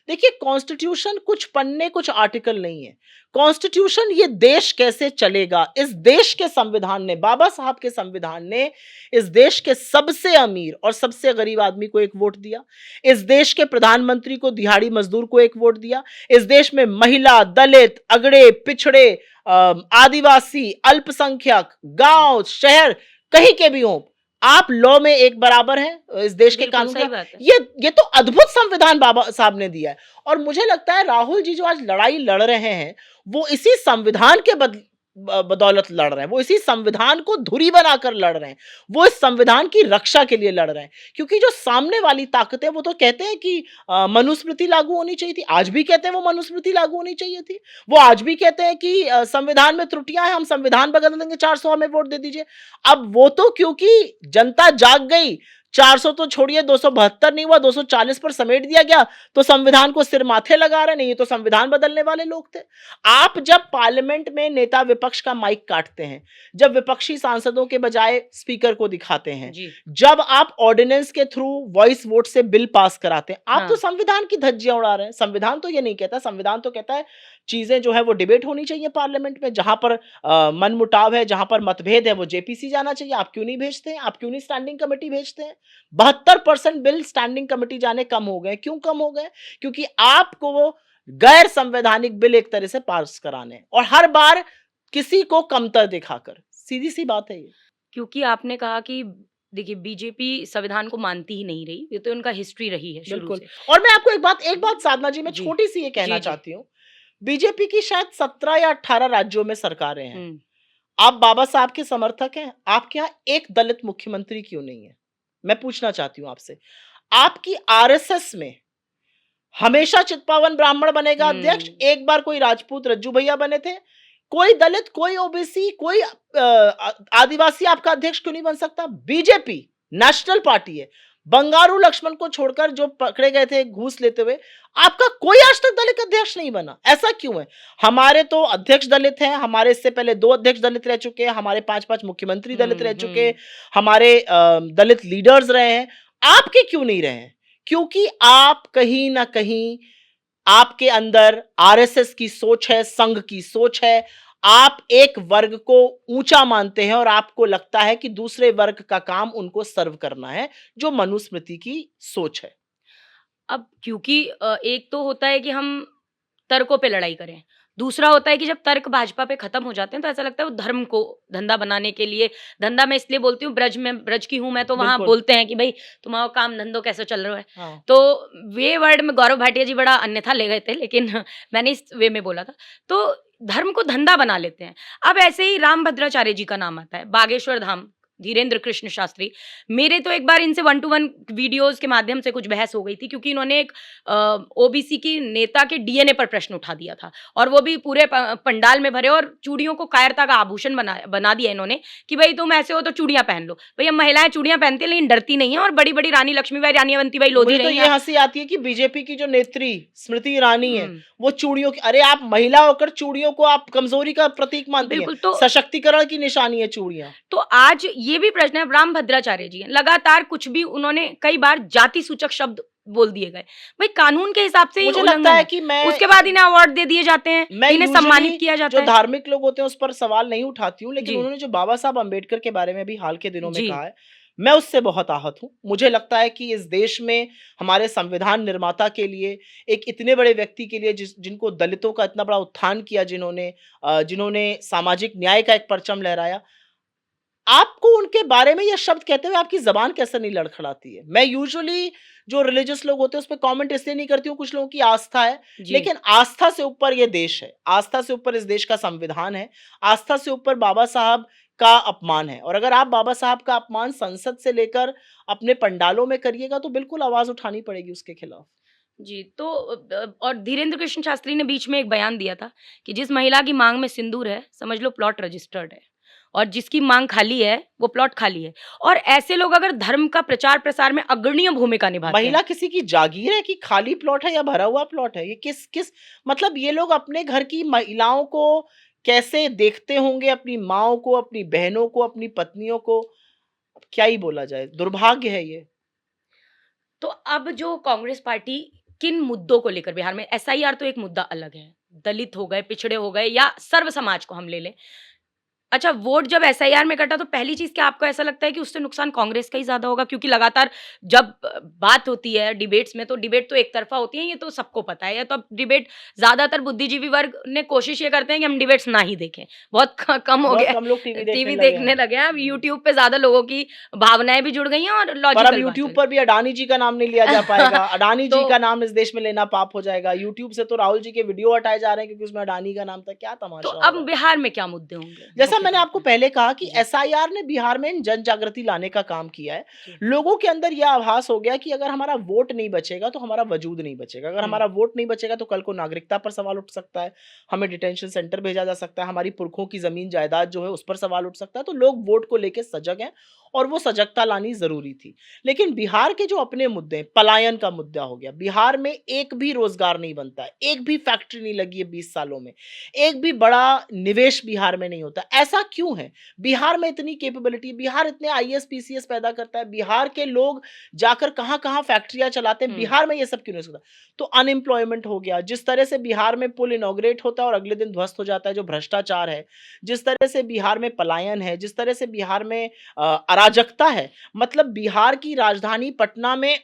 Speaker 2: देखिए, कॉन्स्टिट्यूशन कुछ पन्ने, कुछ आर्टिकल नहीं है। कॉन्स्टिट्यूशन ये देश कैसे चलेगा, इस देश के संविधान ने, बाबा साहब के संविधान ने इस देश के सबसे अमीर और सबसे गरीब आदमी को एक वोट दिया, इस देश के प्रधानमंत्री को, दिहाड़ी मजदूर को एक वोट दिया, इस देश में महिला, दलित, अगड़े, पिछड़े, आदिवासी, अल्पसंख्यक, गांव, शहर, कहीं के भी हों, आप लॉ में एक बराबर हैं इस देश के
Speaker 1: बिल्कुल
Speaker 2: कानून
Speaker 1: सही
Speaker 2: का।
Speaker 1: बात है।
Speaker 2: ये तो अद्भुत संविधान बाबा साहब ने दिया है। और मुझे लगता है राहुल जी जो आज लड़ाई लड़ रहे हैं, वो इसी संविधान के बदौलत लड़ रहे हैं। वो इसी संविधान को धुरी बनाकर लड़ रहे हैं। वो इस संविधान की रक्षा के लिए लड़ रहे हैं। क्योंकि जो सामने वाली ताकत है, वो तो कहते हैं कि मनुस्मृति लागू होनी चाहिए थी। आज भी कहते हैं वो मनुस्मृति लागू होनी चाहिए थी। वो आज भी कहते हैं कि संविधान में त्रुटियां हैं, हम संविधान बदल देंगे, 400 हमें वोट दे दीजिए। अब वो तो क्योंकि जनता जाग गई, 400 तो छोड़िए, 272 नहीं हुआ, 240 पर समेट दिया गया, तो संविधान को सिर माथे लगा रहे। नहीं, ये तो संविधान बदलने वाले लोग थे। आप जब पार्लियामेंट में नेता विपक्ष का माइक काटते हैं, जब विपक्षी सांसदों के बजाय स्पीकर को दिखाते हैं,
Speaker 1: जी।
Speaker 2: जब आप ऑर्डिनेंस के थ्रू वॉइस वोट से बिल पास कराते हैं, आप तो
Speaker 1: हाँ।
Speaker 2: संविधान की धज्जियां उड़ा रहे हैं। संविधान तो ये नहीं कहता। संविधान तो कहता है चीजें जो है वो डिबेट होनी चाहिए पार्लियामेंट में। जहां पर मनमुटाव है, जहां पर मतभेद है, वो जेपीसी जाना चाहिए। आप क्यों नहीं भेजते हैं? आप क्यों नहीं स्टैंडिंग कमेटी भेजते हैं? 72% बिल स्टैंडिंग कमेटी जाने कम हो गए। क्यों कम हो गए? क्योंकि आपको वो गैर संवैधानिक बिल एक तरह से पास कराने हैं, और हर बार किसी को कमतर दिखाकर। सीधी सी बात है ये।
Speaker 1: क्योंकि आपने कहा कि देखिए बीजेपी संविधान को मानती ही नहीं रही, ये तो उनका हिस्ट्री रही है शुरू
Speaker 2: बिल्कुल।
Speaker 1: से।
Speaker 2: और मैं आपको एक बात साधना जी, मैं
Speaker 1: जी।
Speaker 2: छोटी सी ये कहना
Speaker 1: जी, जी।
Speaker 2: चाहती हूँ। बीजेपी की शायद 17 या 18 राज्यों में सरकारें हैं।
Speaker 1: हुँ।
Speaker 2: आप बाबा साहब के समर्थक हैं, आपके यहाँ एक दलित मुख्यमंत्री क्यों नहीं है? मैं पूछना चाहती हूँ आपसे। आपकी आरएसएस में हमेशा चित्पावन ब्राह्मण बनेगा अध्यक्ष, एक बार कोई राजपूत रज्जू भैया बने थे। कोई दलित, कोई ओबीसी, कोई आदिवासी आपका अध्यक्ष क्यों नहीं बन सकता? बीजेपी नेशनल पार्टी है। बंगारू लक्ष्मण को छोड़कर जो पकड़े गए थे घूस लेते हुए, आपका कोई आज तक दलित अध्यक्ष नहीं बना। ऐसा क्यों है? हमारे तो अध्यक्ष दलित हैं, हमारे इससे पहले 2 अध्यक्ष दलित रह चुके हैं, हमारे 5-5 मुख्यमंत्री दलित रह चुके हैं, हमारे दलित लीडर्स रहे हैं। आपके क्यों नहीं रहे हैं? क्योंकि आप कहीं ना कहीं, आपके अंदर आरएसएस की सोच है, संघ की सोच है। आप एक वर्ग को ऊंचा मानते हैं और आपको लगता है कि दूसरे वर्ग का काम उनको सर्व करना है, जो मनुस्मृति की सोच है।
Speaker 1: अब क्योंकि एक तो होता है कि हम तर्कों पे लड़ाई करें, दूसरा होता है कि जब तर्क भाजपा पे खत्म हो जाते हैं तो ऐसा लगता है वो धर्म को धंधा बनाने के लिए, धंधा मैं इसलिए बोलती हूँ, ब्रज की हूँ मैं, तो वहाँ
Speaker 2: बिल्कुल।
Speaker 1: बोलते हैं कि भाई तुम्हारा काम धंधो कैसे चल रहा है।
Speaker 2: हाँ।
Speaker 1: तो वे वर्ड में गौरव भाटिया जी बड़ा अन्यथा ले गए थे, लेकिन मैंने इस वे में बोला था। तो धर्म को धंधा बना लेते हैं। अब ऐसे ही रामभद्राचार्य जी का नाम आता है, बागेश्वर धाम, धीरेन्द्र कृष्ण शास्त्री। मेरे तो एक बार इनसे 1 टू 1 वीडियोस के माध्यम से कुछ बहस हो गई थी, क्योंकि इन्होंने एक ओबीसी की नेता के डीएनए पर प्रश्न उठा दिया था, और वो भी पूरे पंडाल में भरे, और चूड़ियों को कायरता का आभूषण बना दिया इन्होंने कि भाई तुम ऐसे हो तो चूड़ियां पहन लो। भैया महिलाएं चूड़ियां पहनती है लेकिन डरती नहीं है, और बड़ी बड़ी रानी लक्ष्मीबाई, रानी अवंतीबाई लोधी
Speaker 2: मुझे तो
Speaker 1: रही
Speaker 2: ये
Speaker 1: हैं।
Speaker 2: हंसी आती है कि बीजेपी की जो नेत्री स्मृति ईरानी है,
Speaker 1: हम्म,
Speaker 2: वो चूड़ियों की, अरे आप महिला होकर चूड़ियों को आप कमजोरी का प्रतीक मानती हैं।
Speaker 1: बिल्कुल। तो
Speaker 2: सशक्तिकरण की निशानी है चूड़ियां।
Speaker 1: आज ये भी प्रश्न है, राम भद्राचार्य जी हैं, लगातार कुछ भी उन्होंने कई बार जाति सूचक शब्द बोल दिए गए। भाई कानून के हिसाब से ये
Speaker 2: मुझे लगता
Speaker 1: उल्लंघन
Speaker 2: है
Speaker 1: है।
Speaker 2: कि मैं
Speaker 1: उसके बाद इन्हें अवार्ड दे दिए जाते हैं,
Speaker 2: मैं
Speaker 1: इन्हें सम्मानित
Speaker 2: यूजुअली
Speaker 1: किया
Speaker 2: जो
Speaker 1: जाता है।
Speaker 2: धार्मिक लोग होते हैं उस पर सवाल नहीं उठाती हूँ, लेकिन
Speaker 1: जी,
Speaker 2: उन्होंने जो बाबा साहब अम्बेडकर के बारे में भी हाल के दिनों में
Speaker 1: जी,
Speaker 2: कहा है, मैं उससे बहुत आहत हूँ। मुझे लगता है कि इस देश में हमारे संविधान निर्माता के लिए, एक इतने बड़े व्यक्ति के लिए जिनको दलितों का इतना बड़ा उत्थान किया, जिन्होंने सामाजिक न्याय का एक परचम लहराया, आपको उनके बारे में ये शब्द कहते हुए आपकी ज़बान कैसे नहीं लड़खड़ाती है? मैं यूजुअली जो रिलीजियस लोग होते हैं, उसपे कमेंट इसलिए नहीं करती हूँ, कुछ लोगों की आस्था है,
Speaker 1: जी।
Speaker 2: लेकिन आस्था से ऊपर ये देश है, आस्था से ऊपर इस देश का संविधान है, आस्था से ऊपर बाबा साहब का अपमान है, और अगर आप बाबा साहब का अपमान संसद से लेकर अपने पंडालों में करिएगा, तो बिल्कुल आवाज़ उठानी पड़ेगी उसके खिलाफ।
Speaker 1: जी, तो और धीरेन्द्र कृष्ण शास्त्री ने बीच में एक बयान दिया था कि जिस महिला की माँग में सिंदूर है, समझ लो प्लॉट रजिस्टर्ड है, और जिसकी माँग खाली है, वो प्लॉट खाली है। और ऐसे लोग अगर धर्म का प्रचार-प्रसार में अग्रणीय भूमिका निभाते
Speaker 2: महिला
Speaker 1: हैं,
Speaker 2: किसी की जागीर है कि खाली प्लॉट है या भरा हुआ प्लॉट है? ये किस किस मतलब ये लोग अपने घर की महिलाओं को कैसे देखते होंगे, अपनी माँओं को, अपनी बहनों को, अपनी पत्नियों को? अब क्या ही बोला जाए, दुर्भाग्य है ये।
Speaker 1: तो अब जो कांग्रेस पार्टी किन मुद्दों को लेकर बिहार में, एसआईआर तो एक मुद्दा अलग है, दलित हो गए, पिछड़े हो गए या सर्व समाज को हम ले लें। अच्छा, वोट जब एसआईआर में कटा तो पहली चीज़ क्या आपको ऐसा लगता है कि उससे नुकसान कांग्रेस का ही ज़्यादा होगा? क्योंकि लगातार जब बात होती है डिबेट्स में, तो डिबेट तो एक तरफ़ा होती है, ये तो सबको पता है। या तो अब डिबेट ज़्यादातर बुद्धिजीवी वर्ग ने कोशिश ये करते हैं कि हम डिबेट्स ना ही देखें। बहुत क कम हो
Speaker 2: बहुत
Speaker 1: गया
Speaker 2: कम लोग टीवी
Speaker 1: है,
Speaker 2: देखने
Speaker 1: टीवी
Speaker 2: लगे
Speaker 1: देखने
Speaker 2: हैं।
Speaker 1: लगे हैं। अब
Speaker 2: हुँ।
Speaker 1: यूट्यूब पे ज़्यादा लोगों की भावनाएँ भी जुड़ गई हैं और
Speaker 2: पर अब
Speaker 1: लॉजिकल बात हो
Speaker 2: यूट्यूब
Speaker 1: रही
Speaker 2: पर भी अडानी जी का नाम नहीं लिया जा पाएगा। अडानी
Speaker 1: तो
Speaker 2: जी का नाम इस देश में लेना पाप हो जाएगा। यूट्यूब से तो राहुल जी के वीडियो हटाए जा रहे हैं क्योंकि उसमें अडानी का नाम था। क्या
Speaker 1: तो
Speaker 2: तमाशा हो
Speaker 1: अब
Speaker 2: रहा है?
Speaker 1: बिहार में क्या मुद्दे होंगे
Speaker 2: जैसा
Speaker 1: मुख्य
Speaker 2: मैंने
Speaker 1: तौर
Speaker 2: आपको
Speaker 1: पे?
Speaker 2: पहले कहा कि
Speaker 1: जी,
Speaker 2: एसआईआर ने बिहार में जन जागृति लाने का काम किया है।
Speaker 1: जी।
Speaker 2: लोगों के अंदर यह आभास हो गया कि अगर हमारा वोट नहीं बचेगा तो हमारा वजूद नहीं बचेगा। अगर
Speaker 1: हुँ,
Speaker 2: हमारा वोट नहीं बचेगा तो कल को नागरिकता पर सवाल उठ सकता है। हमें डिटेंशन सेंटर भेजा जा सकता है। हमारी पुरखों की ज़मीन जायदाद जो है उस पर सवाल उठ सकता है। तो लोग वोट को लेके सजग हैं और वो सजगता लानी ज़रूरी थी। लेकिन बिहार के जो अपने मुद्दे हैं, पलायन का मुद्दा हो गया। बिहार में एक भी रोज़गार नहीं बनता है। एक भी फैक्ट्री नहीं लगी है 20 सालों में। एक भी बड़ा निवेश बिहार में नहीं होता। ऐसा क्यों है? बिहार में इतनी कैपेबिलिटी, बिहार इतने आईएएस, पीसीएस पैदा करता है, बिहार के लोग जाकर कहाँ-कहाँ फैक्ट्रियाँ चलाते हैं,
Speaker 1: हुँ।
Speaker 2: बिहार में ये सब क्यों नहीं हो सकता? तो अनएम्प्लॉयमेंट हो गया, जिस तरह से बिहार में पुल इनॉग्रेट होता है और अगले दिन ध्वस्त हो जाता है, जो भ्रष्टाचार है, जिस तरह से बिहार में पलायन है, जिस तरह से बिहार में अराजकता है, मतलब बिहार की राजधानी पटना में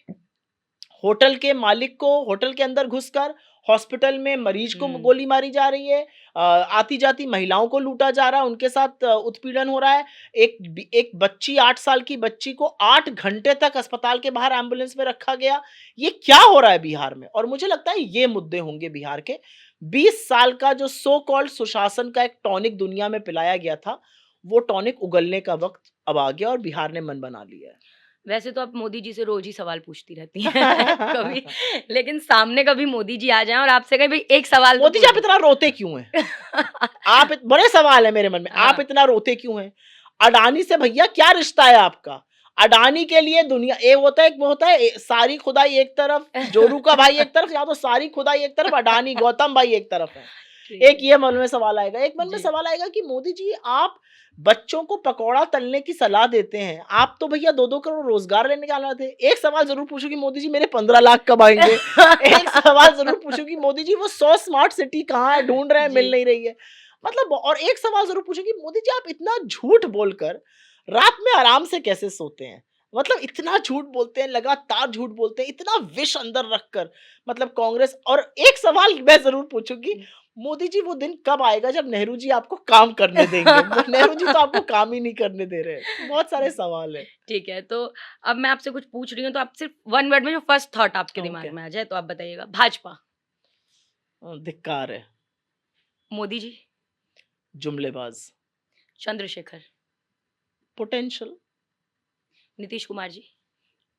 Speaker 2: होटल के मालिक को होटल के अंदर घुसकर हॉस्पिटल में मरीज को
Speaker 1: हुँ।
Speaker 2: गोली मारी जा रही है, आती-जाती महिलाओं को लूटा जा रहा है, उनके साथ उत्पीड़न हो रहा है। एक बच्ची 8 साल की बच्ची को 8 घंटे तक अस्पताल के बाहर एम्बुलेंस में रखा गया। ये क्या हो रहा है बिहार में? और मुझे लगता है ये मुद्दे होंगे बिहार के। 20 साल का जो सो कॉल्ड सुशासन का एक टॉनिक दुनिया में पिलाया गया था, वो टॉनिक उगलने का वक़्त अब आ गया और बिहार ने मन बना लिया है।
Speaker 1: वैसे तो आप मोदी जी से रोज़ ही सवाल पूछती रहती हैं कभी, लेकिन सामने कभी मोदी जी आ जाएँ और आपसे कहें भई एक सवाल तो
Speaker 2: मोदी जी
Speaker 1: पूछ
Speaker 2: आप
Speaker 1: दो।
Speaker 2: इतना रोते क्यों हैं? आप इत बड़े सवाल है मेरे मन में, आप
Speaker 1: हाँ,
Speaker 2: इतना रोते क्यों हैं? अडानी से भैया क्या रिश्ता है आपका? अडानी के लिए दुनिया एक वो होता है सारी खुदाई एक तरफ, जोरू का भाई एक तरफ, या तो सारी खुदाई एक तरफ, अडानी, गौतम भाई एक तरफ है।
Speaker 1: ठीक
Speaker 2: एक
Speaker 1: है।
Speaker 2: ये मन में सवाल आएगा। एक मन में
Speaker 1: जी।
Speaker 2: सवाल आएगा कि मोदी जी आप बच्चों को पकौड़ा तलने की सलाह देते हैं। आप तो भैया 2-2 करोड़ रोज़गार लेने के आए थे। एक सवाल ज़रूर पूछूँगी मोदी जी मेरे 15 लाख कब आएँगे? एक सवाल ज़रूर पूछूँगी मोदी जी वो 100 स्मार्ट सिटी कहाँ है? ढूँढ रहे हैं,
Speaker 1: जी।
Speaker 2: मिल नहीं रही है। मतलब और एक सवाल ज़रूर पूछूँगी मोदी जी आप इतना झूठ बोलकर रात में आराम से कैसे सोते हैं? मतलब इतना झूठ बोलते हैं, लगातार झूठ बोलते हैं, इतना विष अंदर रखकर मतलब कांग्रेस। और एक सवाल मैं ज़रूर पूछूँगी, मोदी जी वो दिन कब आएगा जब नेहरू जी आपको काम करने देंगे? वो नेहरू जी तो आपको काम ही नहीं करने दे रहे हैं। बहुत सारे सवाल हैं।
Speaker 1: ठीक है, तो अब मैं आपसे कुछ पूछ रही हूँ, तो आप सिर्फ़ 1 वर्ड में जो फर्स्ट थॉट आपके
Speaker 2: ओके।
Speaker 1: दिमाग में आ जाए तो आप बताइएगा। भाजपा,
Speaker 2: धिक्कार है,
Speaker 1: Modi ji,
Speaker 2: जुमलेबाज़,
Speaker 1: Chandrashekhar,
Speaker 2: potential,
Speaker 1: Nitish Kumar ji,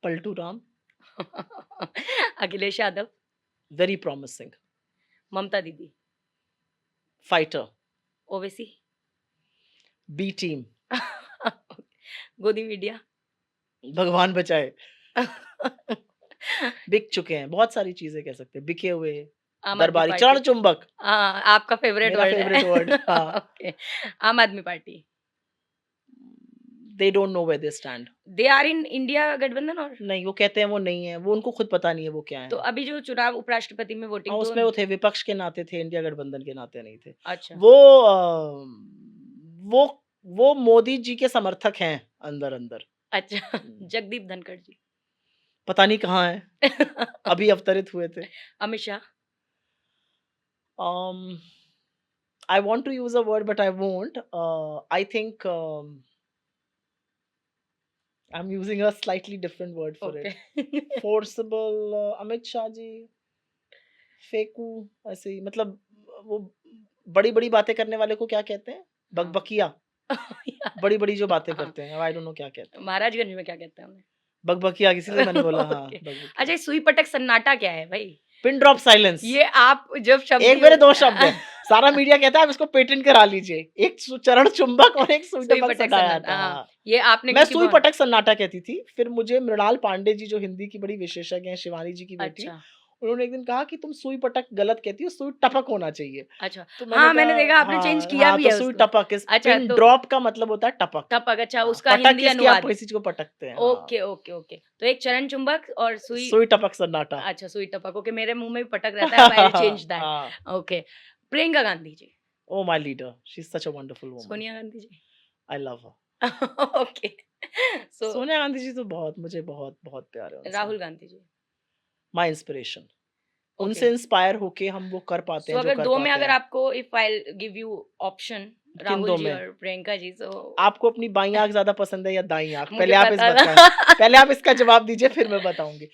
Speaker 2: Paltu Ram,
Speaker 1: Akhilesh Yadav,
Speaker 2: very promising,
Speaker 1: ममता दीदी,
Speaker 2: फाइटर,
Speaker 1: ओवैसी,
Speaker 2: बी टीम,
Speaker 1: गोदी मीडिया।
Speaker 2: भगवान बचाए, बिक चुके हैं। बहुत सारी चीज़ें कह सकते हैं, बिके हुए,
Speaker 1: आम आदमी
Speaker 2: दरबारी,
Speaker 1: पार्टी।
Speaker 2: चरण चुंबक,
Speaker 1: हाँ, आपका फ़ेवरेट
Speaker 2: मेरा
Speaker 1: वर्ड है।
Speaker 2: Favourite word. हाँ।
Speaker 1: Okay, Aam Aadmi Party,
Speaker 2: they don't know where they stand.
Speaker 1: They are in India गठबंधन और
Speaker 2: नहीं, वो कहते हैं वो नहीं है, वो उनको खुद पता नहीं है वो क्या
Speaker 1: तो
Speaker 2: है।
Speaker 1: अभी जो चुनाव उपराष्ट्रपति में
Speaker 2: हाँ,
Speaker 1: वोटिंग तो
Speaker 2: उसमें वो थे, विपक्ष के नाते थे, इंडिया गठबंधन के नाते नहीं थे।
Speaker 1: अच्छा
Speaker 2: वो वो वो मोदी जी के समर्थक हैं अंदर-अंदर।
Speaker 1: अच्छा
Speaker 2: हुँ,
Speaker 1: जगदीप धनखड़ जी
Speaker 2: पता नहीं कहाँ हैं, अभी अवतरित हुए थे।
Speaker 1: Amit Shah
Speaker 2: Um, I want to use a word, but I won't. I think I'm using a slightly different word for
Speaker 1: okay
Speaker 2: it. Forcible, Amit Shah ji, फेकू, ऐसे ही मतलब वो बड़ी-बड़ी बातें करने वाले को क्या कहते हैं?
Speaker 1: हाँ
Speaker 2: बकबकिया, बड़ी-बड़ी जो बातें
Speaker 1: हाँ
Speaker 2: करते हैं, आई डोंट नो क्या कहते हैं।
Speaker 1: महाराजगंज में क्या कहते हैं उन्हें
Speaker 2: बकबकिया इसीलिए मैंने बोला हाँ,
Speaker 1: ओके
Speaker 2: बकबकिया।
Speaker 1: अच्छा ये सुई पटक सन्नाटा क्या है भाई
Speaker 2: पिन ड्रॉप साइलेंस।
Speaker 1: ये आप जब शब्द
Speaker 2: एक मेरे 2 शब्द हैं। सारा मीडिया कहता है आप इसको पेटेंट करा लीजिए। एक चरण चुंबक और एक सुई
Speaker 1: सुई
Speaker 2: टपक
Speaker 1: पटक
Speaker 2: सन्नाटा।
Speaker 1: सन्नाटा हाँ
Speaker 2: हाँ।
Speaker 1: ये आपने
Speaker 2: मैं
Speaker 1: क्योंकि
Speaker 2: सुई
Speaker 1: बहुत
Speaker 2: पटक सन्नाटा कहती थी, फिर मुझे मृणाल पांडे जी जो हिंदी की बड़ी विशेषज्ञ हैं, शिवानी जी की बेटी,
Speaker 1: अच्छा
Speaker 2: उन्होंने एक दिन कहा कि तुम सुई पटक गलत कहती हो, सुई टपक होना चाहिए।
Speaker 1: अच्छा
Speaker 2: तो मैंने
Speaker 1: हाँ मैंने देखा
Speaker 2: कहा
Speaker 1: आपने चेंज
Speaker 2: हाँ,
Speaker 1: किया
Speaker 2: हाँ,
Speaker 1: भी
Speaker 2: तो
Speaker 1: है
Speaker 2: सुई
Speaker 1: उसको
Speaker 2: टपक इस
Speaker 1: अच्छा
Speaker 2: पिन
Speaker 1: तो
Speaker 2: ड्रॉप का मतलब होता है टपक।
Speaker 1: टपक अच्छा
Speaker 2: हाँ,
Speaker 1: उसका
Speaker 2: पटक
Speaker 1: हिंदी
Speaker 2: किसकी आप
Speaker 1: अनुवाद
Speaker 2: किसी चीज को पटकते हैं। हाँ,
Speaker 1: ओके ओके ओके तो एक चरण चुंबक और सुई
Speaker 2: सुई टपक सन्नाटा।
Speaker 1: अच्छा सुई टपक ओके मेरे मुंह में भी पटक रहता है आई विल चेंज दैट
Speaker 2: हाँ।
Speaker 1: Okay Priyanka Gandhi ji
Speaker 2: Oh, my leader. She's such a wonderful woman.
Speaker 1: Sonia Gandhi ji
Speaker 2: I love her.
Speaker 1: Okay so
Speaker 2: Sonia Gandhi ji तो मुझे बहुत प्यार है उनसे।
Speaker 1: Rahul Gandhi ji
Speaker 2: my inspiration.
Speaker 1: Okay
Speaker 2: उनसे इंस्पायर होके हम वो कर पाते
Speaker 1: सो
Speaker 2: हैं जो
Speaker 1: अगर
Speaker 2: कर
Speaker 1: दो में
Speaker 2: पाते
Speaker 1: अगर
Speaker 2: हैं।
Speaker 1: आपको if I give you option
Speaker 2: किन
Speaker 1: राहुल
Speaker 2: दो
Speaker 1: जी
Speaker 2: में?
Speaker 1: और प्रियंका जी सो
Speaker 2: आपको अपनी बाईं आँख ज़्यादा पसंद है या दाईं आँख?
Speaker 1: मुझे
Speaker 2: पहले आप इस
Speaker 1: पता
Speaker 2: बताएँ।
Speaker 1: था
Speaker 2: पहले आप इसका जवाब दीजिए फिर मैं बताऊँगी।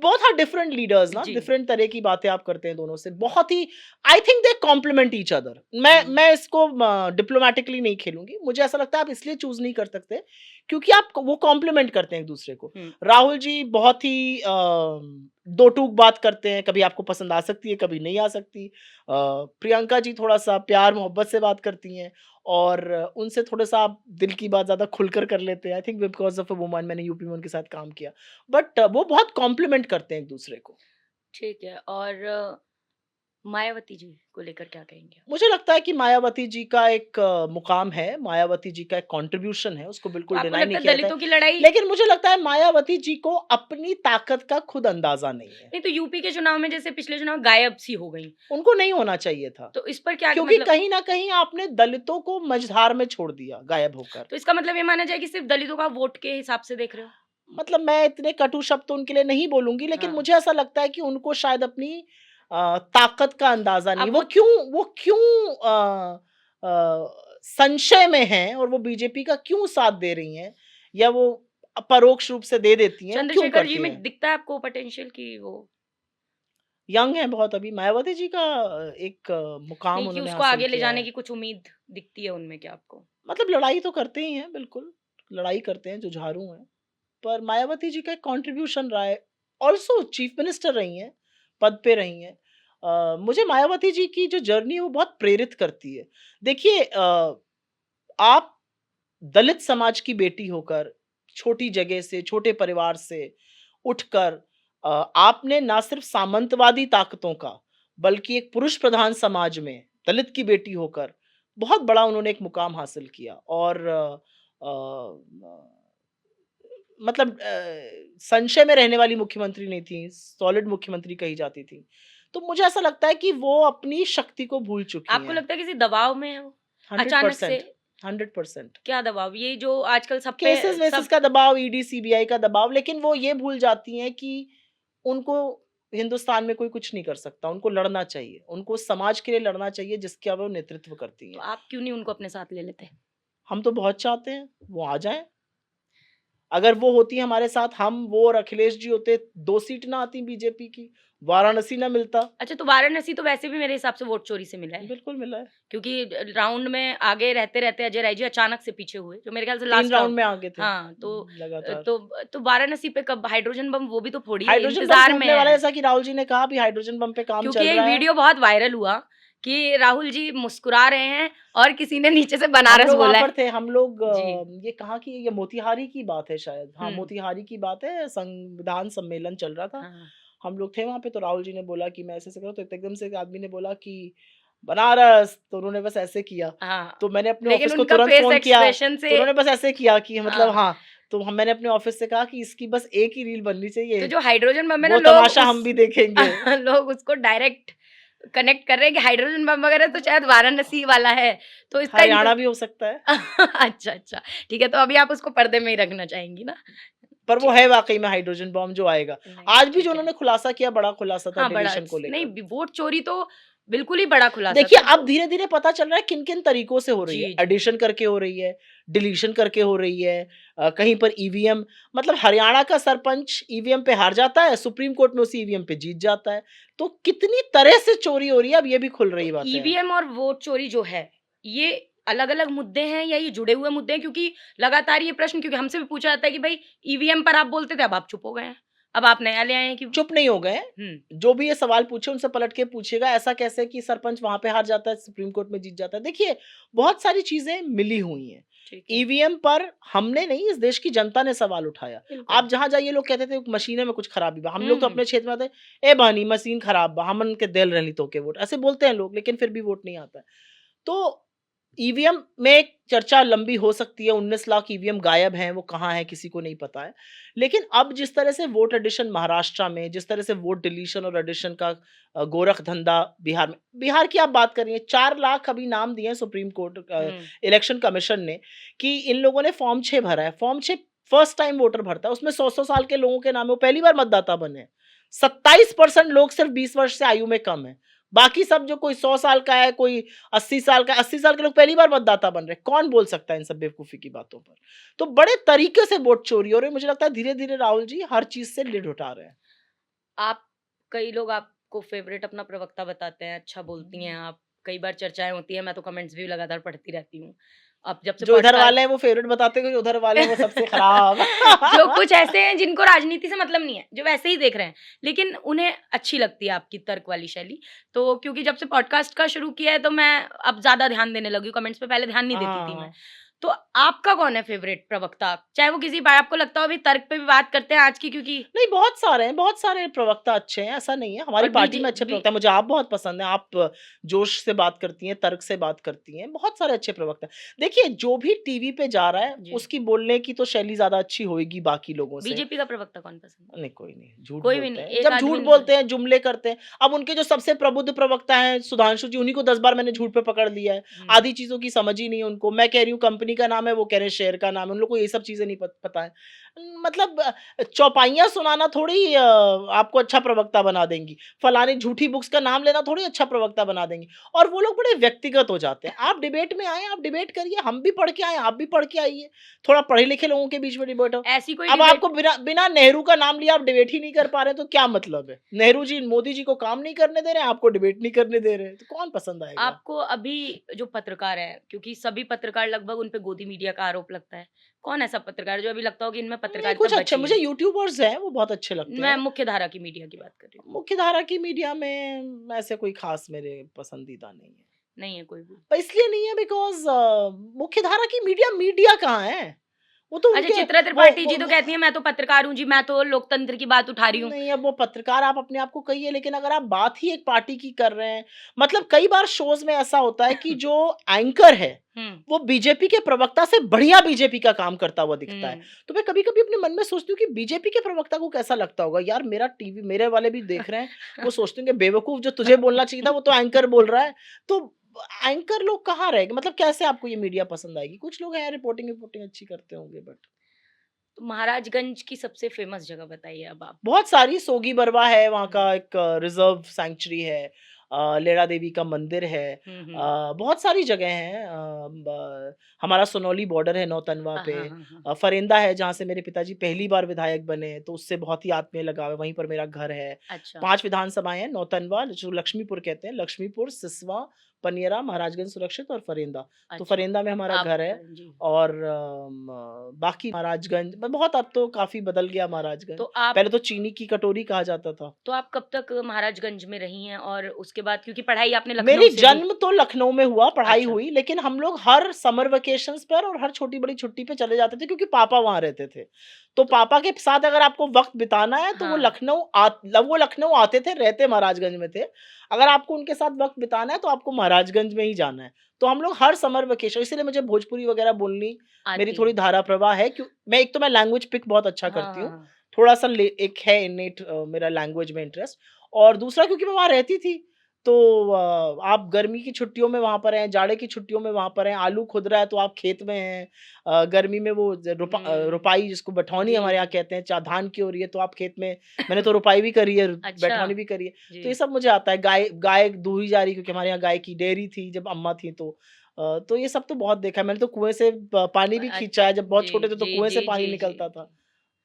Speaker 2: बोथ आर डिफरेंट लीडर्स ना,
Speaker 1: जी
Speaker 2: डिफरेंट तरह की बातें आप करते हैं दोनों से। बहुत ही I think they complement each other. मैं इसको डिप्लोमैटिकली नहीं खेलूँगी। मुझे ऐसा लगता है आप इसलिए चूज़ नहीं कर सकते क्योंकि आप वो कॉम्प्लीमेंट करते हैं एक-दूसरे को।
Speaker 1: हम्म
Speaker 2: राहुल जी बहुत ही दो टूक बात करते हैं, कभी आपको पसंद आ सकती है, कभी नहीं आ सकती। प्रियंका जी थोड़ा-सा प्यार-मोहब्बत से बात करती हैं और उनसे थोड़ा-सा आप दिल की बात ज़्यादा खुलकर कर लेते हैं। I think because of a woman मैंने यूपी में उनके साथ काम किया। बट वो बहुत कॉम्प्लीमेंट करते हैं एक-दूसरे को।
Speaker 1: ठीक है और मायावती जी को लेकर क्या कहेंगे आप?
Speaker 2: मुझे लगता है कि मायावती जी का एक मुकाम है, मायावती जी का एक कंट्रीब्यूशन है, उसको
Speaker 1: तो
Speaker 2: बिल्कुल
Speaker 1: आपको
Speaker 2: डिनाई नहीं
Speaker 1: लगता है
Speaker 2: किया जाता है।
Speaker 1: दलितों की लड़ाई
Speaker 2: लेकिन मुझे लगता है मायावती जी को अपनी ताकत का खुद अंदाज़ा नहीं है।
Speaker 1: नहीं तो यूपी के चुनाव में जैसे पिछले चुनाव गायब सी हो गई
Speaker 2: उनको नहीं होना चाहिए था।
Speaker 1: तो इस पर क्या
Speaker 2: क्योंकि
Speaker 1: मतलब
Speaker 2: कहीं न कहीं आपने दलितों को मझधार में छोड़ दिया, गायब होकर।
Speaker 1: तो इसका मतलब ये माना जाए कि सिर्फ दलितों का वोट के हिसाब से देख रहे हो
Speaker 2: मतलब मैं इतने कटु शब्द तो उनके लिए नहीं बोलूँगी, लेकिन
Speaker 1: हाँ
Speaker 2: मुझे ऐसा लगता है कि उनको शायद अपनी ताकत का अंदाज़ा नहीं।
Speaker 1: अब
Speaker 2: वो क्यों संशय में हैं और वो बीजेपी का क्यों साथ दे रही हैं या वो परोक्ष रूप से दे देती हैं, वो क्यों
Speaker 1: चंद्रशेखर जी
Speaker 2: करती
Speaker 1: में
Speaker 2: हैं?
Speaker 1: दिखता है आपको पोटेंशियल की वो
Speaker 2: यंग हैं बहुत अभी। मायावती जी का एक मुकाम
Speaker 1: नहीं कि
Speaker 2: उन्होंने
Speaker 1: उसको
Speaker 2: हासिल
Speaker 1: आगे ले
Speaker 2: किया
Speaker 1: जाने
Speaker 2: है।
Speaker 1: की कुछ उम्मीद दिखती है उनमें क्या आपको
Speaker 2: मतलब लड़ाई तो करते ही हैं, बिल्कुल। लड़ाई करते हैं, जुझारू हैं। पर मायावती जी का एक कंट्रीब्यूशन रहा है। ऑल्सो चीफ मिनिस्टर रही हैं, पद पे रही हैं। मुझे मायावती जी की जो जर्नी है वो बहुत प्रेरित करती है। देखिए आप दलित समाज की बेटी होकर, छोटी जगह से, छोटे परिवार से उठकर आपने ना सिर्फ सामंतवादी ताकतों का, बल्कि एक पुरुष प्रधान समाज में दलित की बेटी होकर बहुत बड़ा उन्होंने एक मुकाम हासिल किया और मतलब संशय में रहने वाली मुख्यमंत्री नहीं थी, सॉलिड मुख्यमंत्री कही जाती थी। तो मुझे ऐसा लगता है कि वो अपनी शक्ति को भूल चुकी
Speaker 1: आपको
Speaker 2: हैं।
Speaker 1: लगता है किसी दबाव में है वो अचानक से
Speaker 2: 100%, 100%।
Speaker 1: क्या दबाव ये जो आजकल सब पे
Speaker 2: केसेस-वेसेस
Speaker 1: सब
Speaker 2: का दबाव, ईडी, सीबीआई का दबाव, लेकिन वो ये भूल जाती हैं कि उनको हिंदुस्तान में कोई कुछ नहीं कर सकता, उनको लड़ना चाहिए। उनको समाज के लिए लड़ना चाहिए जिसका वो नेतृत्व करती
Speaker 1: तो
Speaker 2: हैं।
Speaker 1: आप क्यों नहीं उनको अपने साथ ले लेते
Speaker 2: हम तो बहुत चाहते हैं, वो आ जाएँ। अगर वो होती हमारे साथ, हम, वो और अखिलेश जी होते, 2 सीट ना आती बीजेपी की, वाराणसी ना मिलता।
Speaker 1: अच्छा तो वाराणसी तो वैसे भी मेरे हिसाब से वोट चोरी से मिला है
Speaker 2: बिल्कुल मिला है।
Speaker 1: क्योंकि राउंड में आगे रहते-रहते अजय राय जी अचानक से पीछे हुए, जो मेरे ख्याल से
Speaker 2: 3
Speaker 1: लास्ट
Speaker 2: राउंड
Speaker 1: राउंड
Speaker 2: में आगे थे।
Speaker 1: हाँ,
Speaker 2: लगातार।
Speaker 1: तो वाराणसी पे कब हाइड्रोजन बम वो भी तो फोड़ी है,
Speaker 2: हाइड्रोजन बम
Speaker 1: इंतज़ार में
Speaker 2: फूटने वाला है,
Speaker 1: है।
Speaker 2: जैसा कि राहुल जी ने कहा, अभी हाइड्रोजन बम पे काम
Speaker 1: क्योंकि
Speaker 2: चल
Speaker 1: एक
Speaker 2: रहा है।
Speaker 1: वीडियो बहुत वायरल हुआ कि राहुल जी मुस्कुरा रहे हैं और किसी ने नीचे से
Speaker 2: हम
Speaker 1: बनारस
Speaker 2: लोग वहाँ
Speaker 1: बोला
Speaker 2: पर
Speaker 1: है।
Speaker 2: थे, हम लोग
Speaker 1: जी।
Speaker 2: ये कहाँ की, ये मोतिहारी की बात है शायद। हाँ,
Speaker 1: हुँ।
Speaker 2: मोतिहारी की बात है, संविधान सम्मेलन चल रहा था।
Speaker 1: हाँ।
Speaker 2: हम लोग थे वहाँ पे, तो राहुल जी ने बोला कि मैं ऐसे-ऐसे कर रहा हूँ, तो एकदम से एक आदमी ने बोला कि बनारस, तो उन्होंने बस ऐसे किया।
Speaker 1: हाँ,
Speaker 2: तो मैंने अपने
Speaker 1: लेकिन
Speaker 2: ऑफिस को
Speaker 1: उनका
Speaker 2: तुरंत
Speaker 1: फेस
Speaker 2: फ़ोन किया,
Speaker 1: एक्सप्रेशन
Speaker 2: तो
Speaker 1: से
Speaker 2: उन्होंने बस ऐसे किया कि मतलब
Speaker 1: हाँ,
Speaker 2: हाँ, तो हम मैंने अपने ऑफिस से कहा कि इसकी बस एक ही रील बननी
Speaker 1: तो
Speaker 2: चाहिए,
Speaker 1: जो हाइड्रोजन बम है ना
Speaker 2: वो
Speaker 1: लोग
Speaker 2: तमाशा हम
Speaker 1: उस
Speaker 2: भी देखेंगे।
Speaker 1: लोग उसको डायरेक्ट कनेक्ट कर रहे हैं कि हाइड्रोजन बम वगैरह तो शायद वाराणसी वाला है, तो इसका इनका
Speaker 2: हरियाणा भी हो सकता है,
Speaker 1: अच्छा, अच्छा, ठीक है, तो अभी आप उसको पर्दे में ही रखना चाहेंगी ना?
Speaker 2: पर वो
Speaker 1: ठीक
Speaker 2: है वाक़ई में हाइड्रोजन बॉम्ब जो आएगा।
Speaker 1: नहीं,
Speaker 2: आज भी जो
Speaker 1: ठीक है।
Speaker 2: उन्होंने खुलासा किया, बड़ा खुलासा था
Speaker 1: हाँ, बड़ा
Speaker 2: डिलीशन को
Speaker 1: नहीं
Speaker 2: लेकर।
Speaker 1: वोट चोरी तो बिल्कुल ही बड़ा खुलासा
Speaker 2: देखिए,
Speaker 1: था,
Speaker 2: अब
Speaker 1: तो
Speaker 2: धीरे-धीरे पता चल रहा है किन-किन तरीकों से हो रही है।
Speaker 1: जी, जी।
Speaker 2: एडिशन करके हो रही है, डिलीशन करके हो रही है, कहीं पर ईवीएम, मतलब हरियाणा का सरपंच ईवीएम पे हार जाता है, सुप्रीम कोर्ट में उसी ईवीएम पे जीत जाता है। तो कितनी तरह से चोरी हो रही है, अब ये भी खुल
Speaker 1: तो
Speaker 2: रही बातें हैं।
Speaker 1: ईवीएम और वोट चोरी जो है, ये अलग-अलग मुद्दे हैं या ये जुड़े हुए मुद्दे हैं? क्योंकि लगातार ये प्रश्न क्योंकि हमसे भी पूछा जाता है कि भई ईवीएम पर आप बोलते थे, अब आप चुप हो गए हैं। अब आप नया ले आए हैं कि
Speaker 2: चुप नहीं हो गए।
Speaker 1: हुँ,
Speaker 2: जो भी ये सवाल पूछे उनसे पलट के पूछिएगा, ऐसा कैसे कि सरपंच वहाँ पे हार जाता है, सुप्रीम कोर्ट में जीत जाता है। देखिए, बहुत सारी चीज़ें मिली हुई हैं।
Speaker 1: ठीक है।
Speaker 2: ईवीएम पर हमने नहीं, इस देश की जनता ने सवाल उठाया।
Speaker 1: बिल्कुल।
Speaker 2: आप जहाँ जाइए लोग कहते थे मशीने में कुछ खराबी बा। हम
Speaker 1: हुँ,
Speaker 2: लोग तो
Speaker 1: हुँ।
Speaker 2: अपने क्षेत्र में आते, "ए बहनी मशीन खराब बा, हमन के देल रहली तोके वोट।" ऐसे बोलते हैं लोग, लेकिन फिर भी वोट नहीं आता है। तो ईवीएम में एक चर्चा लंबी हो सकती है, 19 लाख ईवीएम गायब हैं, वो कहाँ हैं किसी को नहीं पता है। लेकिन अब जिस तरह से वोट एडिशन महाराष्ट्र में, जिस तरह से वोट डिलीशन और एडिशन का गोरख धंधा बिहार में, बिहार की आप बात कर रही हैं, 4 लाख अभी नाम दिए हैं सुप्रीम कोर्ट
Speaker 1: हुँ,
Speaker 2: इलेक्शन कमीशन ने कि इन लोगों ने फॉर्म 6 भरा है। फॉर्म 6 फर्स्ट टाइम वोटर भरता है, उसमें 100-100 साल के लोगों के नाम है, वो पहली बार मतदाता बने हैं। 27% लोग सिर्फ 20 वर्ष से आयु में कम है। बाकी सब जो कोई 100 साल का है, कोई 80 साल का, 80 साल के लोग पहली बार मतदाता बन रहे हैं। कौन बोल सकता है इन सब बेवकूफ़ी की बातों पर? तो बड़े तरीके से वोट चोरी हो रही है। मुझे लगता है धीरे-धीरे राहुल जी हर चीज़ से लिड उठा रहे हैं।
Speaker 1: आप कई लोग आपको फ़ेवरेट अपना प्रवक्ता बताते हैं, अच्छा बोलती हैं आप, कई बार चर्चाएँ होती हैं, मैं तो कमेंट्स भी लगातार पढ़ती रहती हूँ। अब जब से
Speaker 2: जो इधर वाले
Speaker 1: पॉडकास्ट
Speaker 2: हैं वो फेवरेट बताते हैं, जो उधर वाले हैं वो सबसे खराब।
Speaker 1: जो कुछ ऐसे हैं जिनको राजनीति से मतलब नहीं है, जो वैसे ही देख रहे हैं, लेकिन उन्हें अच्छी लगती है आपकी तर्क वाली शैली। तो क्योंकि जब से पॉडकास्ट का शुरू किया है तो मैं अब ज़्यादा ध्यान देने लगी हूँ, कमेंट्स पे पहले ध्यान नहीं देती थी मैं।
Speaker 2: हाँ।
Speaker 1: तो आपका कौन है फ़ेवरेट प्रवक्ता? चाहे वो किसी बार आपको लगता हो अभी तर्क पे भी बात करते हैं आज की क्योंकि
Speaker 2: नहीं, बहुत सारे प्रवक्ता अच्छे हैं, ऐसा नहीं है। हमारी
Speaker 1: और
Speaker 2: पार्टी
Speaker 1: बीजे
Speaker 2: में अच्छे
Speaker 1: बी
Speaker 2: प्रवक्ता हैं, मुझे आप बहुत पसंद हैं, आप जोश से बात करती हैं, तर्क से बात करती हैं, बहुत सारे अच्छे प्रवक्ता हैं। देखिए, जो भी टीवी पे जा रहा है,
Speaker 1: जी।
Speaker 2: उसकी बोलने की तो शैली ज़्यादा अच्छी होएगी बाकी लोगों से।
Speaker 1: बीजेपी का प्रवक्ता कौन पसंद है?
Speaker 2: नहीं, कोई नहीं, झूठ
Speaker 1: कोई भी
Speaker 2: बोलते
Speaker 1: नहीं,
Speaker 2: हैं।
Speaker 1: एक
Speaker 2: जब
Speaker 1: आदमी
Speaker 2: झूठ
Speaker 1: नहीं
Speaker 2: बोलते
Speaker 1: कोई
Speaker 2: हैं, जुमले करते हैं, अब उनके जो सबसे प्रबुद्ध प्रवक्ता हैं, सुधांशु जी, उन्हीं को 10 बार मैंने झूठ पे पकड़ लिया है।
Speaker 1: हुँ।
Speaker 2: आधी चीज़ों की समझ ही नहीं है उनको। मैं कह रही हूँ कंपनी का नाम है, वो कह रहे हैं शेयर का नाम है, उन लोग को ये सब चीज़ें नहीं पता है। मतलब चौपाइयाँ सुनाना थोड़ी आपको अच्छा प्रवक्ता बना देंगी। फलानी झूठी बुक्स का नाम लेना थोड़ी अच्छा प्रवक्ता बना देंगी। और वो लोग बड़े व्यक्तिगत हो जाते हैं। आप डिबेट में आएँ, आप डिबेट करिए, हम भी पढ़ के आए, आप भी पढ़ के आइए। थोड़ा पढ़े-लिखे लोगों के बीच में डिबेट हो।
Speaker 1: ऐसी कोई
Speaker 2: अब
Speaker 1: डिबेट
Speaker 2: आपको बिना बिना नेहरू का नाम लिए आप डिबेट ही नहीं कर पा रहे हैं, तो क्या मतलब है? नेहरू जी, मोदी जी को काम नहीं करने दे रहे हैं, आपको डिबेट नहीं करने दे रहे हैं, तो कौन पसंद आएगा?
Speaker 1: आपको अभी जो पत्रकार हैं, क्योंकि सभी पत्रकार लगभग उन पे गोदी मीडिया का आरोप लगता है। कौन ऐसा पत्रकार जो अभी लगता हो कि इनमें
Speaker 2: नहीं,
Speaker 1: पत्रकारिता
Speaker 2: कुछ अच्छे
Speaker 1: बची
Speaker 2: मुझे
Speaker 1: है?
Speaker 2: यूट्यूबर्स हैं, वो बहुत अच्छे लगते
Speaker 1: मैं
Speaker 2: हैं।
Speaker 1: मुख्य धारा की मीडिया की बात कर रही हूँ।
Speaker 2: मुख्य धारा की मीडिया में ऐसे कोई खास मेरे पसंदीदा नहीं है।
Speaker 1: नहीं है कोई भी।
Speaker 2: पर इसलिए नहीं है बिकॉज़ मुख्य धारा की मीडिया मीडिया कहाँ है? वो तो
Speaker 1: अच्छा
Speaker 2: उनके
Speaker 1: चित्रा
Speaker 2: वो
Speaker 1: त्रिपाठी
Speaker 2: वो
Speaker 1: जी तो
Speaker 2: वो
Speaker 1: कहती हैं मैं तो पत्रकार हूँ जी, मैं तो लोकतंत्र की बात उठा रही हूँ।
Speaker 2: नहीं, अब वो पत्रकार आप अपने आप को कहिए, लेकिन अगर आप बात ही एक पार्टी की कर रहे हैं, मतलब कई बार शोज़ में ऐसा होता है कि जो एंकर है,
Speaker 1: हुँ,
Speaker 2: वो बीजेपी के प्रवक्ता से बढ़िया बीजेपी का काम करता हुआ दिखता है।
Speaker 1: हुँ।
Speaker 2: तो मैं कभी-कभी अपने मन में सोचती हूँ कि बीजेपी के प्रवक्ता को कैसा लगता होगा? यार, मेरा टीवी मेरे वाले भी देख रहे हैं, वो सोचते होंगे बेवकूफ़, जो तुझे बोलना चाहिए था वो तो एंकर बोल रहा है। तो एंकर लोग कहाँ रह गए? मतलब कैसे आपको ये मीडिया पसंद आएगी? कुछ लोग हैं रिपोर्टिंग अच्छी करते होंगे, बट
Speaker 1: तो महाराजगंज की सबसे फ़ेमस जगह बताइए अब आप?
Speaker 2: बहुत सारी। सोगी बरवा है, वहाँ
Speaker 1: हुँ,
Speaker 2: का एक रिज़र्व सैंक्चुरी है, लेला देवी का मंदिर है,
Speaker 1: हुँ, हुँ।
Speaker 2: बहुत सारी जगह हैं। हमारा सोनौली बॉर्डर है नौतनवा
Speaker 1: हाँ,
Speaker 2: पे,
Speaker 1: हाँ, हाँ, हाँ।
Speaker 2: फरेंदा है जहाँ से मेरे पिताजी पहली बार विधायक बने, तो उससे बहुत ही आत्मीय लगाव है, वहीं पर मेरा घर है।
Speaker 1: अच्छा,
Speaker 2: 5 विधानसभाएँ हैं, नौतनवा जो लक्ष्मीपुर कहते हैं, लक्ष्मीपुर, सिसवा, पनियरा, महाराजगंज सुरक्षित और फरेंदा। तो
Speaker 1: अच्छा।
Speaker 2: फरेंदा में हमारा
Speaker 1: आप
Speaker 2: घर है।
Speaker 1: जी।
Speaker 2: और बाकी महाराजगंज में बहुत, अब तो काफ़ी बदल गया
Speaker 1: तो
Speaker 2: महाराजगंज।
Speaker 1: आप
Speaker 2: पहले तो चीनी की कटोरी कहा जाता था।
Speaker 1: तो आप कब तक महाराजगंज में रही हैं और उसके बाद क्योंकि पढ़ाई आपने लखनऊ
Speaker 2: मेरी
Speaker 1: से भी
Speaker 2: जन्म तो लखनऊ में हुआ, पढ़ाई
Speaker 1: अच्छा।
Speaker 2: हुई, लेकिन हम लोग हर समर वेकेशंस पर और हर छोटी-बड़ी छुट्टी पे चले जाते थे क्योंकि पापा वहाँ रहते थे। तो
Speaker 1: तो
Speaker 2: पापा के साथ अगर आपको वक़्त बिताना है तो
Speaker 1: हाँ,
Speaker 2: वो लखनऊ आते थे, रहते महाराजगंज में थे। अगर आपको उनके साथ वक़्त बिताना है तो आपको महाराज महाराजगंज में ही जाना है। तो हम लोग हर समर वेकेशन, इसीलिए मुझे भोजपुरी वगैरह बोलनी मेरी
Speaker 1: आती
Speaker 2: थोड़ी
Speaker 1: है।
Speaker 2: धारा प्रवाह है। क्यों मैं एक तो मैं लैंग्वेज पिक बहुत अच्छा
Speaker 1: हाँ,
Speaker 2: करती
Speaker 1: हाँ,
Speaker 2: हूँ।
Speaker 1: हाँ।
Speaker 2: थोड़ा-सा एक है इन्नेट मेरा लैंग्वेज में इंटरेस्ट, और दूसरा क्योंकि मैं वहाँ रहती थी। तो आप गर्मी की छुट्टियों में वहाँ पर हैं, जाड़े की छुट्टियों में वहाँ पर हैं, आलू खुद रहा है तो आप खेत में हैं। गर्मी में वो
Speaker 1: हुँ।
Speaker 2: रोपाई जिसको बठौनी
Speaker 1: जी,
Speaker 2: हमारे यहाँ
Speaker 1: जी।
Speaker 2: कहते हैं, धान की हो रही है तो आप खेत में। मैंने तो रोपाई भी करी है,
Speaker 1: अच्छा,
Speaker 2: बैठौनी भी करी है। तो ये
Speaker 1: जी।
Speaker 2: सब मुझे आता है। गाय गाय दूही जा रही, क्योंकि हमारे यहाँ गाय की डेयरी थी जब अम्मा थी तो। तो ये सब तो बहुत देखा है। मैंने तो कुएँ से पानी भी खींचा
Speaker 1: अच्छा,
Speaker 2: है, जब बहुत
Speaker 1: जी,
Speaker 2: छोटे थे तो
Speaker 1: जी,
Speaker 2: कुएँ से
Speaker 1: जी,
Speaker 2: पानी
Speaker 1: जी, जी,
Speaker 2: निकलता था।
Speaker 1: जी।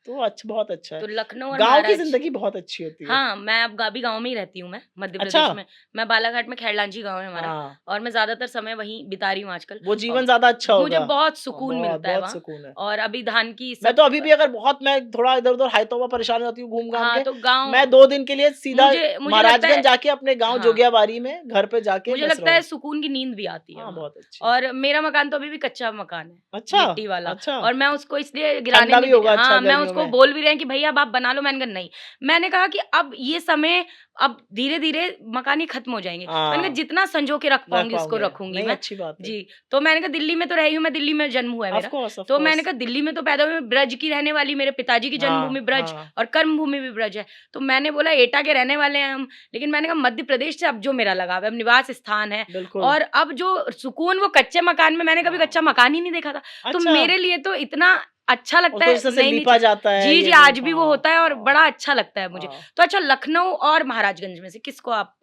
Speaker 2: तो बहुत अच्छा है।
Speaker 1: तो लखनऊ और
Speaker 2: गाँव की
Speaker 1: महाराज
Speaker 2: ज़िंदगी बहुत अच्छी होती है।
Speaker 1: हाँ, मैं अब अभी गाँव में ही रहती हूँ मैं, मध्य
Speaker 2: अच्छा!
Speaker 1: प्रदेश में। मैं बालाघाट में खैरलांची गाँव है हमारा
Speaker 2: हाँ,
Speaker 1: और मैं ज़्यादातर समय वहीं बिता रही हूँ आजकल।
Speaker 2: वो
Speaker 1: औ
Speaker 2: जीवन ज़्यादा अच्छा
Speaker 1: मुझे
Speaker 2: होगा।
Speaker 1: बहुत
Speaker 2: हाँ,
Speaker 1: सुकून
Speaker 2: बहुत,
Speaker 1: मिलता है
Speaker 2: बहुत
Speaker 1: वहाँ
Speaker 2: सुकून है।
Speaker 1: और अभी धान की
Speaker 2: मैं
Speaker 1: सब
Speaker 2: तो अभी भी अगर बहुत मैं थोड़ा इधर-उधर हाई-तौबा परेशान रहती हूँ घूम-घाम
Speaker 1: हाँ,
Speaker 2: के,
Speaker 1: तो गाँव
Speaker 2: मैं 2 दिन के लिए सीधा
Speaker 1: मुझे मुझे लगता है
Speaker 2: महाराजगंज जाके अपने गाँव
Speaker 1: हाँ।
Speaker 2: जोगियाबारी में घर पे जाके
Speaker 1: मुझे
Speaker 2: बस
Speaker 1: लगता है
Speaker 2: रहूँ।
Speaker 1: सुकून की नींद भी आती है
Speaker 2: हाँ,
Speaker 1: वहाँ।
Speaker 2: बहुत अच्छी।
Speaker 1: और मेरा मकान तो अभी भी कच्चा मकान है,
Speaker 2: अच्छा,
Speaker 1: मिट्टी वाला
Speaker 2: अच्छा।
Speaker 1: और मैं उसको इसलिए गिराने
Speaker 2: ठंडा
Speaker 1: नहीं
Speaker 2: भी
Speaker 1: दे
Speaker 2: होगा अच्छा
Speaker 1: हाँ, मैं
Speaker 2: गर्मियों
Speaker 1: उसको
Speaker 2: में।
Speaker 1: बोल भी रहे हैं कि भैया अब आप बना लो, मैंने कहा नहीं। मैंने कहा कि अब ये समय अब धीरे-धीरे मकान ही खत्म हो जाएँगे। मैंने कहा
Speaker 2: हाँ,
Speaker 1: जितना संजो के रख
Speaker 2: रख
Speaker 1: पाऊँगी उसको
Speaker 2: पाओगे।
Speaker 1: रखूँगी
Speaker 2: नहीं,
Speaker 1: मैं।
Speaker 2: अच्छी बात है।
Speaker 1: जी, तो मैंने कहा दिल्ली में तो रही हूँ मैं, दिल्ली में जन्म हुआ है
Speaker 2: ऑफ़
Speaker 1: मेरा।
Speaker 2: कोर्स, ऑफ़
Speaker 1: तो मैंने
Speaker 2: कोर्स।
Speaker 1: कहा दिल्ली में तो पैदा हुई हूँ, ब्रज की रहने वाली, मेरे पिताजी की जन्मभूमि
Speaker 2: हाँ,
Speaker 1: ब्रज
Speaker 2: हाँ,
Speaker 1: और कर्मभूमि भी ब्रज है। तो मैंने बोला एटा के रहने वाले हैं हम, लेकिन मैंने कहा मध्य प्रदेश से अब जो मेरा लगाव है, अब निवास स्थान है
Speaker 2: बिल्कुल।
Speaker 1: और अब जो सुकून वो कच्चे मकान में मैंने कभी कच्चा
Speaker 2: हाँ।
Speaker 1: मकान ही नहीं देखा था। तो
Speaker 2: अच्छा,
Speaker 1: मेरे लिए तो इतना अच्छा लगता
Speaker 2: उसको
Speaker 1: है
Speaker 2: जिस तरह से
Speaker 1: नई-नई
Speaker 2: लीपा
Speaker 1: चीज़
Speaker 2: जाता है
Speaker 1: जी,
Speaker 2: ये
Speaker 1: जी,
Speaker 2: वो।
Speaker 1: आज भी वो
Speaker 2: हाँ,
Speaker 1: होता है और
Speaker 2: हाँ,
Speaker 1: बड़ा अच्छा लगता है मुझे।
Speaker 2: हाँ।
Speaker 1: तो अच्छा लखनऊ और महाराजगंज में से किसको आप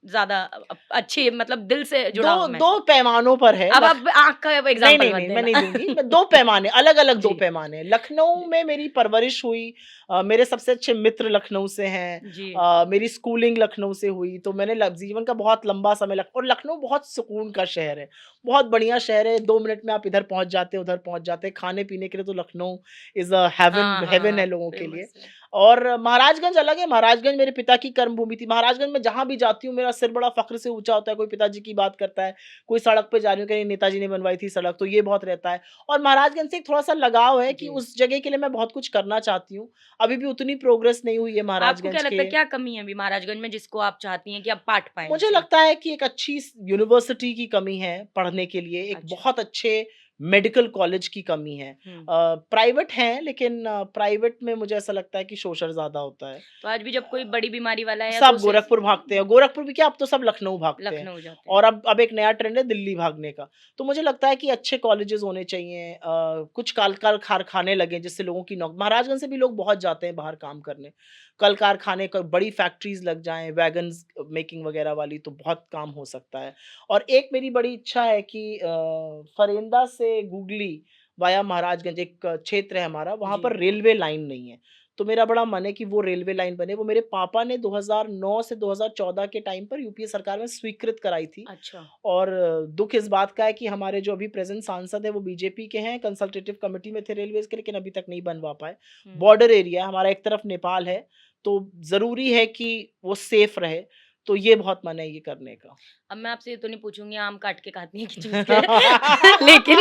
Speaker 1: ज़्यादा अच्छी मतलब दिल से
Speaker 2: 2
Speaker 1: जुड़ाव
Speaker 2: 2
Speaker 1: महसूस
Speaker 2: पैमानों पर है।
Speaker 1: अब आप आँख का
Speaker 2: नहीं,
Speaker 1: एग्ज़ाम्पल
Speaker 2: नहीं,
Speaker 1: मत
Speaker 2: नहीं, मैं
Speaker 1: देना।
Speaker 2: नहीं दूँगी। मैं 2 पैमाने, अलग-अलग 2
Speaker 1: जी,
Speaker 2: पैमाने। लखनऊ
Speaker 1: जी,
Speaker 2: में मेरी परवरिश हुई। मेरे सबसे अच्छे मित्र लखनऊ से हैं।
Speaker 1: जी,
Speaker 2: मेरी स्कूलिंग लखनऊ से हुई, तो मैंने जीवन का बहुत लंबा समय और लखनऊ बहुत सुकून का शहर है। बहुत बढ़िया शहर है, 2 मिनट में आप इधर पहुँच जाते हैं, उधर पहुँच जाते हैं। खाने-पीने के लिए तो लखनऊ इज़ अ हेवन
Speaker 1: हाँ, हाँ,
Speaker 2: हेवन
Speaker 1: हाँ,
Speaker 2: है लोगों के लिए।
Speaker 1: फ़ेमस है।
Speaker 2: और महाराजगंज अलग है। महाराजगंज मेरे पिता की कर्मभूमि थी। महाराजगंज में जहाँ भी जाती हूँ, मेरा सिर बड़ा फ़ख्र से ऊँचा होता है। कोई पिताजी की बात करता है, कोई सड़क पे जा रही हूँ, कहीं नेताजी ने बनवाई थी सड़क, तो ये बहुत रहता है। और महाराजगंज से एक थोड़ा-सा लगाव है कि
Speaker 1: जी।
Speaker 2: उस जगह के लिए मैं बहुत कुछ करना चाहती हूँ। अभी भी उतनी प्रोग्रेस नहीं हुई है
Speaker 1: आपको क्या
Speaker 2: महाराजगंज
Speaker 1: लगता
Speaker 2: के।
Speaker 1: है क्या कमी है अभी महाराजगंज में जिसको आप चाहती हैं कि आप पाट पाएँ
Speaker 2: मुझे
Speaker 1: उसे?
Speaker 2: लगता है कि एक अच्छी यूनिवर्सिटी की कमी है पढ़ने के लिए, एक
Speaker 1: अच्छा।
Speaker 2: बहुत अच्छे मेडिकल कॉलेज की कमी है।
Speaker 1: हुँ।
Speaker 2: प्राइवेट हैं, लेकिन प्राइवेट में मुझे ऐसा लगता है कि शोषण ज़्यादा होता है।
Speaker 1: तो आज भी जब कोई बड़ी बीमारी वाला है या तो
Speaker 2: सब
Speaker 1: उसे
Speaker 2: गोरखपुर भागते हैं, गोरखपुर भी क्या, अब तो सब लखनऊ भागते हैं।
Speaker 1: लखनऊ जाते हैं।
Speaker 2: और अब एक नया ट्रेंड है दिल्ली भागने का। तो मुझे लगता है कि अच्छे कॉलेजेस होने चाहिए। कुछ कल कारखाने लगे जिससे लोगों की महाराजगंज से भी लोग बहुत जाते हैं बाहर काम करने। कल कारखाने बड़ी फैक्ट्रीज लग जाएं, वैगन्स मेकिंग वगैरह वाली, तो बहुत काम हो सकता है। और एक मेरी बड़ी इच्छा है कि फरेंदा से गुगली वाया महाराजगंज एक क्षेत्र है हमारा, वहां
Speaker 1: जी।
Speaker 2: पर रेलवे लाइन नहीं है। तो मेरा बड़ा मन है कि वो रेलवे लाइन बने। वो मेरे पापा ने 2009 से 2014 के टाइम पर यूपीए सरकार में स्वीकृत कराई थी।
Speaker 1: अच्छा।
Speaker 2: और दुःख इस बात का है कि हमारे जो अभी प्रेज़ेंट सांसद हैं वो बीजेपी के हैं, कंसल्टेटिव कमिटी में थे रेलवेज़ के, लेकिन अभी तक नहीं बनवा पाए।
Speaker 1: हुँ।
Speaker 2: बॉर्डर एरिया है, हमारा एक तरफ नेपाल है, तो ज़रूरी है कि वो सेफ रहे। तो ये बहुत मन है ये करने का।
Speaker 1: अब मैं आपसे ये तो नहीं पूछूँगी आम काट के खाती हैं कि चूस के लेकिन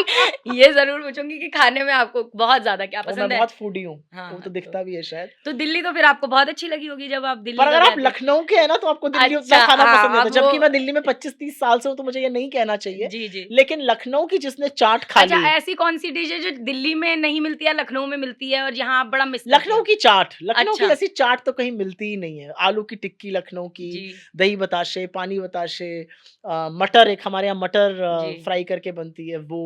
Speaker 1: ये ज़रूर पूछूँगी कि खाने में आपको बहुत ज़्यादा क्या
Speaker 2: और मैं
Speaker 1: पसंद है?
Speaker 2: बहुत फूडी हूँ, वो
Speaker 1: हाँ,
Speaker 2: तो दिखता भी है शायद।
Speaker 1: तो दिल्ली तो फिर आपको बहुत अच्छी लगी होगी जब आप
Speaker 2: पर
Speaker 1: दिल्ली का
Speaker 2: अगर आप
Speaker 1: गए थे?
Speaker 2: लखनऊ के हैं ना, तो आपको दिल्ली उतना
Speaker 1: अच्छा,
Speaker 2: खाना पसंद नहीं
Speaker 1: हाँ,
Speaker 2: आता।
Speaker 1: अब वो
Speaker 2: जबकि मैं दिल्ली में 25-30 साल से हूँ, तो मुझे ये नहीं कहना चाहिए।
Speaker 1: जी, जी।
Speaker 2: लेकिन लखनऊ की जिसने चाट खा
Speaker 1: अच्छा
Speaker 2: ली,
Speaker 1: ऐसी कौन-सी डिश है जो दिल्ली में नहीं मिलती है, लखनऊ में मिलती है और यहाँ आप बड़ा मिस करती
Speaker 2: लखनऊ
Speaker 1: हैं?
Speaker 2: की चाट, लखनऊ की
Speaker 1: अच्छा,
Speaker 2: जैसी चाट तो कहीं मिलती ही नहीं है। आलू की टिक्की लखनऊ की,
Speaker 1: जी,
Speaker 2: दही बताशे, पानी बताशे, मटर, एक हमारे यहाँ मटर
Speaker 1: जी।
Speaker 2: फ्राई करके बनती है वो,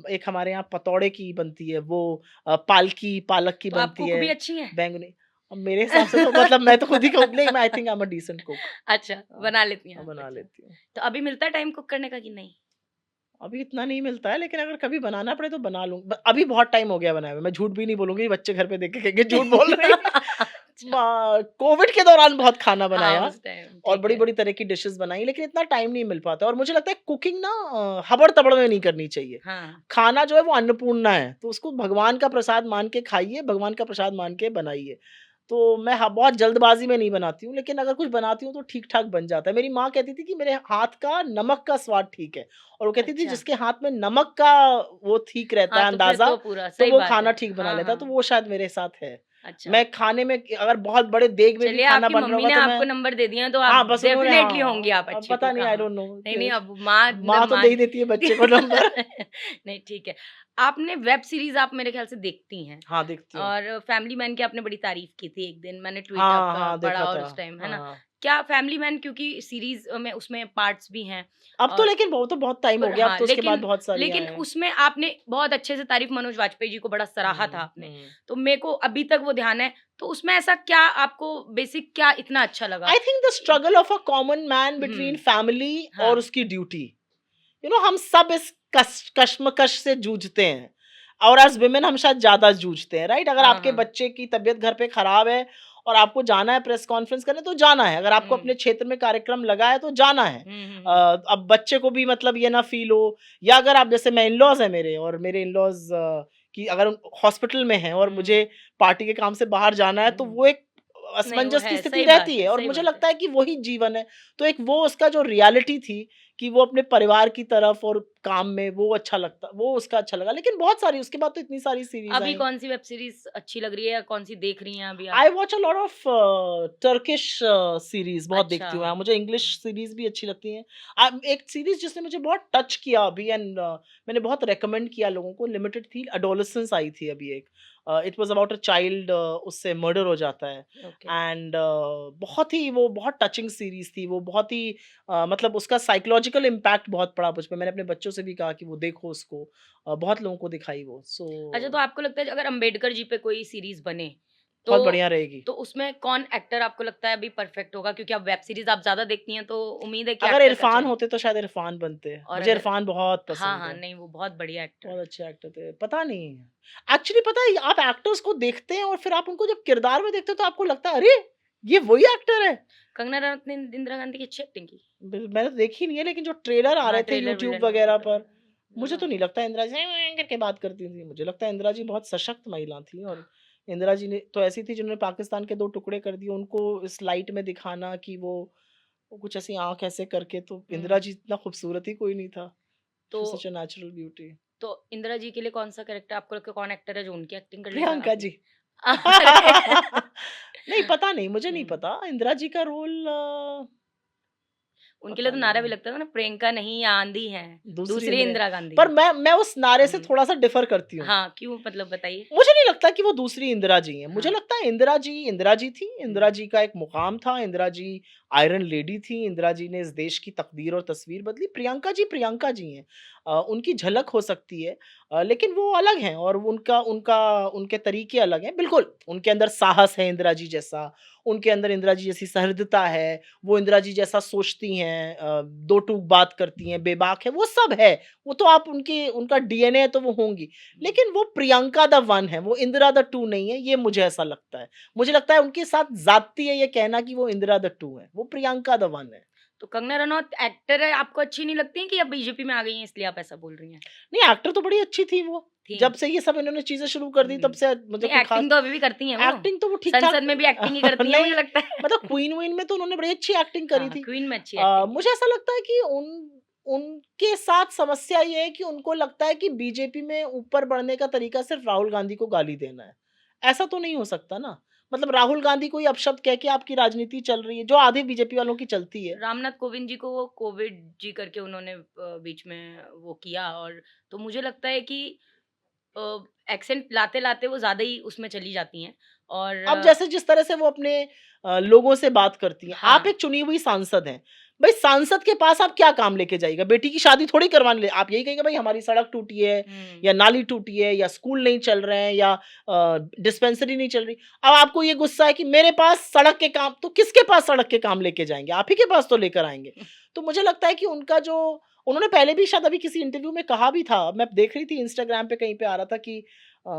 Speaker 2: एक हमारे यहाँ पतौड़े की बनती है वो, पालकी पालक की
Speaker 1: तो आप
Speaker 2: बनती
Speaker 1: कुक
Speaker 2: है,
Speaker 1: भी अच्छी हैं?
Speaker 2: बैंगनी। अब मेरे हिसाब से तो मतलब मैं तो खुद ही कहूँ नहीं, मैं I think I am a decent cook.
Speaker 1: अच्छा, बना लेती हैं
Speaker 2: हाँ,
Speaker 1: आप,
Speaker 2: बना
Speaker 1: अच्छा।
Speaker 2: लेती हूँ।
Speaker 1: तो अभी मिलता है टाइम कुक करने का कि नहीं?
Speaker 2: अभी इतना नहीं मिलता है, लेकिन अगर कभी बनाना पड़े तो बना लूँ। अभी बहुत टाइम हो गया बनाए हुए, मैं झूठ भी नहीं बोलूँगी, बच्चे घर पे देख के कहेंगे झूठ बोल रही है।
Speaker 1: अच्छा,
Speaker 2: कोविड के दौरान बहुत खाना
Speaker 1: हाँ,
Speaker 2: बनाया
Speaker 1: उस टाइम
Speaker 2: और
Speaker 1: ठीक है।
Speaker 2: बड़ी-बड़ी तरह की डिशेज़ बनाई, लेकिन इतना टाइम नहीं मिल पाता। और मुझे लगता है कुकिंग ना हबड़-तबड़ में नहीं करनी चाहिए।
Speaker 1: हाँ,
Speaker 2: खाना जो है वो अन्नपूर्णा है, तो उसको भगवान का प्रसाद मान के खाइए, भगवान का प्रसाद मान के बनाइए। तो मैं बहुत जल्दबाज़ी में नहीं बनाती हूँ, लेकिन अगर कुछ बनाती हूँ तो ठीक-ठाक बन जाता है। मेरी माँ कहती थी कि मेरे हाथ का नमक का स्वाद ठीक है, और वो कहती थी
Speaker 1: अच्छा।
Speaker 2: जिसके हाथ में नमक का वो ठीक रहता
Speaker 1: हाँ,
Speaker 2: है
Speaker 1: तो फिर
Speaker 2: अंदाज़ा,
Speaker 1: तो पूरा
Speaker 2: तो
Speaker 1: सही
Speaker 2: वो
Speaker 1: बात
Speaker 2: खाना
Speaker 1: है।
Speaker 2: ठीक बना
Speaker 1: हाँ,
Speaker 2: लेता है, तो
Speaker 1: हाँ।
Speaker 2: वो शायद मेरे साथ है।
Speaker 1: अच्छा।
Speaker 2: मैं खाने में अगर बहुत बड़े देग में भी
Speaker 1: चलिए
Speaker 2: खाना
Speaker 1: आपकी
Speaker 2: बन रहा
Speaker 1: मम्मी
Speaker 2: होगा
Speaker 1: ने
Speaker 2: तो
Speaker 1: आपको
Speaker 2: मैं
Speaker 1: नंबर दे दिया तो
Speaker 2: हाँ,
Speaker 1: आप
Speaker 2: बस उन्होंने
Speaker 1: डेफिनेटली
Speaker 2: हाँ,
Speaker 1: होंगी आप
Speaker 2: अब
Speaker 1: अच्छी
Speaker 2: पता
Speaker 1: कुक।
Speaker 2: नहीं आई
Speaker 1: हाँ।
Speaker 2: डोंट नो
Speaker 1: नहीं, नहीं
Speaker 2: कि
Speaker 1: अब माँ
Speaker 2: माँ
Speaker 1: मतलब
Speaker 2: तो
Speaker 1: माँ
Speaker 2: दे ही देती है बच्चे को नंबर।
Speaker 1: नहीं ठीक है। आपने वेब सीरीज़ आप मेरे ख़्याल से देखती हैं
Speaker 2: हाँ, देखती हूँ।
Speaker 1: और फैमिली मैन की आपने बड़ी तारीफ़ की थी एक दिन, मैंने ट्वीट
Speaker 2: हाँ,
Speaker 1: आपका
Speaker 2: हाँ,
Speaker 1: पढ़ा
Speaker 2: देखा
Speaker 1: और
Speaker 2: था।
Speaker 1: उस टाइम, है ना?
Speaker 2: हाँ।
Speaker 1: क्या फैमिली मैन क्योंकि सीरीज़ में उसमें पार्ट्स भी हैं
Speaker 2: अब तो
Speaker 1: और
Speaker 2: लेकिन वो तो बहुत टाइम हो
Speaker 1: पर
Speaker 2: गया, अब
Speaker 1: हाँ,
Speaker 2: तो उसके बाद
Speaker 1: लेकिन
Speaker 2: बहुत सारी
Speaker 1: लेकिन
Speaker 2: आए हैं।
Speaker 1: उसमें आपने बहुत अच्छे से तारीफ़ मनोज वाजपेयी जी को बड़ा सराहा था
Speaker 2: हुँ,
Speaker 1: आपने।
Speaker 2: हुँ।
Speaker 1: तो मेरे को अभी तक वो ध्यान है, तो उसमें ऐसा क्या आपको बेसिक क्या इतना अच्छा लगा?
Speaker 2: I think the struggle of a common man between
Speaker 1: hmm,
Speaker 2: family और
Speaker 1: हाँ।
Speaker 2: उसकी ड्यूटी। हम सब इस कश्मकश से जूझते हैं और एज विमेन हम शायद ज्यादा जूझते हैं, राइट? अगर
Speaker 1: हाँ,
Speaker 2: आपके
Speaker 1: हाँ।
Speaker 2: बच्चे की तबीयत घर पे खराब है और आपको जाना है प्रेस कॉन्फ्रेंस करने तो जाना है, अगर आपको
Speaker 1: हुँ।
Speaker 2: अपने क्षेत्र में कार्यक्रम लगा है तो जाना है।
Speaker 1: हुँ, हुँ,
Speaker 2: अ,
Speaker 1: हुँ।
Speaker 2: अब बच्चे को भी मतलब ये ना फील हो, या अगर आप जैसे मैं इन-लॉज़ है मेरे और मेरे इन-लॉज़ की अगर हॉस्पिटल में हैं और
Speaker 1: हुँ,
Speaker 2: मुझे पार्टी के काम से बाहर जाना है तो
Speaker 1: हुँ।
Speaker 2: वो एक
Speaker 1: नहीं वो
Speaker 2: असमंजस की
Speaker 1: है,
Speaker 2: स्थिति
Speaker 1: सही
Speaker 2: रहती
Speaker 1: बात है,
Speaker 2: है और
Speaker 1: सही
Speaker 2: मुझे
Speaker 1: बात है।
Speaker 2: लगता है कि वही जीवन है। तो एक वो उसका जो रियलिटी थी कि वो अपने परिवार की तरफ और काम में वो अच्छा लगता, वो उसका अच्छा लगा। लेकिन बहुत सारी उसके बाद तो इतनी सारी सीरीज़
Speaker 1: अभी
Speaker 2: आई।
Speaker 1: कौन-सी वेब सीरीज़ अच्छी लग रही है या कौन-सी देख रही हैं अभी आप?
Speaker 2: I watch a lot of Turkish series बहुत
Speaker 1: अच्छा।
Speaker 2: देखती हूँ मैं। मुझे इंग्लिश सीरीज़ भी अच्छी लगती हैं। एक सीरीज़ जिसने मुझे बहुत टच किया अभी एंड मैंने बहुत रिकमेंड किया लोगों को, लिमिटेड थी, एडोलेसेंस आई थी अभी एक। It was about a child, उससे मर्डर हो जाता है
Speaker 1: ओके।
Speaker 2: एंड बहुत ही वो बहुत टचिंग सीरीज़ थी। वो बहुत ही मतलब उसका साइकोलॉजिकल इम्पैक्ट बहुत पड़ा मुझ पे। मैंने अपने बच्चों से भी कहा कि वो देखो उसको। बहुत लोगों को दिखाई वो।
Speaker 1: अच्छा तो
Speaker 2: सो
Speaker 1: आपको लगता है अगर अम्बेडकर जी पे कोई सीरीज़ बने, तो
Speaker 2: बहुत बढ़िया रहेगी।
Speaker 1: तो उसमें कौन एक्टर आपको लगता है अभी परफेक्ट होगा? क्योंकि आप वेब सीरीज़ आप ज़्यादा देखती हैं तो उम्मीद है कि
Speaker 2: अगर
Speaker 1: एक्टर का
Speaker 2: इरफ़ान
Speaker 1: चयन
Speaker 2: होते तो शायद इरफ़ान बनते।
Speaker 1: और
Speaker 2: मुझे
Speaker 1: अगर
Speaker 2: इरफ़ान बहुत
Speaker 1: हाँ,
Speaker 2: पसंद
Speaker 1: हाँ,
Speaker 2: है।
Speaker 1: नहीं वो बहुत बढ़िया एक्टर
Speaker 2: बहुत
Speaker 1: है।
Speaker 2: अच्छे एक्टर थे। पता नहीं, एक्चुअली पता है आप एक्टर्स को देखते हैं और फिर आप उनको जब किरदार में देखते हो तो आपको लगता है अरे! ये वही एक्टर है।
Speaker 1: कंगना रनौत ने इंदिरा गांधी की अच्छी एक्टिंग की।
Speaker 2: मैंने तो देखी नहीं है लेकिन जो ट्रेलर आ
Speaker 1: हाँ,
Speaker 2: रहे थे
Speaker 1: ट्रेलर-वेलर
Speaker 2: यूट्यूब
Speaker 1: में
Speaker 2: वगैरह
Speaker 1: फोटो
Speaker 2: पर, मुझे तो
Speaker 1: हाँ।
Speaker 2: नहीं लगता इंदिरा जी करके बात करती थी। मुझे लगता है इंदिरा जी बहुत सशक्त महिला थी और इंदिरा जी ने तो ऐसी थी जिन्होंने पाकिस्तान के 2 टुकड़े कर दिए। उनको इस लाइट में दिखाना कि वो कुछ ऐसी आँख ऐसे करके, तो इंदिरा
Speaker 1: हुँ,
Speaker 2: जी इतना खूबसूरत ही कोई नहीं था।
Speaker 1: तो
Speaker 2: she was such a natural beauty.
Speaker 1: तो इंदिरा जी के लिए कौन-सा कैरेक्टर आपको लगता है कौन एक्टर है जो उनकी एक्टिंग कर लेगा
Speaker 2: प्रियंका
Speaker 1: आपने?
Speaker 2: जी।
Speaker 1: अरे!
Speaker 2: नहीं पता नहीं, मुझे नहीं
Speaker 1: हुँ,
Speaker 2: पता। इंदिरा जी का रोल
Speaker 1: उनके लिए
Speaker 2: पता
Speaker 1: तो नारा भी
Speaker 2: नहीं।
Speaker 1: लगता था ना प्रियंका नहीं ये आंधी है,
Speaker 2: दूसरी
Speaker 1: दूसरी
Speaker 2: इंदिरा,
Speaker 1: इंदिरा गांधी
Speaker 2: पर
Speaker 1: है।
Speaker 2: मैं उस नारे से
Speaker 1: हुँ,
Speaker 2: थोड़ा-सा डिफर करती हूँ।
Speaker 1: हाँ, क्यों मतलब बताइए?
Speaker 2: मुझे नहीं लगता कि वो दूसरी इंदिरा जी हैं। मुझे
Speaker 1: हाँ,
Speaker 2: लगता है इंदिरा जी थी। इंदिरा
Speaker 1: हुँ,
Speaker 2: जी का एक मुकाम था। इंदिरा जी आयरन लेडी थी। इंदिरा जी ने इस देश की तकदीर और तस्वीर बदली। प्रियंका जी हैं। उनकी झलक हो सकती है, लेकिन वो अलग हैं और उनका उनका उनके तरीके अलग हैं। बिल्कुल, उनके अंदर साहस है इंदिरा जी जैसा, उनके अंदर इंदिरा जी जैसी सहृदयता है, वो इंदिरा जी जैसा सोचती हैं, दो टूक बात करती हैं, बेबाक है, वो सब है। वो तो आप उनकी उनका डीएनए है तो वो होंगी।
Speaker 1: हुँ।
Speaker 2: लेकिन वो प्रियंका द वन है, वो इंदिरा द टू नहीं है, ये मुझे ऐसा लगता है। मुझे लगता है उनके साथ ज़्यादती है ये कहना कि वो इंदिरा द टू है, वो प्रियंका द वन है।
Speaker 1: तो कंगना रनौत एक्टर है, आपको अच्छी नहीं लगती हैं कि अब बीजेपी में आ गई हैं इसलिए आप ऐसा बोल रही हैं?
Speaker 2: नहीं, एक्टर तो बड़ी अच्छी थी वो।
Speaker 1: थी।
Speaker 2: जब से ये सब इन्होंने चीज़ें शुरू कर दी
Speaker 1: हुँ।
Speaker 2: तब से मुझे
Speaker 1: नहीं
Speaker 2: कोई ख़ास
Speaker 1: एक्टिंग तो अभी भी करती हैं वो।
Speaker 2: एक्टिंग तो वो ठीक-ठाक
Speaker 1: संसद में भी एक्टिंग ही करती हैं मुझे
Speaker 2: नहीं,
Speaker 1: लगता है।
Speaker 2: मतलब क्वीन-वीन में तो उन्होंने बड़ी अच्छी एक्टिंग करी
Speaker 1: हाँ,
Speaker 2: थी।
Speaker 1: क्वीन में अच्छी एक्टिंग की।
Speaker 2: मुझे ऐसा लगता है कि उनके साथ समस्या ये है कि उनको लगता है कि बीजेपी में ऊपर बढ़ने का तरीका सिर्फ़ राहुल गांधी को गाली देना है। ऐसा तो नहीं हो सकता ना। मतलब राहुल गांधी को ही अपशब्द कह के आपकी राजनीति चल रही है, जो आधे बीजेपी वालों की चलती है।
Speaker 1: रामनाथ कोविंद जी को वो कोविड जी करके उन्होंने बीच में वो किया और तो मुझे लगता है कि एक्सेंट लाते-लाते वो ज़्यादा ही उसमें चली जाती हैं और
Speaker 2: अब जैसे जिस तरह से वो अपने लोगों से बात करती हैं, आप
Speaker 1: हाँ।
Speaker 2: एक चुनी हुई सांसद हैं। भई सांसद के पास आप क्या काम लेके जाइएगा? बेटी की शादी थोड़ी करवाने ले आप यही कहेंगे भई हमारी सड़क टूटी है
Speaker 1: हुँ।
Speaker 2: या नाली टूटी है या स्कूल नहीं चल रहे हैं या डिस्पेंसरी नहीं चल रही। अब आपको ये गुस्सा है कि मेरे पास सड़क के काम, तो किसके पास सड़क के काम लेके जाएँगे? आप ही के पास तो लेकर आएँगे। तो मुझे लगता है कि उनका जो उन्होंने पहले भी शायद अभी किसी इंटरव्यू में कहा भी था, मैं देख रही थी इंस्टाग्राम पे कहीं पे आ रहा था कि अ,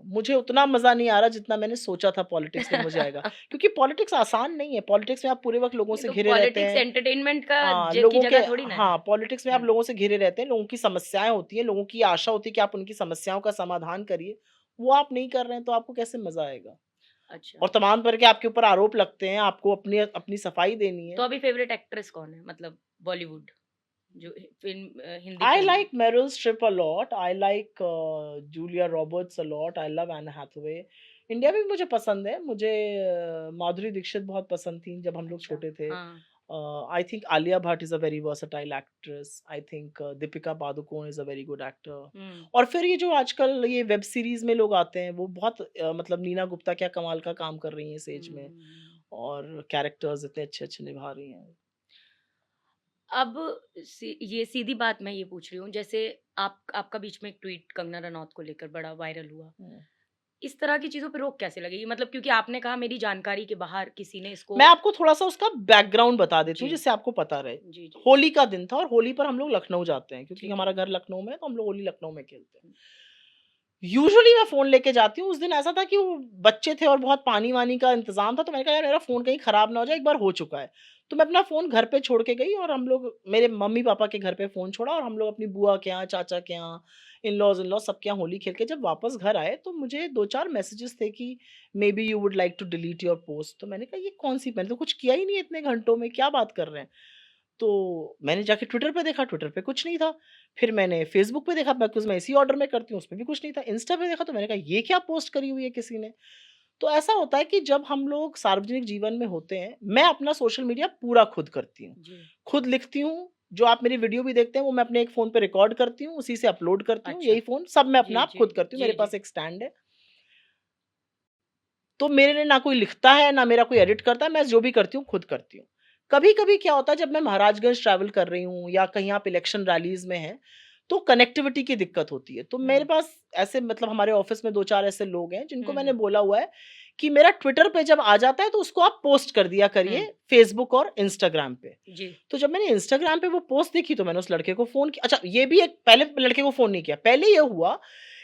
Speaker 2: मुझे उतना मज़ा नहीं आ रहा जितना मैंने सोचा था पॉलिटिक्स में मुझे आएगा। क्योंकि पॉलिटिक्स आसान नहीं है, पॉलिटिक्स में आप पूरे वक़्त लोगों
Speaker 1: ये
Speaker 2: से
Speaker 1: तो
Speaker 2: घिरे रहते
Speaker 1: पॉलिटिक्स
Speaker 2: हैं।
Speaker 1: एंटरटेनमेंट का की
Speaker 2: लोगों के
Speaker 1: जगह थोड़ी ना है।
Speaker 2: हाँ, पॉलिटिक्स में आप
Speaker 1: हुँ।
Speaker 2: लोगों से घिरे रहते हैं, लोगों की समस्याएँ होती हैं, लोगों की आशा होती है कि आप उनकी समस्याओं का समाधान करिए। वो आप नहीं कर रहे हैं तो आपको कैसे मज़ा आएगा?
Speaker 1: अच्छा।
Speaker 2: और तमाम तरह के आपके ऊपर आरोप लगते हैं, आपको अपनी अपनी सफाई देनी
Speaker 1: तो
Speaker 2: है।
Speaker 1: अभी फेवरेट एक्ट्रेस कौन है? मतलब बॉलीवुड? जो फिल्म हिंदी
Speaker 2: I
Speaker 1: फिल्म में?
Speaker 2: like Meryl Streep a lot. I like Julia Roberts a lot. I love Anne Hathaway. India में भी मुझे पसंद है। मुझे माधुरी दीक्षित बहुत पसंद थी जब हम लोग
Speaker 1: अच्छा,
Speaker 2: छोटे थे।
Speaker 1: हाँ।
Speaker 2: I think Alia Bhatt is a very versatile actress. I think Deepika Padukone is a very good actor.
Speaker 1: हुँ,
Speaker 2: और फिर ये जो आजकल ये वेब सीरीज़ में लोग आते हैं, वो बहुत मतलब नीना गुप्ता क्या कमाल का काम कर रही हैं इस
Speaker 1: हुँ,
Speaker 2: एज में,
Speaker 1: हुँ, हुँ।
Speaker 2: और कैरेक्टर्स इतने अच्छे-अच्छे निभा रही हैं।
Speaker 1: अब ये सीधी बात मैं ये पूछ रही हूँ, जैसे आपका बीच में एक ट्वीट कंगना रनौत को लेकर बड़ा वायरल हुआ।
Speaker 2: हुँ।
Speaker 1: इस तरह की चीज़ों पे रोक कैसे लगेगी? मतलब क्योंकि आपने कहा मेरी जानकारी के बाहर किसी ने इसको।
Speaker 2: मैं आपको थोड़ा-सा उसका बैकग्राउंड बता देती हूँ
Speaker 1: जी,
Speaker 2: जिससे आपको पता रहे।
Speaker 1: जी, जी।
Speaker 2: होली का दिन था और होली पर हम लोग लखनऊ जाते हैं क्योंकि
Speaker 1: ठीक है।
Speaker 2: हमारा घर लखनऊ में है, तो हम लोग होली लखनऊ में खेलते हैं।
Speaker 1: हुँ,
Speaker 2: यूजुअली मैं फ़ोन लेके जाती हूँ, उस दिन ऐसा था कि वो बच्चे थे और बहुत पानी-वानी का इंतज़ाम था, तो मैंने कहा यार मेरा फ़ोन कहीं खराब ना हो जाए, एक बार हो चुका है। तो मैं अपना फ़ोन घर पे छोड़ के गई और हम लोग मेरे मम्मी-पापा के घर पे फ़ोन छोड़ा और हम लोग अपनी बुआ के यहाँ, चाचा के यहाँ, इन-लॉज़ सबके यहाँ होली खेल के जब वापस घर आए, तो मुझे 2-4 मैसेजेस थे कि maybe you would like to delete your post. तो मैंने कहा ये कौन-सी, मैंने तो कुछ किया ही नहीं है इतने घंटों में, क्या बात कर रहे हैं? तो मैंने जाके ट्विटर पे देखा, ट्विटर पे कुछ नहीं था। फिर मैंने फेसबुक पे देखा, बिकॉज़ मैं इसी ऑर्डर में करती हूँ, उसपे भी कुछ नहीं था। इंस्टा पे देखा तो मैंने कहा ये क्या पोस्ट करी हुई है किसी ने। तो ऐसा होता है कि जब हम लोग सार्वजनिक जीवन में होते हैं, मैं अपना सोशल मीडिया पूरा खुद करती हूँ।
Speaker 1: जी।
Speaker 2: खुद लिखती हूँ, जो आप मेरी वीडियो भी देखते हैं वो मैं अपने एक फ़ोन पे रिकॉर्ड करती हूँ, उसी से अपलोड करती हूँ,
Speaker 1: अच्छा।
Speaker 2: यही फ़ोन सब मैं अपना
Speaker 1: जी,
Speaker 2: आप
Speaker 1: जी।
Speaker 2: खुद करती हूँ,
Speaker 1: जी,
Speaker 2: मेरे
Speaker 1: जी।
Speaker 2: पास एक स्टैंड है। तो मेरे लिए ना कोई लिखता है, ना मेरा कोई एडिट करता है, मैं जो भी करती हूँ, खुद करती हूँ। कभी-कभी क्या होता है जब मैं महाराजगंज ट्रैवल कर रही हूँ या कहीं आप इलेक्शन रैलीज़ में हैं, तो कनेक्टिविटी की दिक्कत होती है। तो मेरे
Speaker 1: हुँ,
Speaker 2: पास ऐसे मतलब हमारे ऑफ़िस में 2-4 ऐसे लोग हैं जिनको
Speaker 1: हुँ,
Speaker 2: मैंने
Speaker 1: हुँ,
Speaker 2: बोला हुआ है कि मेरा ट्विटर पे जब आ जाता है तो उसको आप पोस्ट कर दिया
Speaker 1: हुँ।
Speaker 2: करिए फ़ेसबुक और इंस्टाग्राम पे।
Speaker 1: जी।
Speaker 2: तो जब मैंने इंस्टाग्राम पे वो पोस्ट देखी तो मैंने उस लड़के को फ़ोन किया। अच्छा, ये भी एक, पहले लड़के को फ़ोन नहीं किया। पहले ये हुआ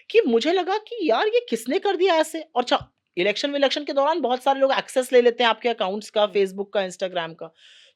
Speaker 2: कि मुझे लगा कि यार ये किसने कर दिया ऐसे? और अच्छा, इलेक्शन-विलेक्शन के दौरान बहुत सारे लोग एक्सेस ले लेते हैं आपके अकाउंट्स का,
Speaker 1: हुँ,
Speaker 2: फ़ेसबुक का, इंस्टाग्राम का।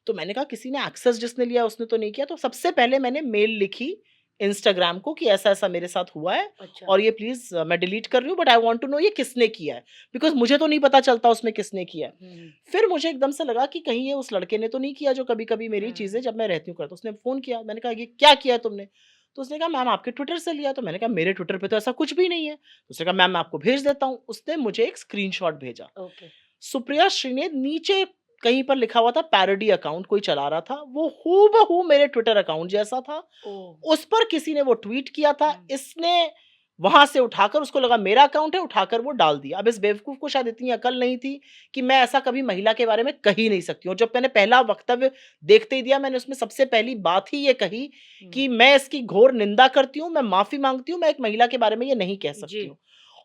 Speaker 2: तो मैंने कहा किसी ने एक्सेस जिसने लिया उसने तो नहीं किया। तो सबसे पहले मैंने मेल लिखी इंस्टाग्राम को कि ऐसा-ऐसा मेरे साथ हुआ है
Speaker 1: अच्छा।
Speaker 2: और ये प्लीज़ मैं डिलीट कर रही हूँ, but I want to know ये किसने किया है? बिकॉज़ मुझे तो नहीं पता चलता उसमें किसने किया है।
Speaker 1: हुँ, हुँ,
Speaker 2: फिर मुझे एकदम से लगा कि कहीं ये उस लड़के ने तो नहीं किया जो कभी-कभी मेरी
Speaker 1: हुँ।
Speaker 2: चीज़ें जब मैं रहती हूँ करता हूँ। उसने फ़ोन किया, मैंने कहा ये क्या किया है तुमने? तो उसने कहा मैम आपके ट्विटर से लिया। तो मैंने कहा मेरे ट्विटर पे तो ऐसा कुछ भी नहीं है। तो उसने कहा मैम मैं आपको भेज देता हूँ। उसने मुझे एक स्क्रीनशॉट भेजा।
Speaker 1: ओके।
Speaker 2: सुप्रिया श्रीनेत नीचे कहीं पर लिखा हुआ था, पैरोडी अकाउंट कोई चला रहा था। वो हूबहू मेरे ट्विटर अकाउंट जैसा था।
Speaker 1: ओह!
Speaker 2: उस पर किसी ने वो ट्वीट किया था।
Speaker 1: हुँ,
Speaker 2: इसने वहाँ से उठाकर, उसको लगा मेरा अकाउंट है, उठाकर वो डाल दिया। अब इस बेवकूफ़ को शायद इतनी अकल नहीं थी कि मैं ऐसा कभी महिला के बारे में कह ही नहीं सकती हूँ। जब मैंने पहला वक्तव्य देखते ही दिया, मैंने उसमें सबसे पहली बात ही ये कही
Speaker 1: हुँ।
Speaker 2: कि मैं इसकी घोर निंदा करती हूँ, मैं माफ़ी माँगती हूँ, मैं एक महिला के बारे में ये नहीं कह
Speaker 1: जी।
Speaker 2: सकती हूँ।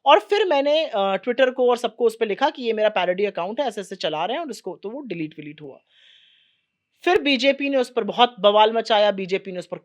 Speaker 2: और फिर मैंने ट्विटर को और सबको उस पे लिखा कि ये मेरा पैरोडी अकाउंट है, ऐसे-ऐसे चला रहे हैं और इसको, तो वो डिलीट-विलीट हुआ। फिर बीजेपी ने उस पर बहुत बवाल मचाया, बीजेपी ने उस पर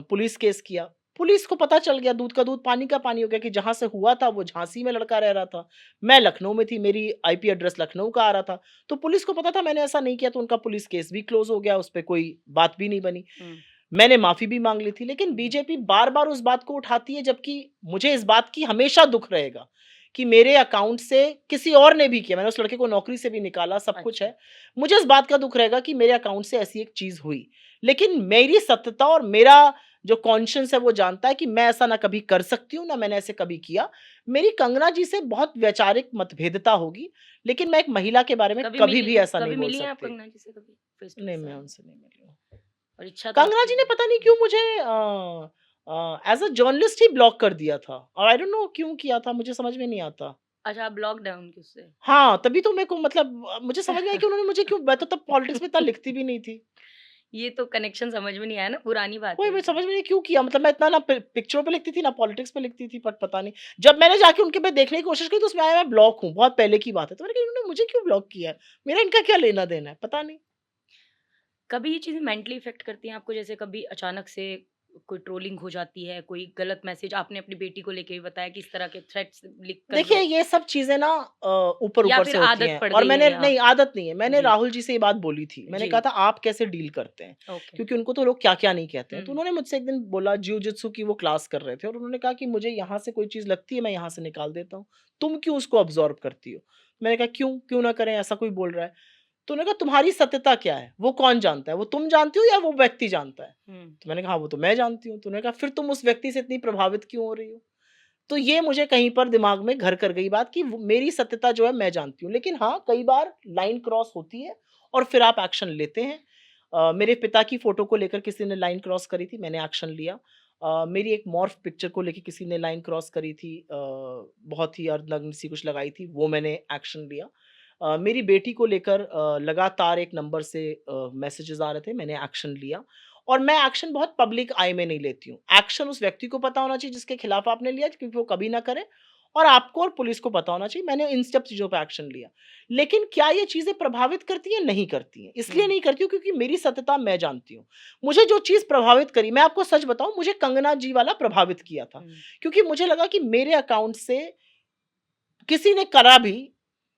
Speaker 2: पुलिस केस किया। पुलिस को पता चल गया, दूध का दूध पानी का पानी हो गया कि जहाँ से हुआ था वो झांसी में लड़का रह रहा था। मैं लखनऊ में थी, मेरी आईपी एड्रेस लखनऊ का आ रहा था। तो पुलिस को पता था मैंने ऐसा नहीं किया, तो उनका पुलिस केस भी क्लोज़ हो गया, उस पे कोई बात भी नहीं बनी।
Speaker 1: हुँ,
Speaker 2: मैंने माफ़ी भी माँग ली थी, लेकिन
Speaker 1: जी।
Speaker 2: बीजेपी बार-बार उस बात को उठाती है, जबकि मुझे इस बात की हमेशा दुःख रहेगा कि मेरे अकाउंट से किसी और ने भी किया। मैंने उस लड़के को नौकरी से भी निकाला, सब कुछ
Speaker 1: अच्छा।
Speaker 2: है। मुझे इस बात का दुःख रहेगा कि मेरे अकाउंट से ऐसी एक चीज़ हुई। लेकिन मेरी सत्यता और मेरा जो कॉन्शियस है वो जानता है कि मैं ऐसा ना कभी कर सकती हूँ, ना मैंने ऐसे कभी किया। मेरी कंगना जी से बहुत वैचारिक मतभेदता होगी, लेकिन मैं एक महिला के बारे में कभी भी ऐसा नहीं
Speaker 1: कभी
Speaker 2: बोल
Speaker 1: मिली हैं आप
Speaker 2: सकती।
Speaker 1: कंगना जी से कभी? फेस टू
Speaker 2: नहीं,
Speaker 1: फेस
Speaker 2: मैं
Speaker 1: आए हैं?
Speaker 2: उनसे नहीं मिली हूँ।
Speaker 1: और इच्छा तो
Speaker 2: कंगना
Speaker 1: आपकी
Speaker 2: जी ने
Speaker 1: है?
Speaker 2: पता नहीं
Speaker 1: हुँ।
Speaker 2: क्यों मुझे as a journalist he block कर दिया था, और आई डोंट नो क्यों किया था, मुझे समझ में नहीं आता।
Speaker 1: अच्छा, आप ब्लॉक्ड हैं उनके उससे?
Speaker 2: हाँ, तभी तो मेरे को मतलब मुझे समझ में आया कि उन्होंने मुझे क्यों, मैं तो तब पॉलिटिक्स में इतना लिखती भी नहीं थी।
Speaker 1: ये तो कनेक्शन समझ में नहीं आया ना, पुरानी बात
Speaker 2: वही
Speaker 1: है ये
Speaker 2: मैं
Speaker 1: तो।
Speaker 2: समझ में नहीं क्यों किया, मतलब मैं इतना ना पिक्चरों पे लिखती थी, ना पॉलिटिक्स पे लिखती थी, बट पता नहीं। जब मैंने जाके उनके पे देखने की कोशिश की तो उसमें आया मैं ब्लॉक हूँ, बहुत पहले की बात है। तो मैंने कहा इन्होंने मुझे क्यों ब्लॉक किया है? मेरा इनका क्या लेना-देना है? पता नहीं।
Speaker 1: कभी ये चीज़ें मेंटली इफ़ेक्ट करती हैं आपको? जैसे कभी अचानक से कोई ट्रोलिंग हो जाती है, कोई गलत मैसेज, आपने अपनी बेटी को लेके भी बताया कि इस तरह के थ्रेट्स लिख कर
Speaker 2: देखिए,
Speaker 1: लोग,
Speaker 2: ये सब चीज़ें ना
Speaker 1: या
Speaker 2: ऊपर-ऊपर
Speaker 1: फिर
Speaker 2: से होती
Speaker 1: आदत
Speaker 2: हैं,
Speaker 1: पड़
Speaker 2: और
Speaker 1: गई है
Speaker 2: मैंने
Speaker 1: या
Speaker 2: नहीं, आदत नहीं है। मैंने
Speaker 1: जी,
Speaker 2: राहुल जी से ये बात बोली थी। मैंने
Speaker 1: जी,
Speaker 2: कहा था आप कैसे डील करते हैं?
Speaker 1: ओके।
Speaker 2: क्योंकि उनको तो लोग क्या-क्या नहीं कहते हैं। तो
Speaker 1: हुँ,
Speaker 2: उन्होंने मुझसे एक दिन बोला, जिउ-जित्सु की वो क्लास कर रहे थे और उन्होंने कहा कि मुझे यहाँ से कोई चीज़ लगती है, मैं यहाँ से निकाल देता हूँ। तुम क्यों उसको अब्ज़ॉर्ब करती हो? मैंने कहा क्यों? क्यों ना करें, ऐसा कोई बोल रहा है। तो उन्होंने कहा तुम्हारी सत्यता क्या है? वो कौन जानता है? वो तुम जानती हो या वो व्यक्ति जानता है?
Speaker 1: हुँ।
Speaker 2: तो मैंने कहा हाँ, वो तो मैं जानती हूँ। तो उन्होंने कहा फिर तुम उस व्यक्ति से इतनी प्रभावित क्यों हो रही हो? तो ये मुझे कहीं पर दिमाग में घर कर गई बात कि मेरी सत्यता जो है मैं जानती हूँ। लेकिन हाँ, कई बार लाइन क्रॉस होती है और फिर आप एक्शन लेते हैं। मेरे पिता की फ़ोटो को लेकर किसी ने लाइन क्रॉस करी थी, मैंने एक्शन लिया। मेरी एक मॉर्फ पिक्चर को लेके किसी ने लाइन क्रॉस करी थी, बहुत ही अर्धनग्न सी कुछ लगाई थी, वो मैंने एक्शन लिया। मेरी बेटी को लेकर लगातार एक नंबर से मैसेजेज़ आ रहे थे, मैंने एक्शन लिया। और मैं एक्शन बहुत पब्लिक आई में नहीं लेती हूँ। एक्शन उस व्यक्ति को पता होना चाहिए जिसके खिलाफ आपने लिया क्योंकि वो कभी ना करे, और आपको और पुलिस को पता होना चाहिए। मैंने इन सब चीज़ों पे एक्शन लिया। लेकिन क्या ये चीज़ें प्रभावित करती हैं? नहीं करती हैं। इसलिए
Speaker 1: हुँ।
Speaker 2: नहीं करती हूँ क्योंकि मेरी सत्यता मैं जानती हूँ। मुझे जो चीज़ प्रभावित करी, मैं आपको सच बताऊँ, मुझे कंगना जी वाला प्रभावित किया था।
Speaker 1: हुँ।
Speaker 2: क्योंकि मुझे लगा कि मेरे अकाउंट से किसी ने करा भी,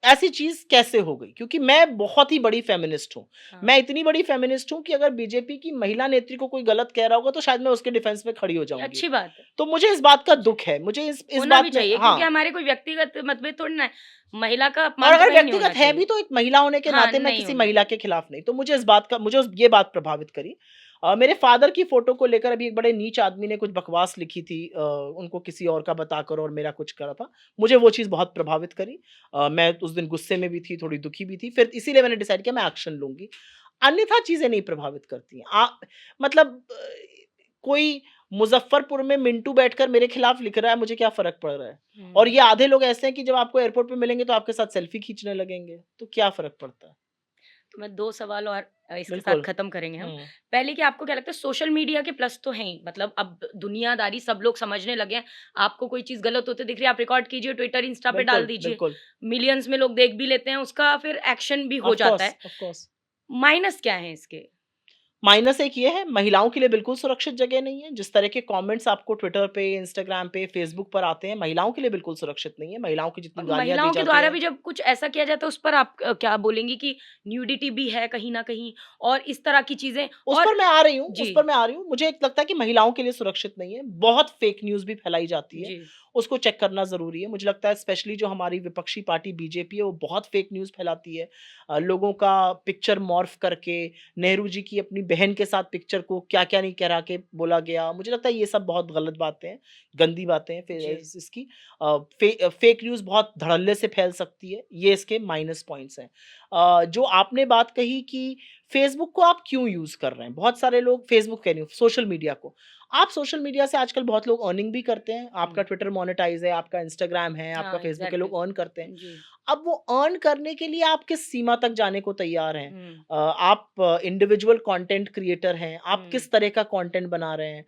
Speaker 2: ऐसी चीज़ कैसे हो गई? क्योंकि मैं बहुत ही बड़ी फ़ेमिनिस्ट हूँ।
Speaker 1: हाँ।
Speaker 2: मैं इतनी बड़ी फ़ेमिनिस्ट हूँ कि अगर बीजेपी की महिला नेत्री को कोई गलत कह रहा होगा तो शायद मैं उसके डिफेंस में खड़ी हो
Speaker 1: ये
Speaker 2: जाऊँगी।
Speaker 1: अच्छी बात है।
Speaker 2: तो मुझे इस बात का दुःख है। मुझे इस
Speaker 1: होना भी
Speaker 2: बात में
Speaker 1: चाहिए क्योंकि
Speaker 2: हाँ,
Speaker 1: हमारे कोई व्यक्तिगत मतभेद थोड़ी ना है। महिला का
Speaker 2: और
Speaker 1: अपमान तो
Speaker 2: अगर
Speaker 1: कहीं नहीं होना
Speaker 2: व्यक्तिगत है भी
Speaker 1: चाहिए।
Speaker 2: तो एक महिला होने के
Speaker 1: हाँ,
Speaker 2: नाते मैं
Speaker 1: नहीं
Speaker 2: किसी
Speaker 1: होना
Speaker 2: महिला
Speaker 1: चाहिए।
Speaker 2: के खिलाफ नहीं। तो मुझे ये बात प्रभावित करी। मेरे फ़ादर की फ़ोटो को लेकर अभी एक बड़े नीच आदमी ने कुछ बकवास लिखी थी, उनको किसी और का बताकर, और मेरा कुछ करा था। मुझे वो चीज़ बहुत प्रभावित करी। मैं उस दिन गुस्से में भी थी, थोड़ी दुखी भी थी। फिर इसीलिए मैंने डिसाइड किया मैं एक्शन लूँगी। अन्यथा चीज़ें नहीं प्रभावित करती हैं। मतलब कोई मुज़फ्फरपुर में मिंटू बैठकर मेरे खिलाफ लिख रहा है, मुझे क्या फ़र्क पड़ रहा है? और
Speaker 1: हुँ।
Speaker 2: ये आधे लोग ऐसे हैं कि जब आपको एयरपोर्ट पे मिलेंगे तो आपके साथ सेल्फी खींचने लगेंगे, तो क्या फ़र्क पड़ता है?
Speaker 1: तो मैं 2 सवाल और इसके साथ
Speaker 2: बिल्कुल।
Speaker 1: खत्म करेंगे हम।
Speaker 2: हुँ,
Speaker 1: पहले कि आपको क्या लगता है सोशल मीडिया के प्लस तो हैं ही, मतलब अब दुनियादारी सब लोग समझने लगे हैं। आपको कोई चीज़ गलत होते दिख रही है, आप रिकॉर्ड कीजिए, ट्विटर, इंस्टा पे डाल
Speaker 2: बिल्कुल,
Speaker 1: दीजिए।
Speaker 2: बिल्कुल।
Speaker 1: मिलियंस में लोग देख भी लेते हैं, उसका फिर एक्शन भी हो
Speaker 2: ऑफ़
Speaker 1: जाता
Speaker 2: कोर्स,
Speaker 1: है।
Speaker 2: Of course.
Speaker 1: माइनस क्या है इसके?
Speaker 2: माइनस एक ये है, महिलाओं के लिए बिल्कुल सुरक्षित जगह नहीं है। जिस तरह के कमेंट्स आपको ट्विटर पे, इंस्टाग्राम पे, फ़ेसबुक पर आते हैं, महिलाओं के लिए बिल्कुल सुरक्षित नहीं है। महिलाओं को जितनी
Speaker 1: और
Speaker 2: गालियाँ दी
Speaker 1: महिलाओं के
Speaker 2: जाती
Speaker 1: द्वारा
Speaker 2: हैं।
Speaker 1: भी जब कुछ ऐसा किया जाता है उस पर आप क्या बोलेंगी कि न्यूडिटी भी है कहीं न कहीं और इस तरह की चीज़ें
Speaker 2: उस
Speaker 1: और
Speaker 2: पर मैं आ रही हूँ, उस
Speaker 1: जी,
Speaker 2: पर मैं आ रही हूँ। मुझे एक लगता है कि महिलाओं के लिए सुरक्षित नहीं है। बहुत फ़ेक न्यूज़ भी फैलाई जाती है,
Speaker 1: जी।
Speaker 2: उसको चेक करना ज़रूरी है। मुझे लगता है स्पेशली जो हमारी विपक्षी पार्टी बीजेपी है, वो बहुत फ़ेक न्यूज़ फैलाती है। लोगों का पिक्चर मॉर्फ करके, नेहरू जी की अपनी बहन के साथ पिक्चर को क्या-क्या नहीं करा के बोला गया। मुझे लगता है ये सब बहुत गलत बातें हैं, गंदी बातें हैं
Speaker 1: जी।
Speaker 2: इसकी। फ़ेक न्यूज़ बहुत धड़ल्ले से फैल सकती है, ये इसके माइनस पॉइंट्स हैं। जो आपने बात कही कि फ़ेसबुक को आप क्यों यूज़ कर रहे हैं? बहुत सारे लोग फ़ेसबुक कह रही हूँ, सोशल मीडिया को। आप सोशल मीडिया से आजकल बहुत लोग अर्निंग भी करते हैं। आपका
Speaker 1: हुँ।
Speaker 2: ट्विटर मोनेटाइज़ है, आपका इंस्टाग्राम है, आपका
Speaker 1: हाँ,
Speaker 2: फ़ेसबुक है, लोग
Speaker 1: एग्ज़ैक्टली।
Speaker 2: अर्न करते हैं।
Speaker 1: जी।
Speaker 2: अब वो अर्न करने के लिए आप किस सीमा तक जाने को तैयार हैं?
Speaker 1: हुँ,
Speaker 2: आप इंडिविजुअल कंटेंट क्रिएटर हैं, आप
Speaker 1: हुँ।
Speaker 2: किस तरह का कंटेंट बना रहे हैं?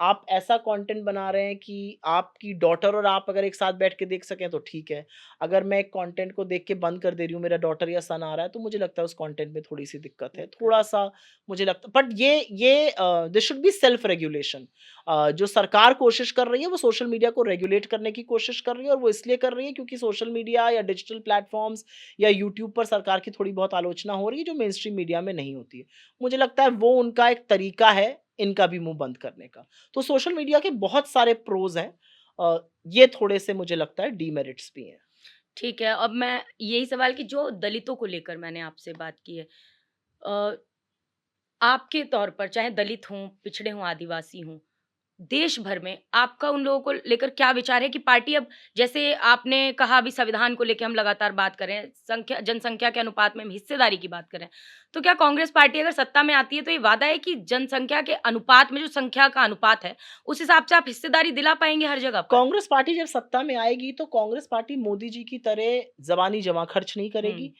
Speaker 2: आप ऐसा कंटेंट बना रहे हैं कि आपकी डॉटर और आप अगर एक साथ बैठ के देख सकें तो ठीक है। अगर मैं एक कंटेंट को देख के बंद कर दे रही हूँ, मेरा डॉटर या सन आ रहा है, तो मुझे लगता है उस कंटेंट में थोड़ी-सी दिक्कत है।
Speaker 1: दिक्कत है।
Speaker 2: थोड़ा-सा मुझे लगता बट ये there should be self regulation. जो सरकार कोशिश कर रही है, वो सोशल मीडिया को रेगुलेट करने की कोशिश कर रही है, और वो इसलिए कर रही है क्योंकि सोशल मीडिया या डिजिटल प्लेटफ़ॉर्म्स या यूट्यूब पर सरकार की थोड़ी बहुत आलोचना हो रही है, जो मेनस्ट्रीम मीडिया में नहीं होती है। मुझे लगता है वो उनका एक तरीका है, इनका भी मुँह बंद करने का। तो सोशल मीडिया के बहुत सारे प्रोज़ हैं। ये थोड़े-से मुझे लगता है डीमेरिट्स भी हैं।
Speaker 1: ठीक है, अब मैं यही सवाल कि जो दलितों को लेकर मैंने आपसे बात की है अ, आपके तौर पर चाहे दलित हों, पिछड़े हों, आदिवासी हों, देश भर में आपका उन लोगों को लेकर क्या विचार है कि पार्टी अब जैसे आपने कहा अभी संविधान को लेके हम लगातार बात कर रहे हैं, संख्या जनसंख्या के अनुपात में हम हिस्सेदारी की बात कर रहे हैं। तो क्या कांग्रेस पार्टी अगर सत्ता में आती है तो ये वादा है कि जनसंख्या के अनुपात में जो संख्या का अनुपात है, उस हिसाब से आप हिस्सेदारी दिला पाएँगे हर जगह पर?
Speaker 2: कांग्रेस पार्टी जब सत्ता में आएगी तो कांग्रेस पार्टी मोदी जी की तरह ज़बानी जमा खर्च नहीं
Speaker 1: हुँ,
Speaker 2: करेगी।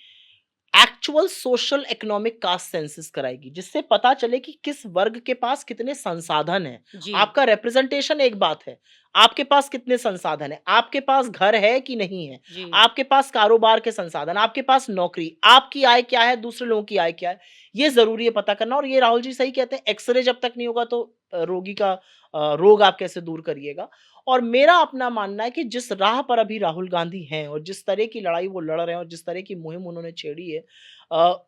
Speaker 2: Actual social economic caste census कराएगी, जिससे पता चले कि किस वर्ग के पास कितने संसाधन हैं।
Speaker 1: जी,
Speaker 2: आपका रिप्रेजेंटेशन एक बात है, आपके पास कितने संसाधन हैं, आपके पास घर है कि नहीं है,
Speaker 1: जी।
Speaker 2: आपके पास कारोबार के संसाधन, आपके पास नौकरी, आपकी आय क्या है, दूसरे लोगों की आय क्या है, ये ज़रूरी है पता करना। और ये राहुल जी सही कहते हैं, एक्स-रे जब तक नहीं होगा तो रोगी का रोग आप कैसे दूर करिएगा। और मेरा अपना मानना है कि जिस राह पर अभी राहुल गांधी हैं और जिस तरह की लड़ाई वो लड़ रहे हैं और जिस तरह की मुहिम उन्होंने छेड़ी है,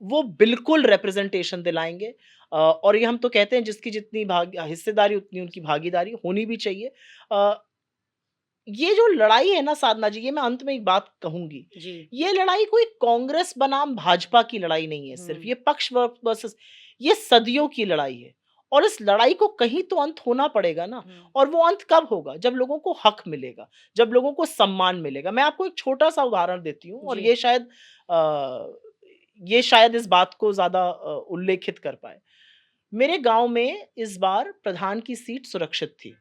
Speaker 2: वो बिल्कुल रिप्रेजेंटेशन दिलाएँगे। और ये हम तो कहते हैं जिसकी जितनी हिस्सेदारी उतनी उनकी भागीदारी होनी भी चाहिए। अ, ये जो लड़ाई है ना साधना जी, ये मैं अंत में एक बात कहूंगी,
Speaker 1: जी।
Speaker 2: ये लड़ाई कोई कांग्रेस बनाम भाजपा की लड़ाई नहीं है सिर्फ,
Speaker 1: हुँ।
Speaker 2: ये पक्ष वर्सेस, ये सदियों की लड़ाई है। और इस लड़ाई को कहीं तो अंत होना पड़ेगा ना।
Speaker 1: हुँ।
Speaker 2: और वो अंत कब होगा? जब लोगों को हक मिलेगा, जब लोगों को सम्मान मिलेगा। मैं आपको एक छोटा सा उदाहरण देती हूँ, और
Speaker 1: जी।
Speaker 2: ये शायद इस बात को ज्यादा उल्लेखित कर पाए। मेरे गांव में इस बार प्रधान की सीट सुरक्षित थी,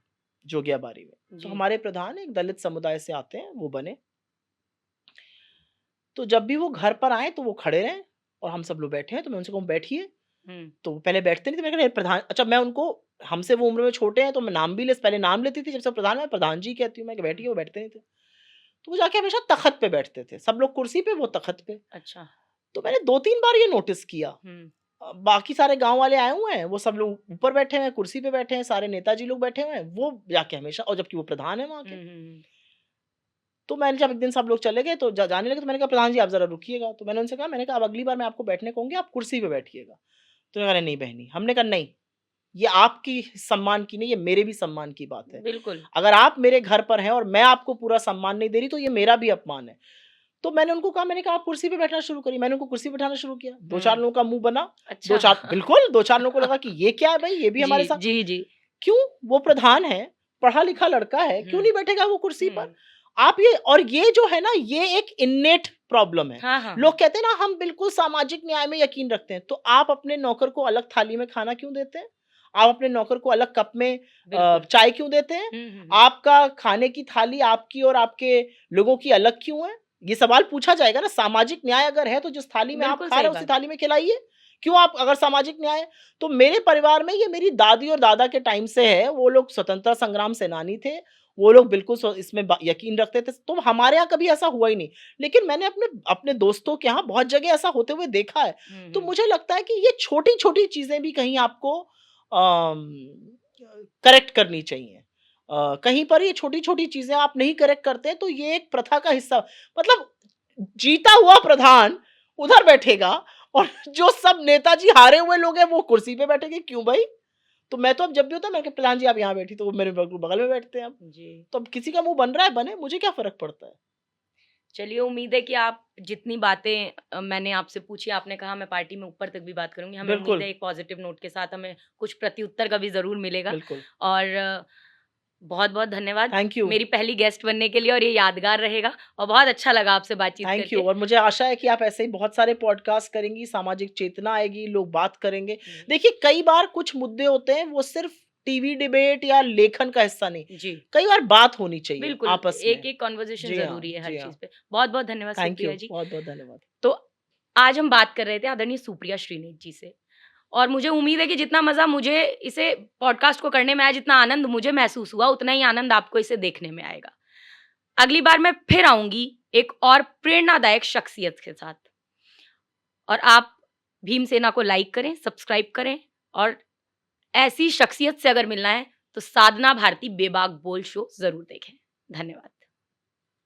Speaker 2: जोगियाबारी में। तो
Speaker 1: जी।
Speaker 2: हमारे प्रधान एक दलित समुदाय से आते हैं, वो बने। तो जब भी वो घर पर आए तो वो खड़े रहे, और हम सब लोग बैठे हैं, तो मैं उनसे कहूँ बैठिए,
Speaker 1: हुँ।
Speaker 2: तो वो पहले बैठते नहीं थे। मैंने कहा, "ये प्रधान।" अच्छा, मैं उनको, हमसे वो उम्र में छोटे हैं, तो मैं नाम भी पहले नाम लेती थी, जब से प्रधान, मैं प्रधान जी कहती हूँ, मैं कहा,
Speaker 1: हुँ।
Speaker 2: बैठिए, वो बैठते नहीं थे। तो वो जाके हमेशा तख्त पे बैठते थे, सब लोग कुर्सी पे, वो तख्त पे।
Speaker 1: अच्छा।
Speaker 2: तो मैंने 2-3 बार ये नोटिस किया।
Speaker 1: हुँ।
Speaker 2: बाकी सारे गाँव वाले आए हुए हैं, वो सब लोग ऊपर बैठे हैं, कुर्सी पे बैठे हैं, सारे नेताजी लोग बैठे हुए हैं, वो जाके हमेशा, और जबकि वो प्रधान है वहाँ
Speaker 1: हुँ,
Speaker 2: के।
Speaker 1: हुँ, हुँ।
Speaker 2: तो मैंने, जब एक दिन सब लोग चले गए, तो जाने लगे, तो मैंने कहा, प्रधान जी आप ज़रा रुकिएगा। तो मैंने उनसे कहा, मैंने कहा, अब अगली बार मैं आपको बैठने कहूँगी, आप कुर्सी पे बैठिएगा। तो उन्होंने कहा, नहीं बहनी। हमने कहा, नहीं, ये आपकी सम्मान की नहीं, ये मेरे भी सम्मान की बात है।
Speaker 1: बिल्कुल।
Speaker 2: अगर आप मेरे घर पर हैं और मैं आपको पूरा सम्मान नहीं दे रही, तो ये मेरा भी अपमान है। तो मैंने उनको कहा, मैंने कहा, आप कुर्सी पे बैठना शुरू करिए। मैंने उनको कुर्सी पे बैठाना शुरू किया। 2-4
Speaker 1: हुँ।
Speaker 2: लोगों का मुँह बना,
Speaker 1: अच्छा।
Speaker 2: 2-4, बिल्कुल, 2-4 लोगों को लगा कि ये क्या है भई, ये भी
Speaker 1: जी,
Speaker 2: हमारे साथ।
Speaker 1: जी, जी।
Speaker 2: क्यों? वो प्रधान है, पढ़ा-लिखा लड़का है, क्यों
Speaker 1: हुँ,
Speaker 2: नहीं बैठेगा वो कुर्सी पर?
Speaker 1: हुँ।
Speaker 2: आप ये, और ये जो है ना, ये एक इन्नेट प्रॉब्लम है।
Speaker 1: हाँ, हाँ, हाँ।
Speaker 2: लोग कहते हैं ना, हम बिल्कुल सामाजिक न्याय में यकीन रखते हैं, तो आप अपने नौकर को अलग थाली में खाना क्यों देते हैं? आप अपने नौकर को अलग कप में
Speaker 1: बिल्कुल।
Speaker 2: चाय क्यों देते हैं?
Speaker 1: हुँ, हुँ, हुँ।
Speaker 2: आपका खाने की थाली आपकी और आपके लोगों की अलग क्यों है? ये सवाल पूछा जाएगा ना। सामाजिक न्याय अगर है, तो जिस थाली में आप
Speaker 1: बिल्कुल
Speaker 2: खा
Speaker 1: सही
Speaker 2: रहे हो, उसी
Speaker 1: बात।
Speaker 2: थाली में खिलाइए। क्यों आप, अगर सामाजिक न्याय है, तो मेरे परिवार में, ये मेरी दादी और दादा के टाइम से है, वो लोग स्वतंत्रता संग्राम सेनानी थे, वो लोग बिल्कुल इसमें यकीन रखते थे, तो हमारे यहाँ कभी ऐसा हुआ ही नहीं। लेकिन मैंने अपने अपने दोस्तों के यहाँ बहुत जगह ऐसा होते हुए देखा है।
Speaker 1: हुँ,
Speaker 2: तो
Speaker 1: हुँ।
Speaker 2: मुझे लगता है कि ये छोटी-छोटी चीज़ें भी कहीं आपको करेक्ट करनी चाहिए। कहीं पर ये छोटी-छोटी चीज़ें आप नहीं करेक्ट करते, तो ये एक प्रथा का हिस्सा, मतलब जीता हुआ प्रधान उधर बैठेगा, और जो सब नेताजी हारे हुए लोग हैं, वो कुर्सी पे बैठेंगे। क्यों भाई? तो मैं तो अब जब भी होता है, मैं, प्रधान जी आप यहाँ बैठी, तो वो मेरे बगल में बैठते हैं अब।
Speaker 1: जी।
Speaker 2: तो अब किसी का मुँह बन रहा है, बने, मुझे क्या फ़र्क पड़ता है?
Speaker 1: चलिए, उम्मीद है कि आप जितनी बातें मैंने आपसे पूछी, आपने कहा मैं पार्टी में ऊपर तक भी बात करूँगी। हमें उम्मीद
Speaker 2: बिल्कुल,
Speaker 1: है एक पॉज़िटिव नोट के साथ हमें कुछ प्रत्युत्तर का भी ज़रूर मिलेगा।
Speaker 2: बिल्कुल।
Speaker 1: और बहुत-बहुत धन्यवाद
Speaker 2: थैंक यू,
Speaker 1: मेरी पहली गेस्ट बनने के लिए, और ये यादगार रहेगा, और बहुत अच्छा लगा आपसे बातचीत
Speaker 2: थैंक यू।
Speaker 1: करके।
Speaker 2: और मुझे आशा है कि आप ऐसे ही बहुत सारे पॉडकास्ट करेंगी, सामाजिक चेतना आएगी, लोग बात करेंगे।
Speaker 1: हुँ।
Speaker 2: देखिए, कई बार कुछ मुद्दे होते हैं, वो सिर्फ़ टीवी डिबेट या लेखन का हिस्सा नहीं,
Speaker 1: जी,
Speaker 2: कई बार बात होनी चाहिए
Speaker 1: बिल्कुल,
Speaker 2: आपस में।
Speaker 1: एक-एक कन्वर्सेशन
Speaker 2: जी हाँ,
Speaker 1: ज़रूरी है हर
Speaker 2: जी
Speaker 1: चीज़
Speaker 2: हाँ।
Speaker 1: पे। बहुत-बहुत धन्यवाद
Speaker 2: थैंक यू,
Speaker 1: सुप्रिया जी।
Speaker 2: बहुत-बहुत धन्यवाद।
Speaker 1: तो आज हम बात कर रहे थे आदरणीय सुप्रिया श्रीनेत जी से, और मुझे उम्मीद है कि जितना मज़ा मुझे इसे पॉडकास्ट को करने में आया, जितना आनंद मुझे महसूस हुआ, उतना ही आनंद आपको इसे देखने में आएगा। अगली बार मैं फिर आऊँगी एक और प्रेरणादायक शख्सियत के साथ, और आप भीमसेना को लाइक करें, सब्सक्राइब करें, और ऐसी शख्सियत से अगर मिलना है, तो साधना भारती बेबाक बोल शो ज़रूर देखें। धन्यवाद।